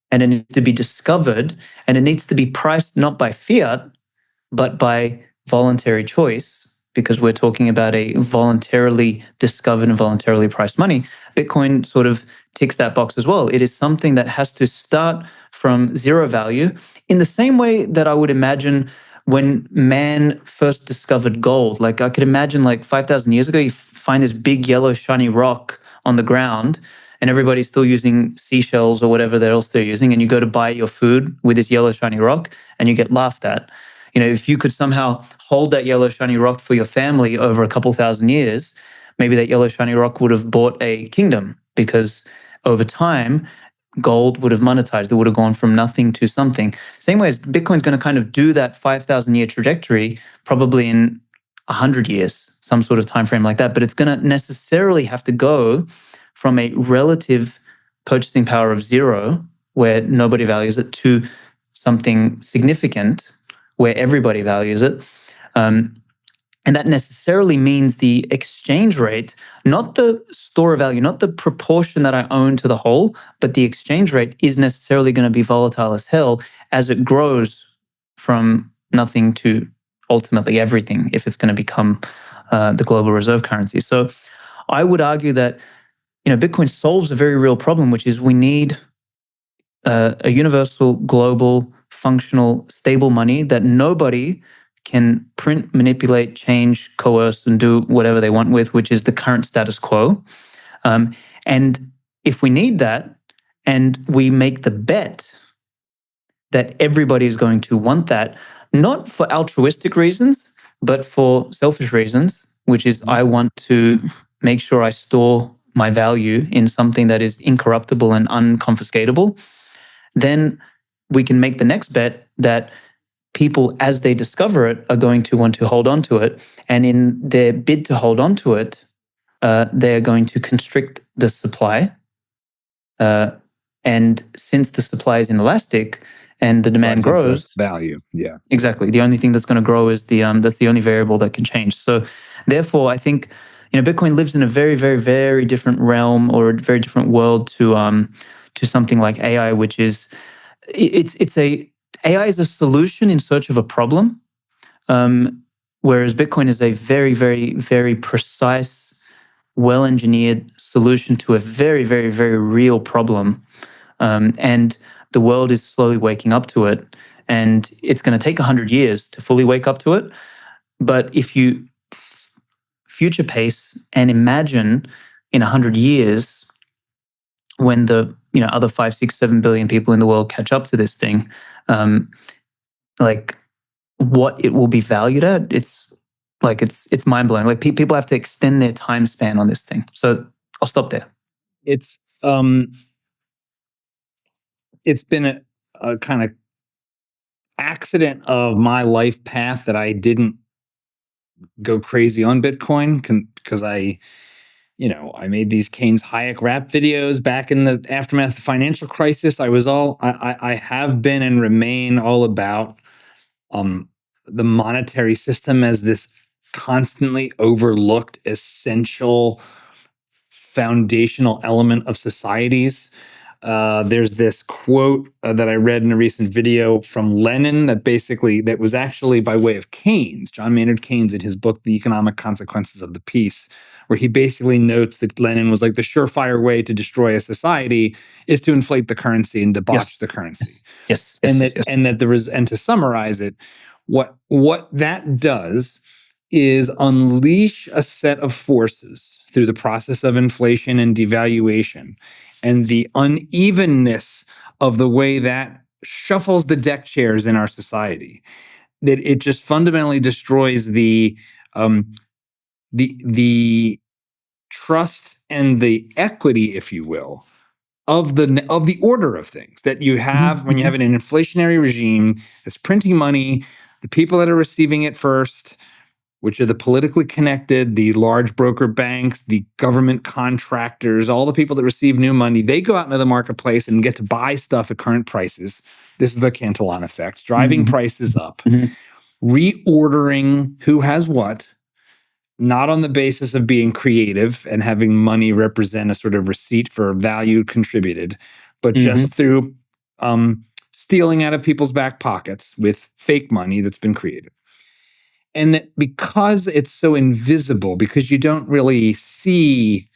and it needs to be discovered, and it needs to be priced not by fiat, but by voluntary choice, because we're talking about a voluntarily discovered and voluntarily priced money. Bitcoin sort of ticks that box as well. It is something that has to start from zero value, in the same way that I would imagine when man first discovered gold. Like I could imagine like 5,000 years ago, you find this big yellow shiny rock on the ground, and everybody's still using seashells or whatever else they're using, and you go to buy your food with this yellow shiny rock and you get laughed at. You know, if you could somehow hold that yellow shiny rock for your family over a couple thousand years, maybe that yellow shiny rock would have bought a kingdom, because over time, gold would have monetized. It would have gone from nothing to something. Same way as Bitcoin's going to kind of do that 5,000 year trajectory, probably in 100 years, some sort of time frame like that. But it's going to necessarily have to go from a relative purchasing power of zero, where nobody values it, to something significant where everybody values it. And that necessarily means the exchange rate, not the store of value, not the proportion that I own to the whole, but the exchange rate is necessarily going to be volatile as hell as it grows from nothing to ultimately everything, if it's going to become the global reserve currency. So I would argue that, you know, Bitcoin solves a very real problem, which is we need a universal, global, functional, stable money that nobody can print, manipulate, change, coerce, and do whatever they want with, which is the current status quo. And if we need that, and we make the bet that everybody is going to want that, not for altruistic reasons, but for selfish reasons, which is I want to make sure I store my value in something that is incorruptible and unconfiscatable, then we can make the next bet that people, as they discover it, are going to want to hold on to it. And in their bid to hold on to it, they're going to constrict the supply. And since the supply is inelastic and the demand grows, value. Yeah, exactly. The only thing that's going to grow is that's the only variable that can change. So, therefore, I think, you know, Bitcoin lives in a very, very, very different realm, or a very different world to something like AI, which is AI is a solution in search of a problem, whereas Bitcoin is a very, very, very precise, well-engineered solution to a very, very, very real problem. And the world is slowly waking up to it. And it's going to take 100 years to fully wake up to it. But if you future pace and imagine in 100 years, when the other 5, 6, 7 billion people in the world catch up to this thing, like what it will be valued at, it's mind blowing. Like people have to extend their time span on this thing. So I'll stop there. It's been a kind of accident of my life path that I didn't go crazy on Bitcoin because I made these Keynes Hayek rap videos back in the aftermath of the financial crisis. I have been and remain all about the monetary system as this constantly overlooked essential foundational element of societies. There's this quote that I read in a recent video from Lenin that was actually by way of Keynes, John Maynard Keynes, in his book, The Economic Consequences of the Peace, where he basically notes that Lenin was like, the surefire way to destroy a society is to inflate the currency and debauch the currency. Yes. And to summarize it, what that does is unleash a set of forces through the process of inflation and devaluation, and the unevenness of the way that shuffles the deck chairs in our society, that it just fundamentally destroys the trust and the equity, if you will, of the order of things that you have when you have an inflationary regime that's printing money, the people that are receiving it first, which are the politically connected, the large broker banks, the government contractors, all the people that receive new money, they go out into the marketplace and get to buy stuff at current prices. This is the Cantillon effect, driving prices up, reordering who has what, not on the basis of being creative and having money represent a sort of receipt for value contributed, but just through stealing out of people's back pockets with fake money that's been created. And that because it's so invisible, because you don't really see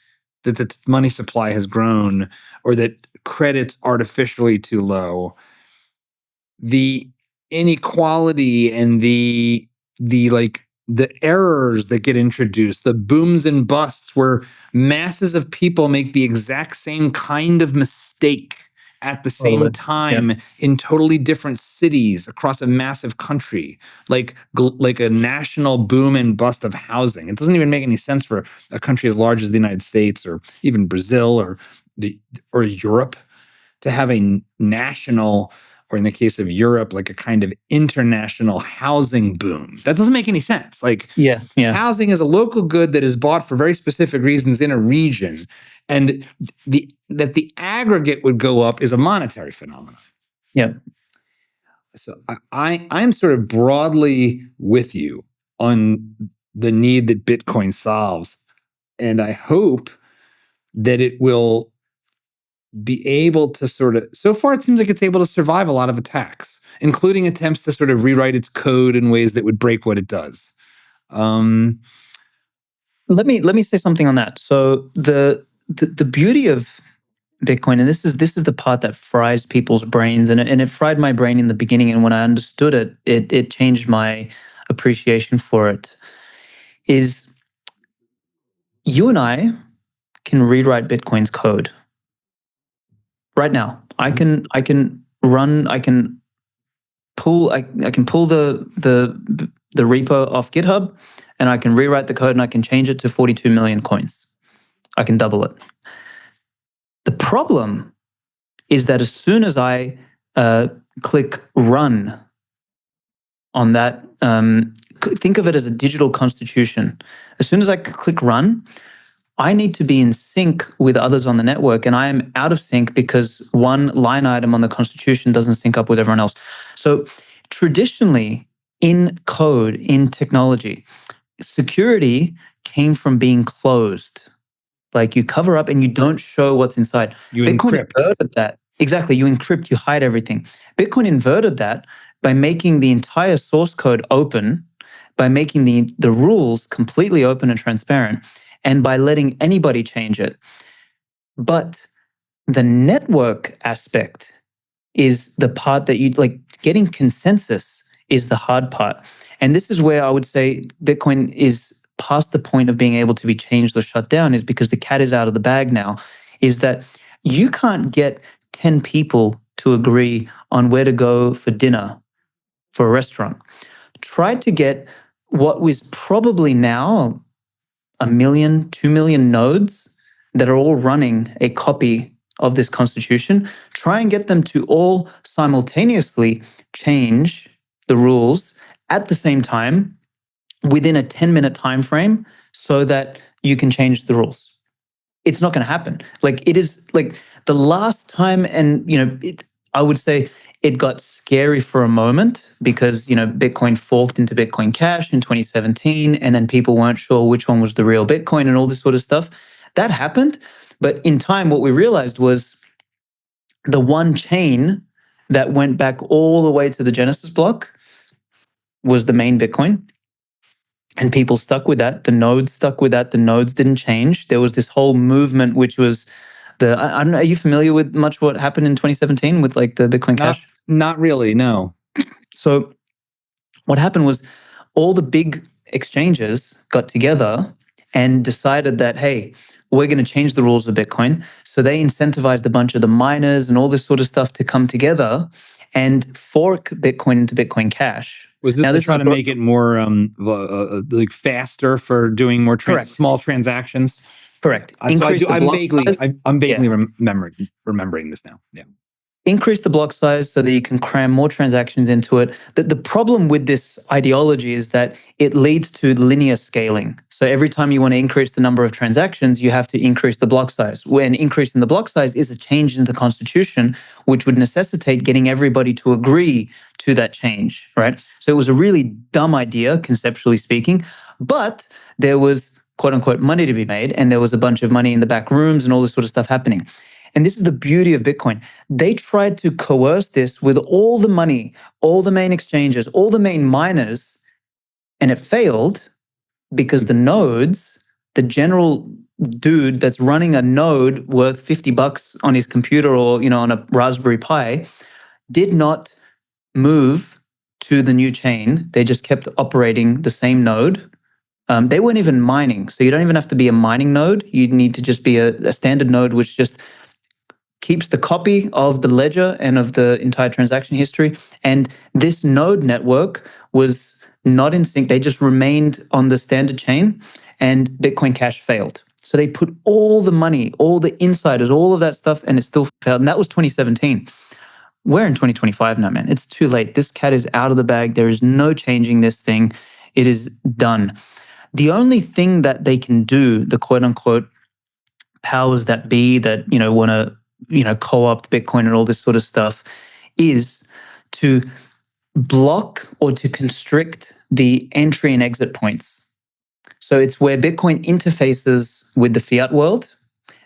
that the money supply has grown or that credit's artificially too low, the inequality and the errors that get introduced, the booms and busts where masses of people make the exact same kind of mistake at the same time in totally different cities across a massive country, like a national boom and bust of housing. It doesn't even make any sense for a country as large as the United States or even Brazil or Europe to have a national, or in the case of Europe, like a kind of international housing boom. That doesn't make any sense. Like housing is a local good that is bought for very specific reasons in a region. And that the aggregate would go up is a monetary phenomenon. Yeah. So I'm sort of broadly with you on the need that Bitcoin solves. And I hope that it will be able to so far it seems like it's able to survive a lot of attacks, including attempts to sort of rewrite its code in ways that would break what it does. Let me say something on that. So the beauty of Bitcoin, and this is the part that fries people's brains, and it fried my brain in the beginning, and when I understood it, it changed my appreciation for it, is you and I can rewrite Bitcoin's code right now. I can pull the repo off GitHub, and I can rewrite the code, and I can change it to 42 million coins. I can double it. The problem is that as soon as I click run on that, think of it as a digital constitution. As soon as I click run, I need to be in sync with others on the network, and I am out of sync because one line item on the constitution doesn't sync up with everyone else. So traditionally, in code, in technology, security came from being closed. Like you cover up and you don't show what's inside. Bitcoin inverted that. Exactly, you encrypt, you hide everything. Bitcoin inverted that by making the entire source code open, by making the rules completely open and transparent, and by letting anybody change it. But the network aspect is the part that getting consensus is the hard part. And this is where I would say Bitcoin is past the point of being able to be changed or shut down, is because the cat is out of the bag now, is that you can't get 10 people to agree on where to go for dinner for a restaurant. Try to get what was probably now 1 million, 2 million nodes that are all running a copy of this constitution. Try and get them to all simultaneously change the rules at the same time within a 10-minute time frame so that you can change the rules. It's not going to happen. Like it is like the last time, and I would say it got scary for a moment because Bitcoin forked into Bitcoin Cash in 2017, and then people weren't sure which one was the real Bitcoin and all this sort of stuff. That happened, but in time, what we realized was the one chain that went back all the way to the Genesis block was the main Bitcoin. And people stuck with that. The nodes stuck with that. The nodes didn't change. There was this whole movement, which was I don't know. Are you familiar with much what happened in 2017 with like the Bitcoin Cash? Not really, no. So what happened was all the big exchanges got together and decided that, hey, we're going to change the rules of Bitcoin. So they incentivized a bunch of the miners and all this sort of stuff to come together and fork Bitcoin into Bitcoin Cash. Was this to try to make it more like faster for doing more small transactions? Correct. So I'm vaguely remembering this now. Yeah. Increase the block size so that you can cram more transactions into it. The problem with this ideology is that it leads to linear scaling. So every time you want to increase the number of transactions, you have to increase the block size. When increasing the block size is a change in the constitution, which would necessitate getting everybody to agree to that change, right? So it was a really dumb idea, conceptually speaking, but there was quote unquote money to be made, and there was a bunch of money in the back rooms and all this sort of stuff happening. And this is the beauty of Bitcoin. They tried to coerce this with all the money, all the main exchanges, all the main miners, and it failed because the nodes, the general dude that's running a node worth $50 on his computer or, on a Raspberry Pi, did not move to the new chain. They just kept operating the same node. They weren't even mining. So you don't even have to be a mining node. You need to just be a standard node, which just keeps the copy of the ledger and of the entire transaction history. And this node network was not in sync. They just remained on the standard chain, and Bitcoin Cash failed. So they put all the money, all the insiders, all of that stuff, and it still failed. And that was 2017. We're in 2025 now, man. It's too late. This cat is out of the bag. There is no changing this thing. It is done. The only thing that they can do, the quote unquote powers that be that, want to co-opt Bitcoin and all this sort of stuff, is to block or to constrict the entry and exit points. So it's where Bitcoin interfaces with the fiat world.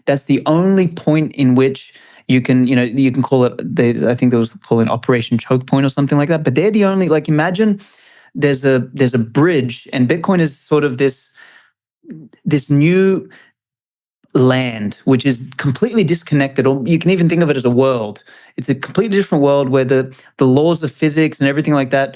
That's the only point in which you can call it, I think there was called Operation Choke Point or something like that. But they're the only, imagine there's a bridge, and Bitcoin is sort of this new land, which is completely disconnected, or you can even think of it as a world. It's a completely different world where the laws of physics and everything like that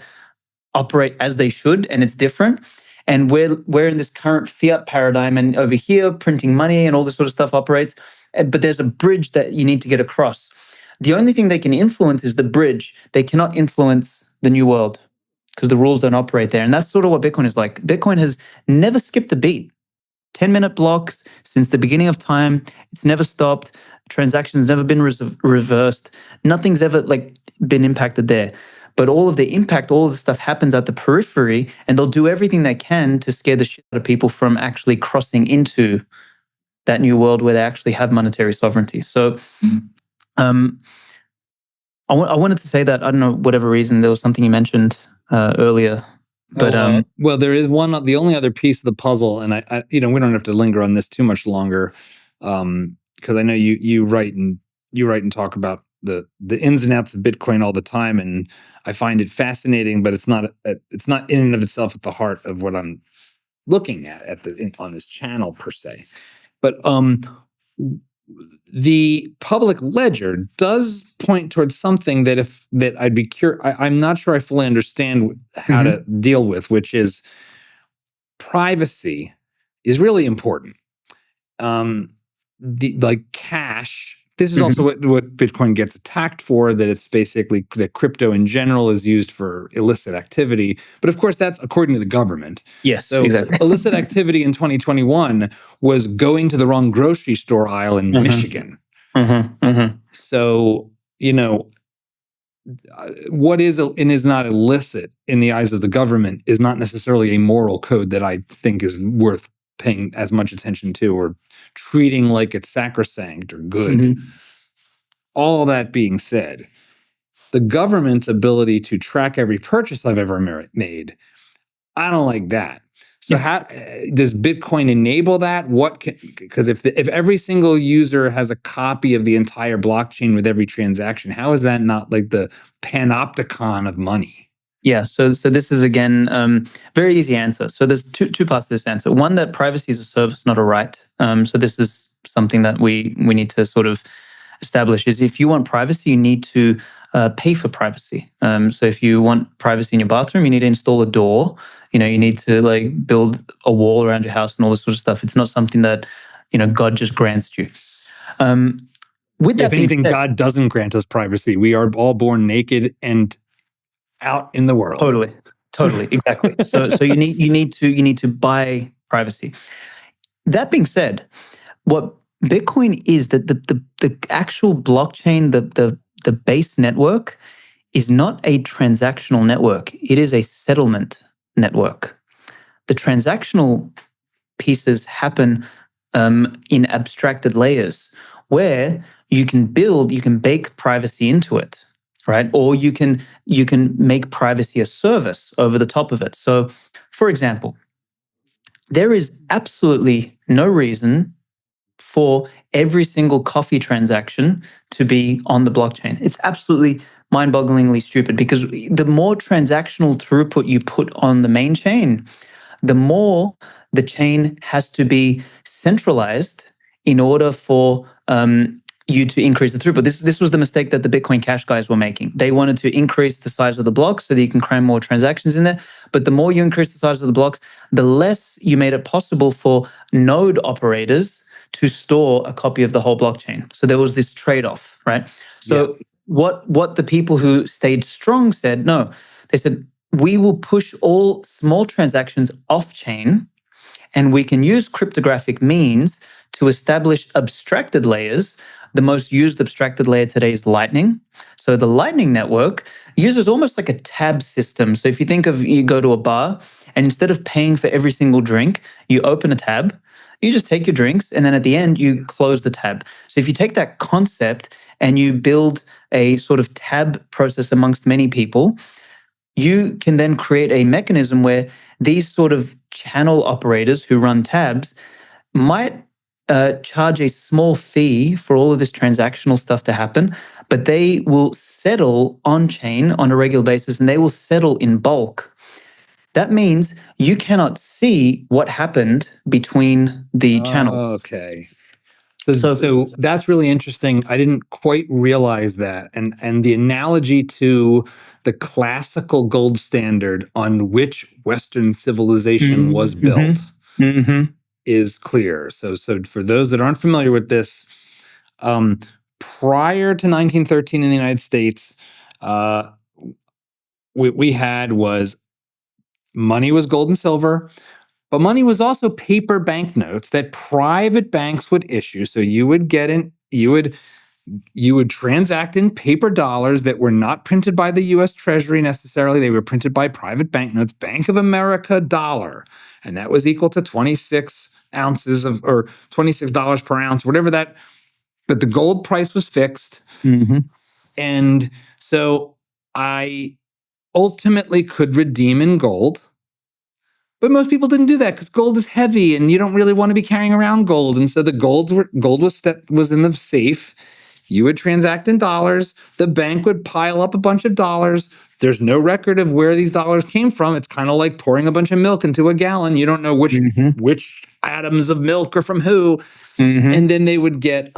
operate as they should, and it's different. And we're in this current fiat paradigm, and over here printing money and all this sort of stuff operates. But there's a bridge that you need to get across. The only thing they can influence is the bridge. They cannot influence the new world because the rules don't operate there. And that's sort of what Bitcoin is like. Bitcoin has never skipped a beat. 10-minute blocks since the beginning of time. It's never stopped. Transactions never been reversed. Nothing's ever been impacted there. But all of the impact, all of the stuff happens at the periphery, and they'll do everything they can to scare the shit out of people from actually crossing into that new world where they actually have monetary sovereignty. So I wanted to say that, I don't know, whatever reason, there was something you mentioned earlier. But well, there is the only other piece of the puzzle, and I we don't have to linger on this too much longer, because I know you write and talk about the ins and outs of Bitcoin all the time, and I find it fascinating, but it's not in and of itself at the heart of what I'm looking at on this channel per se. But the public ledger does point towards something that I'd be curious. I'm not sure I fully understand how to deal with, which is privacy is really important. Cash. This is also what Bitcoin gets attacked for, that it's basically that crypto in general is used for illicit activity. But of course, that's according to the government. Yes, so exactly. Illicit activity in 2021 was going to the wrong grocery store aisle in Michigan. So, what is and is not illicit in the eyes of the government is not necessarily a moral code that I think is worth paying as much attention to or treating like it's sacrosanct or good. All that being said, the government's ability to track every purchase I've ever made, I don't like that. So how does Bitcoin enable that? Because if every single user has a copy of the entire blockchain with every transaction, how is that not like the panopticon of money? Yeah, so this is, again, very easy answer. So there's two parts to this answer. One, that privacy is a service, not a right. So this is something that we need to sort of establish, is if you want privacy, you need to pay for privacy. So if you want privacy in your bathroom, you need to install a door. You need to build a wall around your house and all this sort of stuff. It's not something that, God just grants you. With that, if anything, God doesn't grant us privacy. We are all born naked and out in the world. Totally, exactly. So you need to buy privacy. That being said, what Bitcoin is, that the actual blockchain, the base network is not a transactional network. It is a settlement network. The transactional pieces happen in abstracted layers where you can bake privacy into it, right? Or you can make privacy a service over the top of it. So, for example, there is absolutely no reason for every single coffee transaction to be on the blockchain. It's absolutely mind-bogglingly stupid, because the more transactional throughput you put on the main chain, the more the chain has to be centralized in order for you to increase the throughput. This was the mistake that the Bitcoin Cash guys were making. They wanted to increase the size of the blocks so that you can cram more transactions in there. But the more you increase the size of the blocks, the less you made it possible for node operators to store a copy of the whole blockchain. So there was this trade-off, right? So what the people who stayed strong said, no, they said, we will push all small transactions off-chain, and we can use cryptographic means to establish abstracted layers. The most used abstracted layer today is Lightning. So the Lightning network uses almost like a tab system. So if you think of, you go to a bar, and instead of paying for every single drink, you open a tab, you just take your drinks, and then at the end, you close the tab. So if you take that concept and you build a sort of tab process amongst many people, you can then create a mechanism where these sort of channel operators who run tabs might charge a small fee for all of this transactional stuff to happen, but they will settle on-chain on a regular basis, and they will settle in bulk. That means you cannot see what happened between the channels. Okay. So that's really interesting. I didn't quite realize that. And the analogy to the classical gold standard on which Western civilization was built is clear. So for those that aren't familiar with this, prior to 1913 in the United States, we had was money was gold and silver, but money was also paper banknotes that private banks would issue. So you would transact in paper dollars that were not printed by the U.S. Treasury necessarily. They were printed by private banknotes, Bank of America dollar, and that was equal to 26 ounces of, or $26 per ounce, whatever that. But the gold price was fixed, and so I ultimately could redeem in gold. But most people didn't do that because gold is heavy and you don't really want to be carrying around gold. And so the gold was in the safe. You would transact in dollars. The bank would pile up a bunch of dollars. There's no record of where these dollars came from. It's kind of like pouring a bunch of milk into a gallon. You don't know which atoms of milk are from who. And then they would get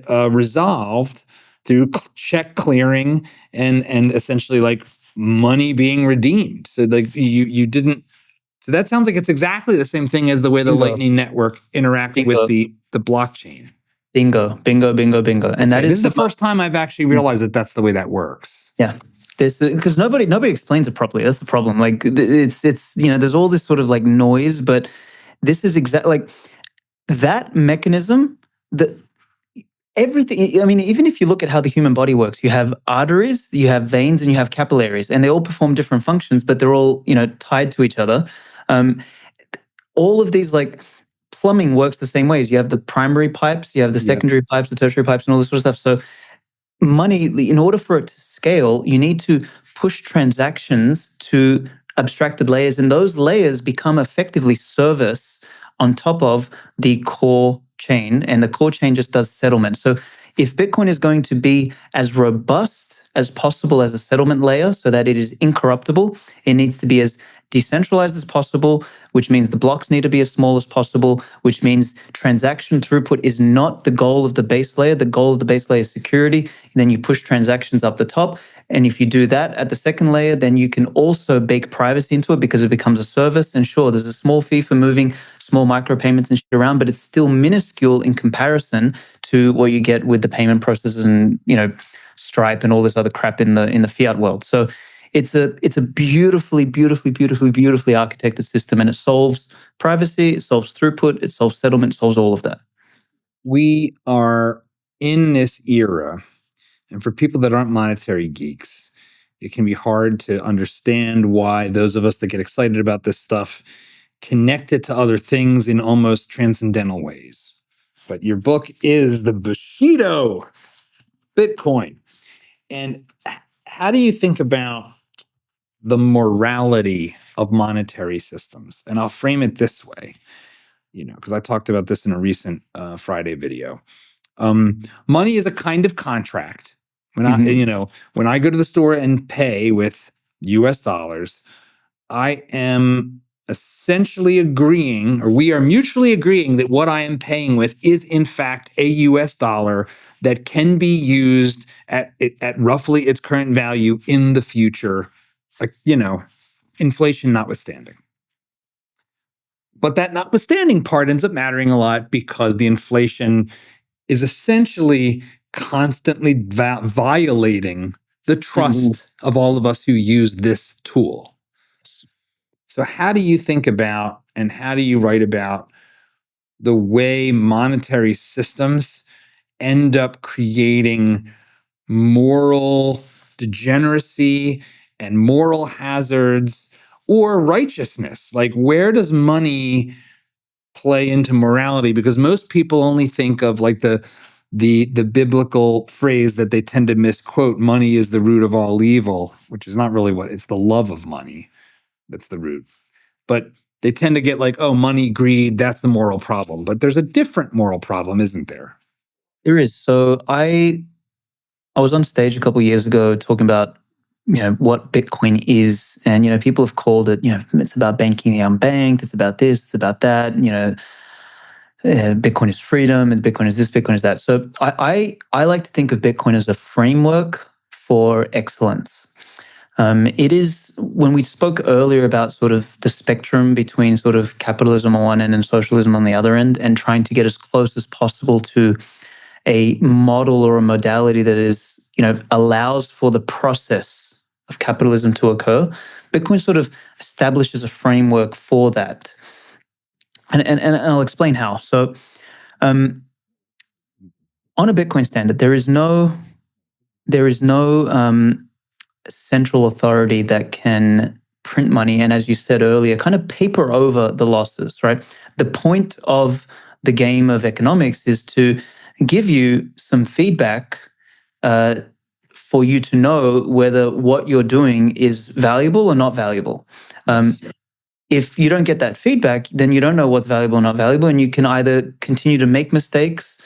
resolved through check clearing and essentially like money being redeemed. So like you didn't. So that sounds like it's exactly the same thing as the way the Lightning Network interacts with the blockchain. Bingo. And that this is the first time I've actually realized that that's the way that works. Yeah. Because nobody explains it properly. That's the problem. Like it's there's all this sort of like noise, but this is exactly like that mechanism that everything. I mean, even if you look at how the human body works, you have arteries, you have veins, and you have capillaries, and they all perform different functions, but they're all tied to each other. All of these, like plumbing, works the same ways. You have the primary pipes, you have the secondary pipes, the tertiary pipes, and all this sort of stuff. So money, in order for it to scale, you need to push transactions to abstracted layers, and those layers become effectively service on top of the core chain, and the core chain just does settlement. So if Bitcoin is going to be as robust as possible as a settlement layer so that it is incorruptible, it needs to be as decentralized as possible, which means the blocks need to be as small as possible, which means transaction throughput is not the goal of the base layer. The goal of the base layer is security. And then you push transactions up the top. And if you do that at the second layer, then you can also bake privacy into it because it becomes a service. And sure, there's a small fee for moving small micropayments and shit around, but it's still minuscule in comparison to what you get with the payment processes and, Stripe and all this other crap in the fiat world. So it's a beautifully architected system, and it solves privacy, it solves throughput, it solves settlement, it solves all of that. we are in this era, and for people that aren't monetary geeks, it can be hard to understand why those of us that get excited about this stuff connect it to other things in almost transcendental ways. But your book is the Bushido Bitcoin. And how do you think about the morality of monetary systems? And I'll frame it this way, because I talked about this in a recent Friday video. Money is a kind of contract. When I go to the store and pay with US dollars, I am essentially agreeing, or we are mutually agreeing, that what I am paying with is in fact a US dollar that can be used at roughly its current value in the future, inflation notwithstanding. But that notwithstanding part ends up mattering a lot because the inflation is essentially constantly violating the trust of all of us who use this tool. So how do you think about and how do you write about the way monetary systems end up creating moral degeneracy and moral hazards or righteousness? Like, where does money play into morality? Because most people only think of like the biblical phrase that they tend to misquote, money is the root of all evil, which is not really what it's the love of money that's the root. But they tend to get like, oh, money, greed, that's the moral problem. But there's a different moral problem, isn't there? There is. So I was on stage a couple of years ago talking about what Bitcoin is, and people have called it, it's about banking the unbanked, it's about this, it's about that, Bitcoin is freedom, and Bitcoin is this, Bitcoin is that. So I like to think of Bitcoin as a framework for excellence. It is, when we spoke earlier about sort of the spectrum between sort of capitalism on one end and socialism on the other end, and trying to get as close as possible to a model or a modality that is, allows for the process of capitalism to occur, Bitcoin sort of establishes a framework for that. And I'll explain how. So on a Bitcoin standard, there is no central authority that can print money and, as you said earlier, kind of paper over the losses, right? The point of the game of economics is to give you some feedback for you to know whether what you're doing is valuable or not valuable. If you don't get that feedback, then you don't know what's valuable or not valuable, and you can either continue to make mistakes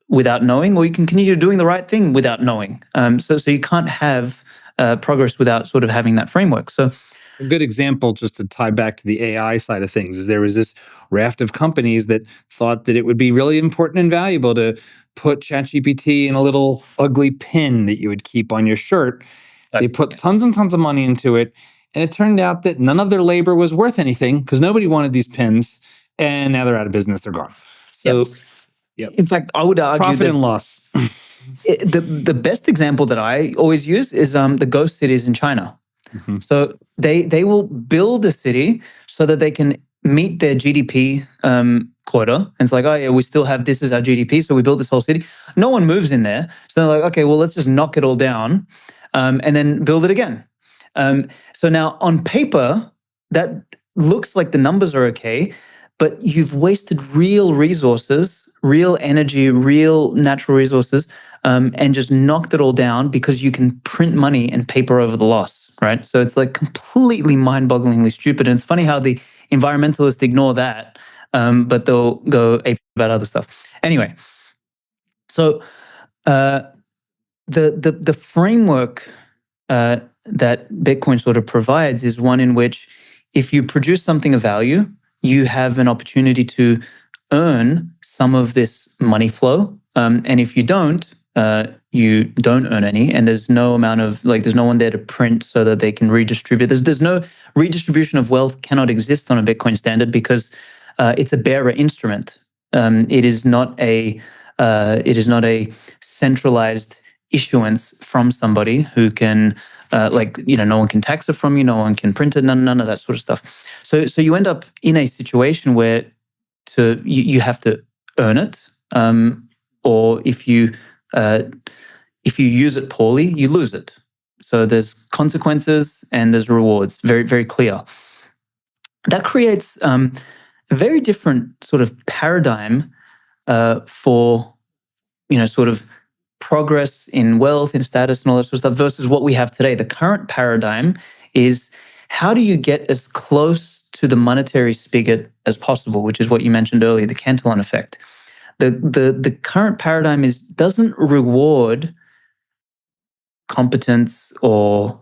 without knowing, or you can continue doing the right thing without knowing. So you can't have progress without sort of having that framework. So a good example, just to tie back to the AI side of things, is there was this raft of companies that thought that it would be really important and valuable to put ChatGPT in a little ugly pin that you would keep on your shirt. They put tons and tons of money into it, and it turned out that none of their labor was worth anything because nobody wanted these pins, and now they're out of business, they're gone. So, in fact, I would argue profit and loss. The best example that I always use is the ghost cities in China. So they will build a city so that they can meet their GDP quota. And it's like, oh yeah, we still have, this is our GDP, so we build this whole city. No one moves in there. So they're like, okay, well, let's just knock it all down and then build it again. So now on paper, that looks like the numbers are okay, but you've wasted real resources, real energy, real natural resources, and just knocked it all down because you can print money and paper over the loss, right? So it's like completely mind-bogglingly stupid. And it's funny how the environmentalists ignore that, but they'll go ape about other stuff. Anyway, so the framework that Bitcoin sort of provides is one in which if you produce something of value, you have an opportunity to earn some of this money flow. And if you don't earn any, and there's no amount of, there's no one there to print so that they can redistribute. There's no redistribution of wealth cannot exist on a Bitcoin standard because it's a bearer instrument. It is not a centralized issuance from somebody who can, no one can tax it from you, no one can print it, none of that sort of stuff. So you end up in a situation where you have to earn it. or if you use it poorly, you lose it. So there's consequences and there's rewards, very, very clear. That creates a very different sort of paradigm for, sort of progress in wealth and status and all that sort of stuff versus what we have today. The current paradigm is, how do you get as close to the monetary spigot as possible, which is what you mentioned earlier, the Cantillon effect. The current paradigm doesn't reward competence or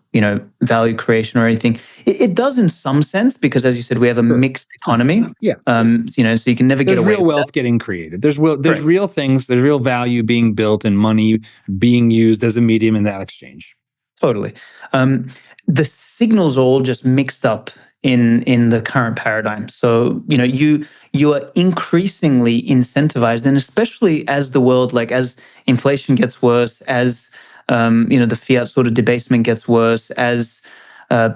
value creation or anything. It does in some sense, because as you said, we have a mixed economy. Yeah. So you can never There's get away real with wealth that. getting created. There's Correct. real things. There's real value being built and money being used as a medium in that exchange. Totally. The signals are all just mixed up in the current paradigm. So you are increasingly incentivized, and especially as the world, like as inflation gets worse, as the fiat sort of debasement gets worse, as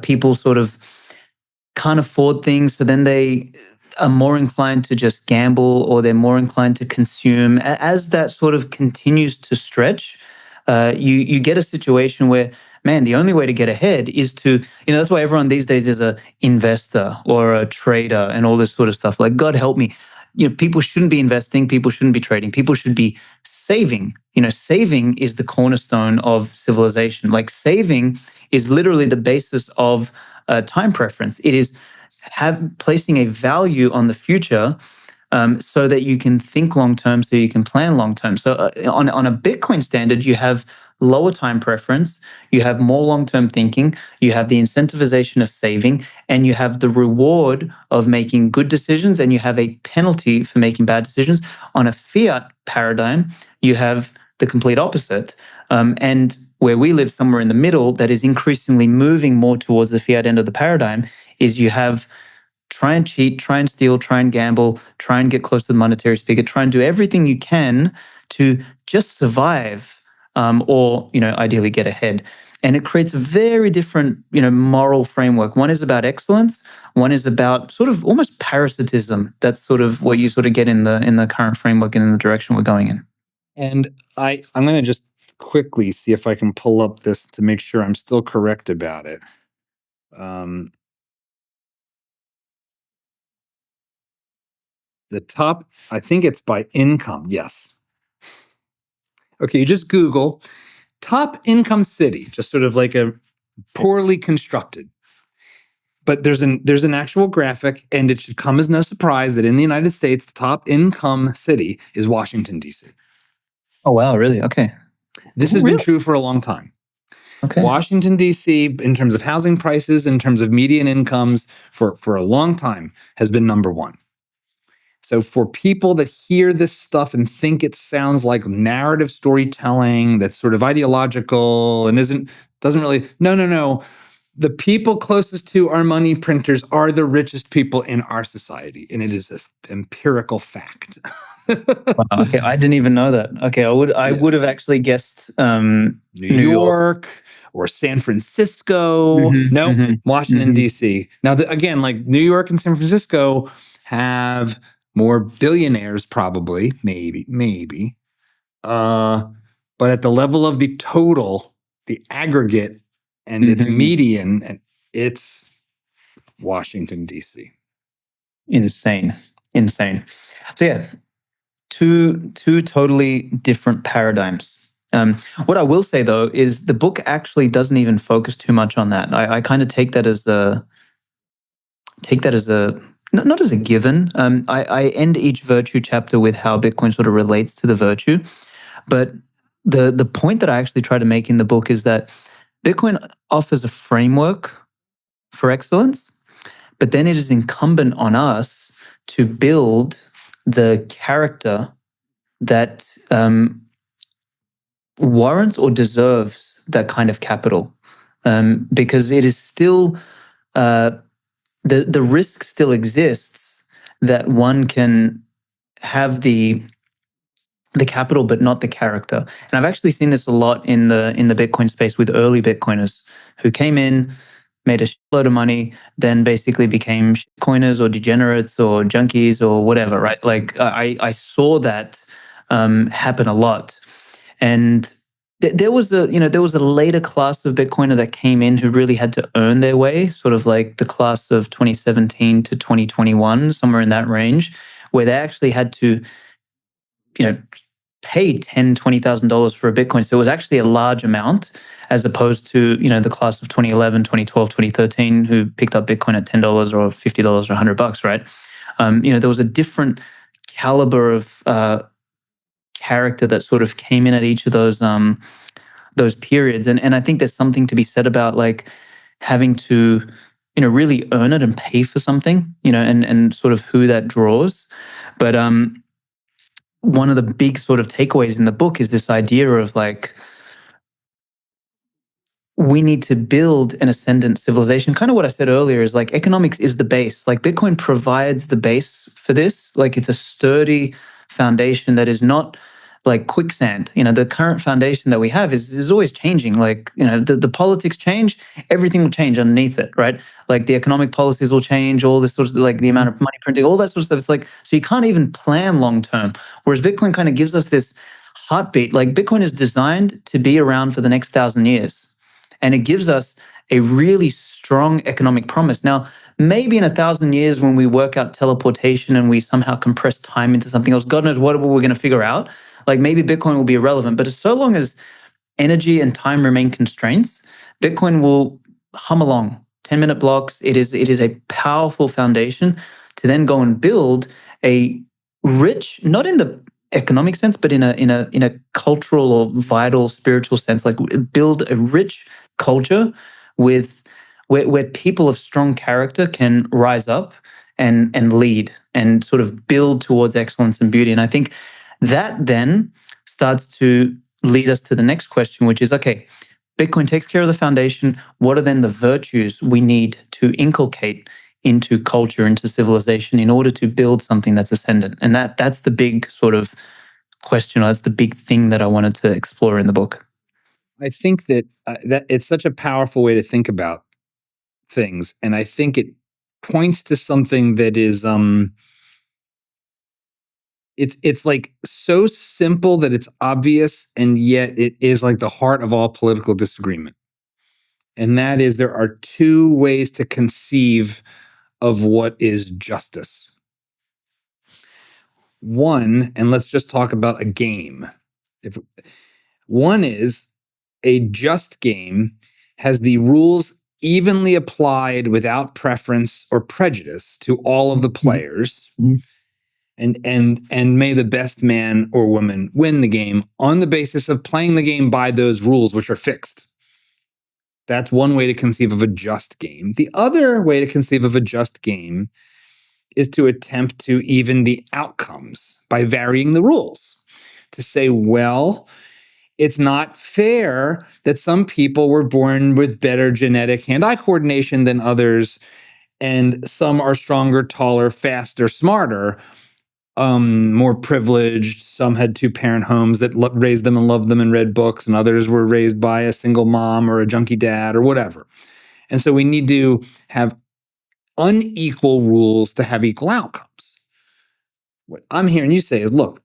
people sort of can't afford things, so then they are more inclined to just gamble, or they're more inclined to consume. As that sort of continues to stretch, you get a situation where, man, the only way to get ahead is to, that's why everyone these days is a investor or a trader and all this sort of stuff. Like, God help me, people shouldn't be investing, people shouldn't be trading, people should be saving. Saving is the cornerstone of civilization. Like, saving is literally the basis of time preference. It is placing a value on the future, so that you can think long term, so you can plan long term. So on a Bitcoin standard, you have lower time preference, you have more long term thinking, you have the incentivization of saving, and you have the reward of making good decisions, and you have a penalty for making bad decisions. On a fiat paradigm, you have the complete opposite. And where we live, somewhere in the middle, that is increasingly moving more towards the fiat end of the paradigm, is you have try and cheat, try and steal, try and gamble, try and get close to the monetary spigot, try and do everything you can to just survive, or ideally get ahead. And it creates a very different moral framework. One is about excellence. One is about sort of almost parasitism. That's sort of what you sort of get in the current framework and in the direction we're going in. And I'm going to just quickly see if I can pull up this to make sure I'm still correct about it. The top, I think it's by income. Yes. Okay, you just Google top income city, just sort of like a poorly constructed. But there's an actual graphic, and it should come as no surprise that in the United States, the top income city is Washington, D.C. Oh, wow, really? Okay. This has been true for a long time. Okay. Washington, D.C., in terms of housing prices, in terms of median incomes, for a long time, has been number one. So for people that hear this stuff and think it sounds like narrative storytelling that's sort of ideological and doesn't really, no. The people closest to our money printers are the richest people in our society, and it is an empirical fact. Wow, okay, I didn't even know that. Okay, I would have actually guessed New York or San Francisco. Washington, D.C. Now, again, like New York and San Francisco have more billionaires, probably, maybe. But at the level of the total, the aggregate, and its median, and it's Washington, D.C. Insane. So yeah, two totally different paradigms. What I will say though is the book actually doesn't even focus too much on that. I kind of take that as a not as a given. I end each virtue chapter with how Bitcoin sort of relates to the virtue, but the point that I actually try to make in the book is that Bitcoin offers a framework for excellence, but then it is incumbent on us to build the character that warrants or deserves that kind of capital, because it is still the risk still exists that one can have the capital but not the character. And I've actually seen this a lot in the Bitcoin space with early Bitcoiners who came in, made a shitload of money, then basically became shitcoiners or degenerates or junkies or whatever, right? Like I saw that happen a lot. And there was a later class of Bitcoiner that came in who really had to earn their way, sort of like the class of 2017 to 2021, somewhere in that range, where they actually had to, pay $10,000-$20,000 for a Bitcoin. So it was actually a large amount, as opposed to, the class of 2011, 2012, 2013, who picked up Bitcoin at $10 or $50 or $100, right? There was a different caliber of character that sort of came in at each of those periods. And I think there's something to be said about like having to, really earn it and pay for something, and sort of who that draws. But one of the big sort of takeaways in the book is this idea of like, we need to build an ascendant civilization. Kind of what I said earlier is like economics is the base. Like Bitcoin provides the base for this. Like it's a sturdy foundation that is not like quicksand. The current foundation that we have is always changing. Like, the politics change, everything will change underneath it, right? Like the economic policies will change, all this sort of like the amount of money printing, all that sort of stuff. It's like, so you can't even plan long term. Whereas Bitcoin kind of gives us this heartbeat. Like Bitcoin is designed to be around for the next 1,000 years. And it gives us a really strong economic promise. Now, maybe in 1,000 years when we work out teleportation and we somehow compress time into something else, God knows what we're going to figure out. Like maybe Bitcoin will be irrelevant, but so long as energy and time remain constraints, Bitcoin will hum along. 10-minute blocks. It is a powerful foundation to then go and build a rich, not in the economic sense, but in a cultural or vital spiritual sense, like build a rich culture with where people of strong character can rise up and lead and sort of build towards excellence and beauty. And I think that then starts to lead us to the next question, which is, okay, Bitcoin takes care of the foundation. What are then the virtues we need to inculcate into culture, into civilization, in order to build something that's ascendant? And that's the big sort of question, or that's the big thing that I wanted to explore in the book. I think that that it's such a powerful way to think about things, and I think it points to something that is it's like so simple that it's obvious, and yet it is like the heart of all political disagreement. And that is, there are two ways to conceive of what is justice. One, and let's just talk about a game. One is a just game has the rules evenly applied without preference or prejudice to all of the players. Mm-hmm. And may the best man or woman win the game on the basis of playing the game by those rules, which are fixed. That's one way to conceive of a just game. The other way to conceive of a just game is to attempt to even the outcomes by varying the rules. To say, well, it's not fair that some people were born with better genetic hand-eye coordination than others, and some are stronger, taller, faster, smarter, more privileged. Some had two-parent homes that raised them and loved them and read books, and others were raised by a single mom or a junkie dad or whatever. And so we need to have unequal rules to have equal outcomes. What I'm hearing you say is, look,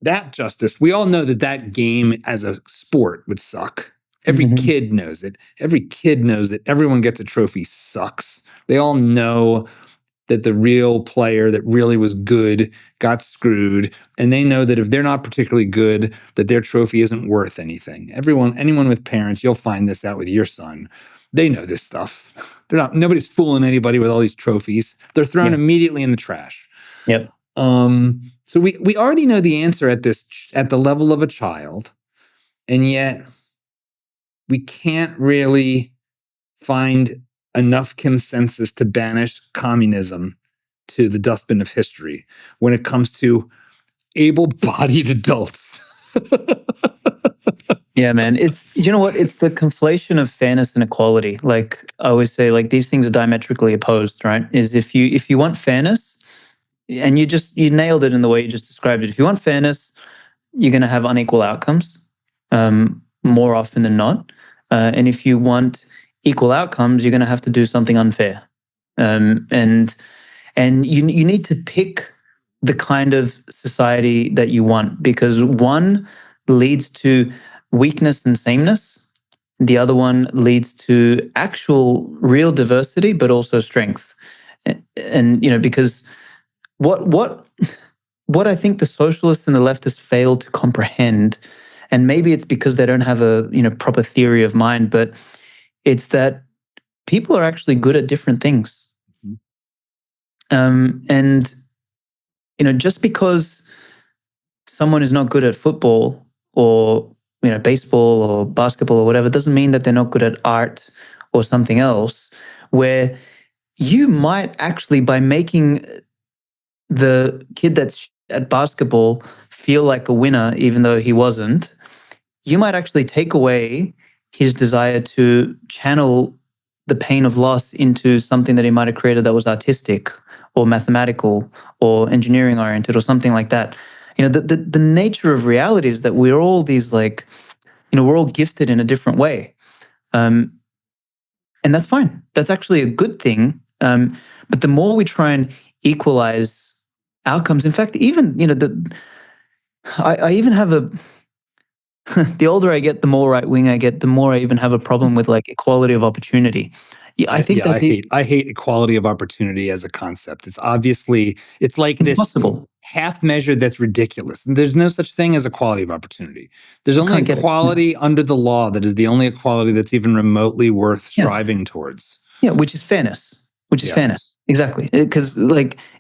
that justice, we all know that game as a sport would suck. Every kid knows it. Every kid knows that everyone gets a trophy sucks. They all know that the real player that really was good got screwed. And they know that if they're not particularly good, that their trophy isn't worth anything. Anyone with parents, you'll find this out with your son. They know this stuff. Nobody's fooling anybody with all these trophies. They're thrown immediately in the trash. Yep. So we already know the answer at the level of a child, and yet we can't really find enough consensus to banish communism to the dustbin of history when it comes to able-bodied adults. Yeah, man. It's, you know what? It's the conflation of fairness and equality. Like I always say, like these things are diametrically opposed, right? Is if you want fairness, and you nailed it in the way you just described it. If you want fairness, you're going to have unequal outcomes more often than not. And if you want equal outcomes, you're going to have to do something unfair. And you need to pick the kind of society that you want, because one leads to weakness and sameness. The other one leads to actual real diversity, but also strength. And because what I think the socialists and the leftists fail to comprehend, and maybe it's because they don't have a proper theory of mind, but it's that people are actually good at different things. And just because someone is not good at football or baseball or basketball or whatever doesn't mean that they're not good at art or something else, where you might actually, by making the kid that's at basketball feel like a winner even though he wasn't, you might actually take away his desire to channel the pain of loss into something that he might have created that was artistic or mathematical or engineering oriented or something like that. The nature of reality is that we're all these we're all gifted in a different way. And that's fine. That's actually a good thing. But the more we try and equalize outcomes, in fact, even, I even have the older I get, the more right wing I get, the more I even have a problem with equality of opportunity. Yeah, I think I hate equality of opportunity as a concept. It's like impossible. This half measure that's ridiculous. There's no such thing as equality of opportunity. There's only equality under the law that is the only equality that's even remotely worth striving towards. Yeah, which is fairness. Fairness. Exactly. Because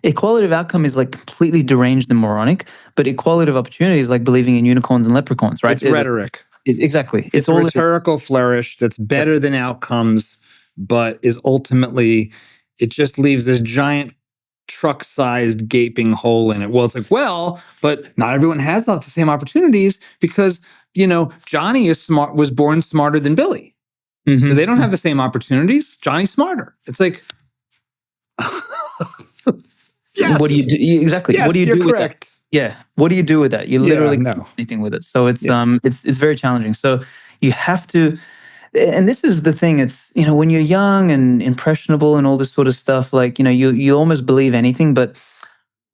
equality of outcome is completely deranged and moronic, but equality of opportunity is like believing in unicorns and leprechauns, right? It's rhetoric. Exactly. It's a rhetorical flourish that's better than outcomes, but is ultimately, it just leaves this giant truck-sized gaping hole in it. Well, it's but not everyone has the same opportunities because, Johnny was born smarter than Billy. Mm-hmm. So they don't have the same opportunities. Johnny's smarter. It's like, yes. What do you do? Exactly. Yes, what do you you're do correct. With that? Yeah. What do you do with that? You literally can't do anything with it. So it's it's very challenging. So you have to, and this is the thing. It's when you're young and impressionable and all this sort of stuff, you almost believe anything. But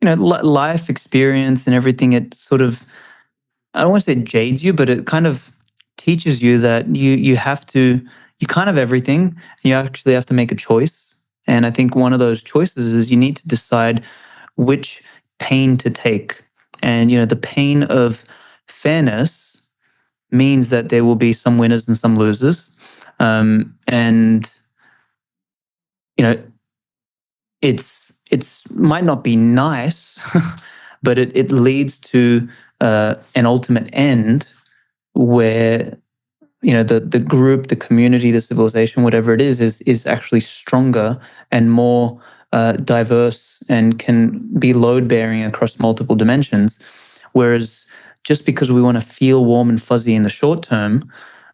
life experience and everything, it sort of, I don't want to say jades you, but it kind of teaches you that you can't have everything. And you actually have to make a choice. And I think one of those choices is you need to decide which pain to take. And the pain of fairness means that there will be some winners and some losers. And it's might not be nice, but it leads to an ultimate end where the group, the community, the civilization, whatever it is actually stronger and more diverse and can be load bearing across multiple dimensions. Whereas just because we want to feel warm and fuzzy in the short term,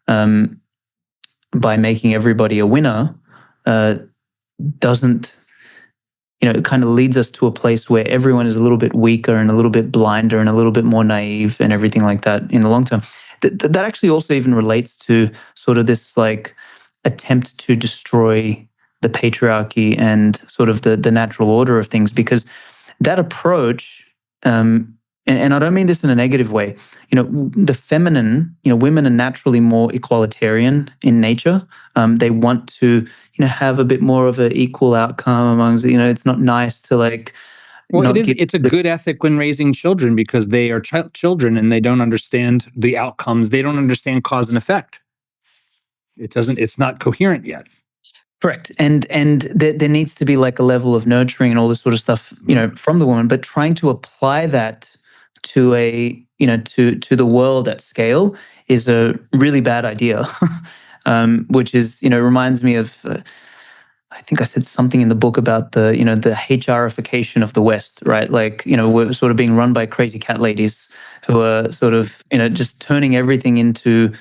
by making everybody a winner, doesn't, it kind of leads us to a place where everyone is a little bit weaker and a little bit blinder and a little bit more naive and everything like that in the long term. That actually also even relates to sort of this attempt to destroy the patriarchy and sort of the natural order of things, because that approach, and I don't mean this in a negative way, the feminine, women are naturally more equalitarian in nature. They want to, have a bit more of an equal outcome amongst, it's not nice to well, it's a good ethic when raising children because they are children and they don't understand the outcomes. They don't understand cause and effect. It's not coherent yet. Correct. And there needs to be a level of nurturing and all this sort of stuff, from the woman, but trying to apply that to to the world at scale is a really bad idea. Which is, reminds me of, I think I said something in the book about the HRification of the West, right? We're sort of being run by crazy cat ladies who are sort of, just turning everything into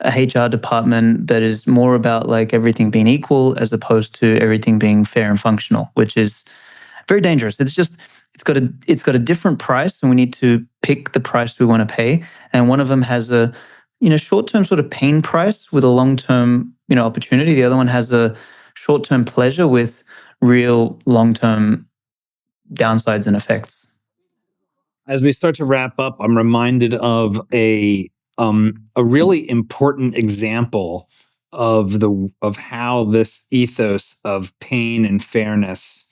a HR department that is more about everything being equal as opposed to everything being fair and functional, which is very dangerous. It's got a different price, and we need to pick the price we want to pay. And one of them has a short-term sort of pain price with a long-term opportunity. The other one has a short-term pleasure with real long-term downsides and effects. As we start to wrap up, I'm reminded of a really important example of how this ethos of pain and fairness,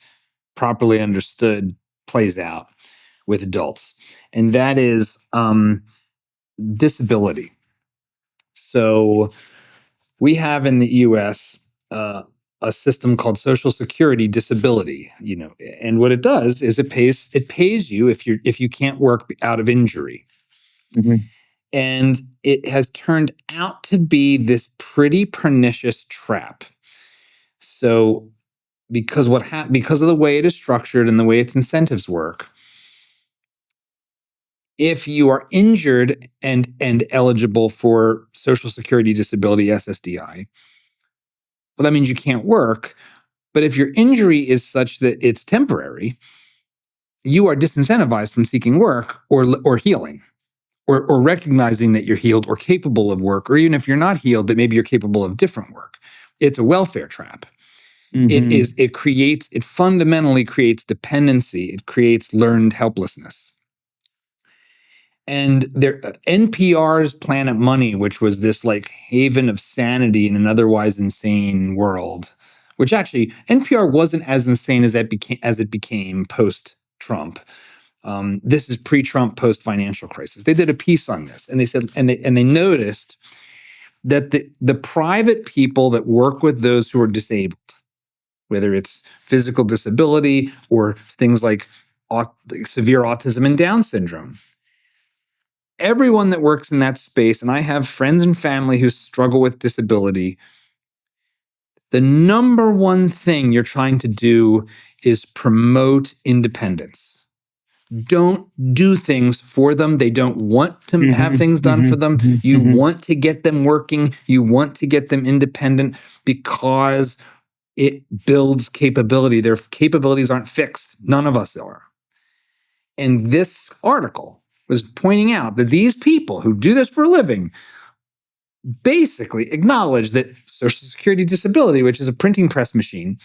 properly understood, plays out with adults, and that is disability. So we have in the U.S. A system called Social Security disability, and what it does is it pays you if you can't work out of injury. Mm-hmm. And it has turned out to be this pretty pernicious trap. So because because of the way it is structured and the way its incentives work, if you are injured and eligible for Social Security disability, SSDI, well, that means you can't work. But if your injury is such that it's temporary, you are disincentivized from seeking work or healing, or recognizing that you're healed or capable of work, or even if you're not healed, that maybe you're capable of different work. It's a welfare trap. Mm-hmm. It fundamentally creates dependency. It creates learned helplessness. And NPR's Planet Money, which was this like haven of sanity in an otherwise insane world, which actually NPR wasn't as insane as it became post-Trump. This is pre-Trump, post-financial crisis. They did a piece on this, and they said, and they noticed that the private people that work with those who are disabled, whether it's physical disability or things like severe autism and Down syndrome, everyone that works in that space, and I have friends and family who struggle with disability, the number one thing you're trying to do is promote independence. Don't do things for them. They don't want to have things done for them. You want to get them working. You want to get them independent because it builds capability. Their capabilities aren't fixed. None of us are. And this article was pointing out that these people who do this for a living basically acknowledge that Social Security disability, which is a printing press machine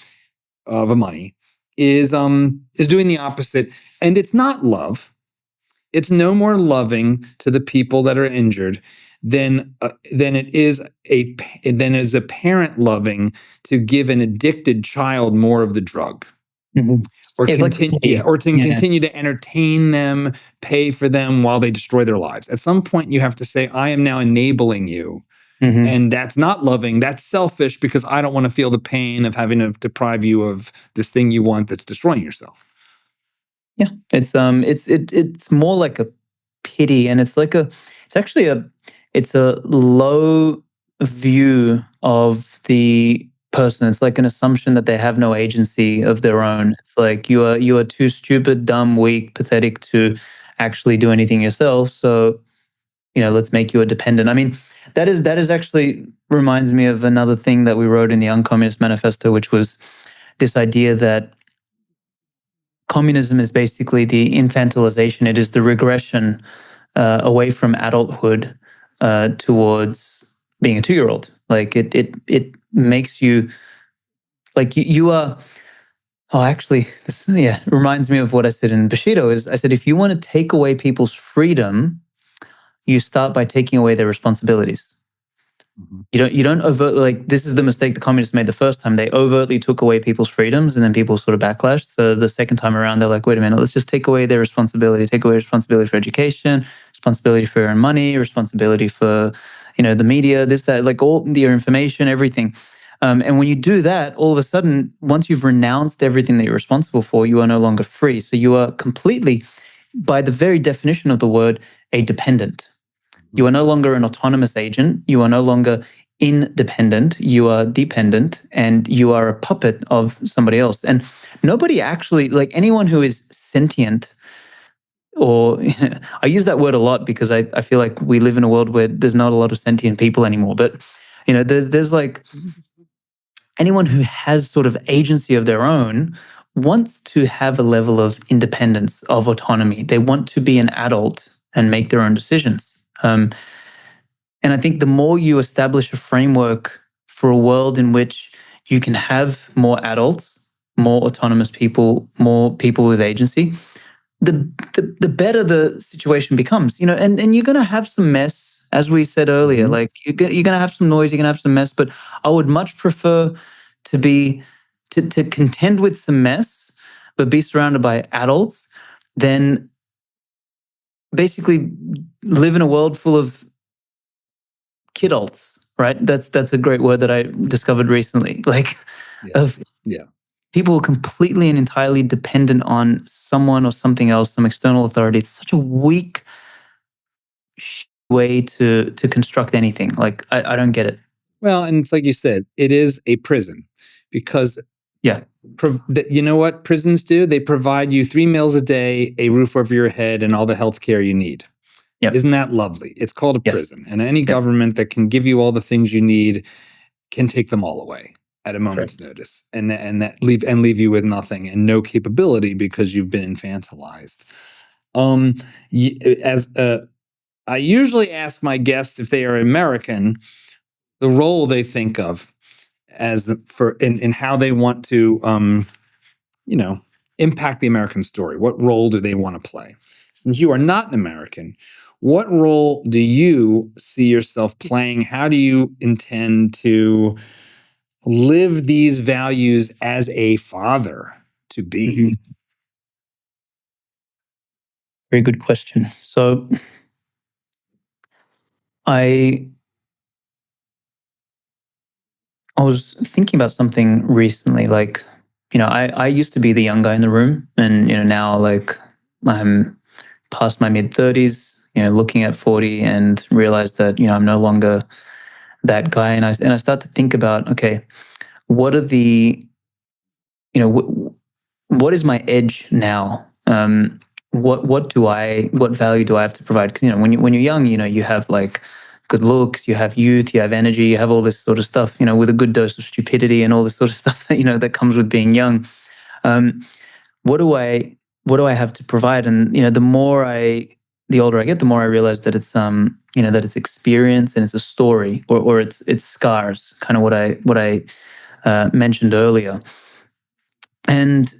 of money, is doing the opposite. And it's not love. It's no more loving to the people that are injured than it is a parent loving to give an addicted child more of the drug, or continue to entertain them, pay for them while they destroy their lives. At some point, you have to say, "I am now enabling you." And that's not loving. That's selfish because I don't want to feel the pain of having to deprive you of this thing you want that's destroying yourself. Yeah, it's more like a pity, and it's actually a low view of the person. It's like an assumption that they have no agency of their own. It's like you are too stupid, dumb, weak, pathetic to actually do anything yourself. So, let's make you a dependent. I mean, that is actually reminds me of another thing that we wrote in the UnCommunist Manifesto, which was this idea that communism is basically the infantilization. It is the regression away from adulthood towards being a 2-year-old. Like it makes you like you are. Oh, actually, this reminds me of what I said in Bushido. Is I said if you want to take away people's freedom, you start by taking away their responsibilities. You don't overtly, like, this is the mistake the communists made the first time. They overtly took away people's freedoms, and then people sort of backlashed. So the second time around, they're like, wait a minute, let's just take away their responsibility. Take away responsibility for education, responsibility for earning money, responsibility for, the media, this, that, like all your information, everything. And when you do that, all of a sudden, once you've renounced everything that you're responsible for, you are no longer free. So you are completely, by the very definition of the word, a dependent. You are no longer an autonomous agent. You are no longer independent. You are dependent, and you are a puppet of somebody else. And nobody actually, like anyone who is sentient, or I use that word a lot because I feel like we live in a world where there's not a lot of sentient people anymore. But there's like anyone who has sort of agency of their own wants to have a level of independence, of autonomy. They want to be an adult and make their own decisions. And I think the more you establish a framework for a world in which you can have more adults, more autonomous people, more people with agency, the better the situation becomes, and you're going to have some mess, as we said earlier. Mhm. Like you're going to have some noise, you're going to have some mess, but I would much prefer to contend with some mess, but be surrounded by adults, than basically live in a world full of kidults, right? That's a great word that I discovered recently. Like, Yeah. of Yeah. people are completely and entirely dependent on someone or something else, some external authority. It's such a weak way to construct anything. Like, I don't get it. Well, and it's like you said, it is a prison because Yeah. you know what prisons do? They provide you 3 meals a day, a roof over your head, and all the health care you need. Yep. Isn't that lovely? It's called a Yes. prison. And any Yep. government that can give you all the things you need can take them all away at a moment's notice and leave you with nothing and no capability because you've been infantilized. I usually ask my guests if they are American, the role they think of in how they want to impact the American story. What role do they want to play? Since you are not an American, what role do you see yourself playing? How do you intend to live these values as a father to be? Mhm. Very good question. So I was thinking about something recently. Like, I used to be the young guy in the room, and now, like, I'm past my mid-30s, looking at 40, and realize that I'm no longer that guy. And I start to think about, okay, what are the you know what is my edge now? What value do I have to provide? Because when you're young, you have like good looks, you have youth, you have energy, you have all this sort of stuff, with a good dose of stupidity and all this sort of stuff that that comes with being young. Um, what do I have to provide? And the older I get, the more I realize that it's that it's experience and it's a story, or it's scars, kind of what I mentioned earlier. And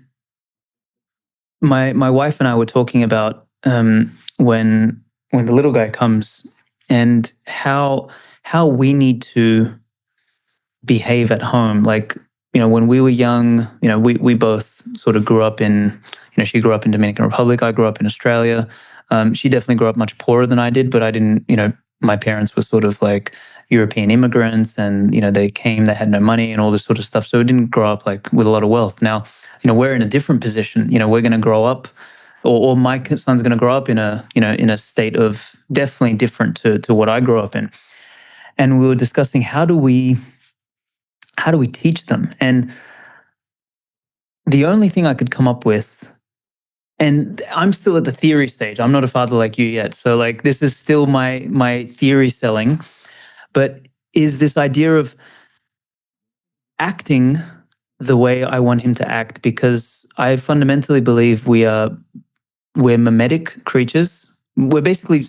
my wife and I were talking about when the little guy comes, and how we need to behave at home. Like, when we were young, we both sort of grew up in, she grew up in Dominican Republic, I grew up in Australia. She definitely grew up much poorer than I did, but I didn't, my parents were sort of like European immigrants, and they came, they had no money and all this sort of stuff. So we didn't grow up like with a lot of wealth. Now, we're in a different position. We're going to grow up, or my son's going to grow up in a state of definitely different to what I grew up in. And we were discussing, how do we teach them? And the only thing I could come up with, and I'm still at the theory stage, I'm not a father like you yet, so like this is still my theory selling, but is this idea of acting the way I want him to act. Because I fundamentally believe we're mimetic creatures. We're basically,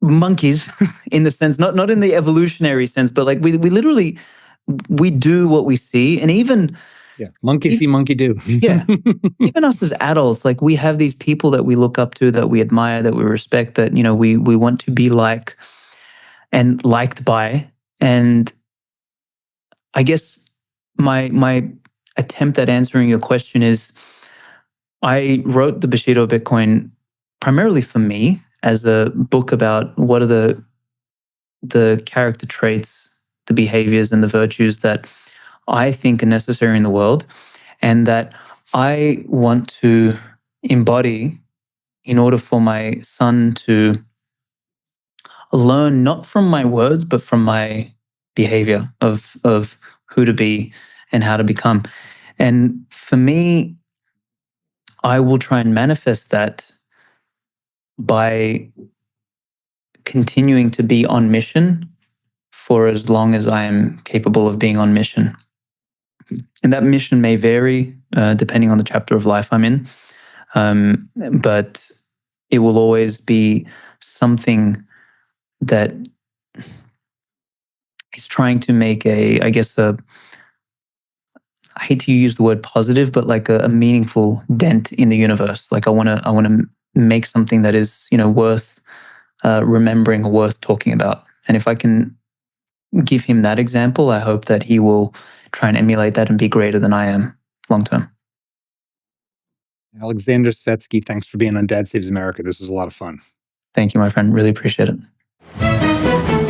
monkeys in the sense, not in the evolutionary sense, but like we literally, we do what we see. And even monkey see, monkey do. Yeah. Even us as adults, like we have these people that we look up to, that we admire, that we respect, that we want to be like and liked by. And I guess my attempt at answering your question is, I wrote the Bushido of Bitcoin primarily for me, as a book about what are the character traits, the behaviors, and the virtues that I think are necessary in the world, and that I want to embody in order for my son to learn, not from my words, but from my behavior of who to be and how to become. And for me, I will try and manifest that by continuing to be on mission for as long as I am capable of being on mission. And that mission may vary depending on the chapter of life I'm in, but it will always be something that is trying to make I I hate to use the word positive, but like a meaningful dent in the universe. Like I want to make something that is, worth remembering or worth talking about. And if I can give him that example, I hope that he will try and emulate that and be greater than I am long term. Alexander Svetski, thanks for being on Dad Saves America. This was a lot of fun. Thank you, my friend. Really appreciate it.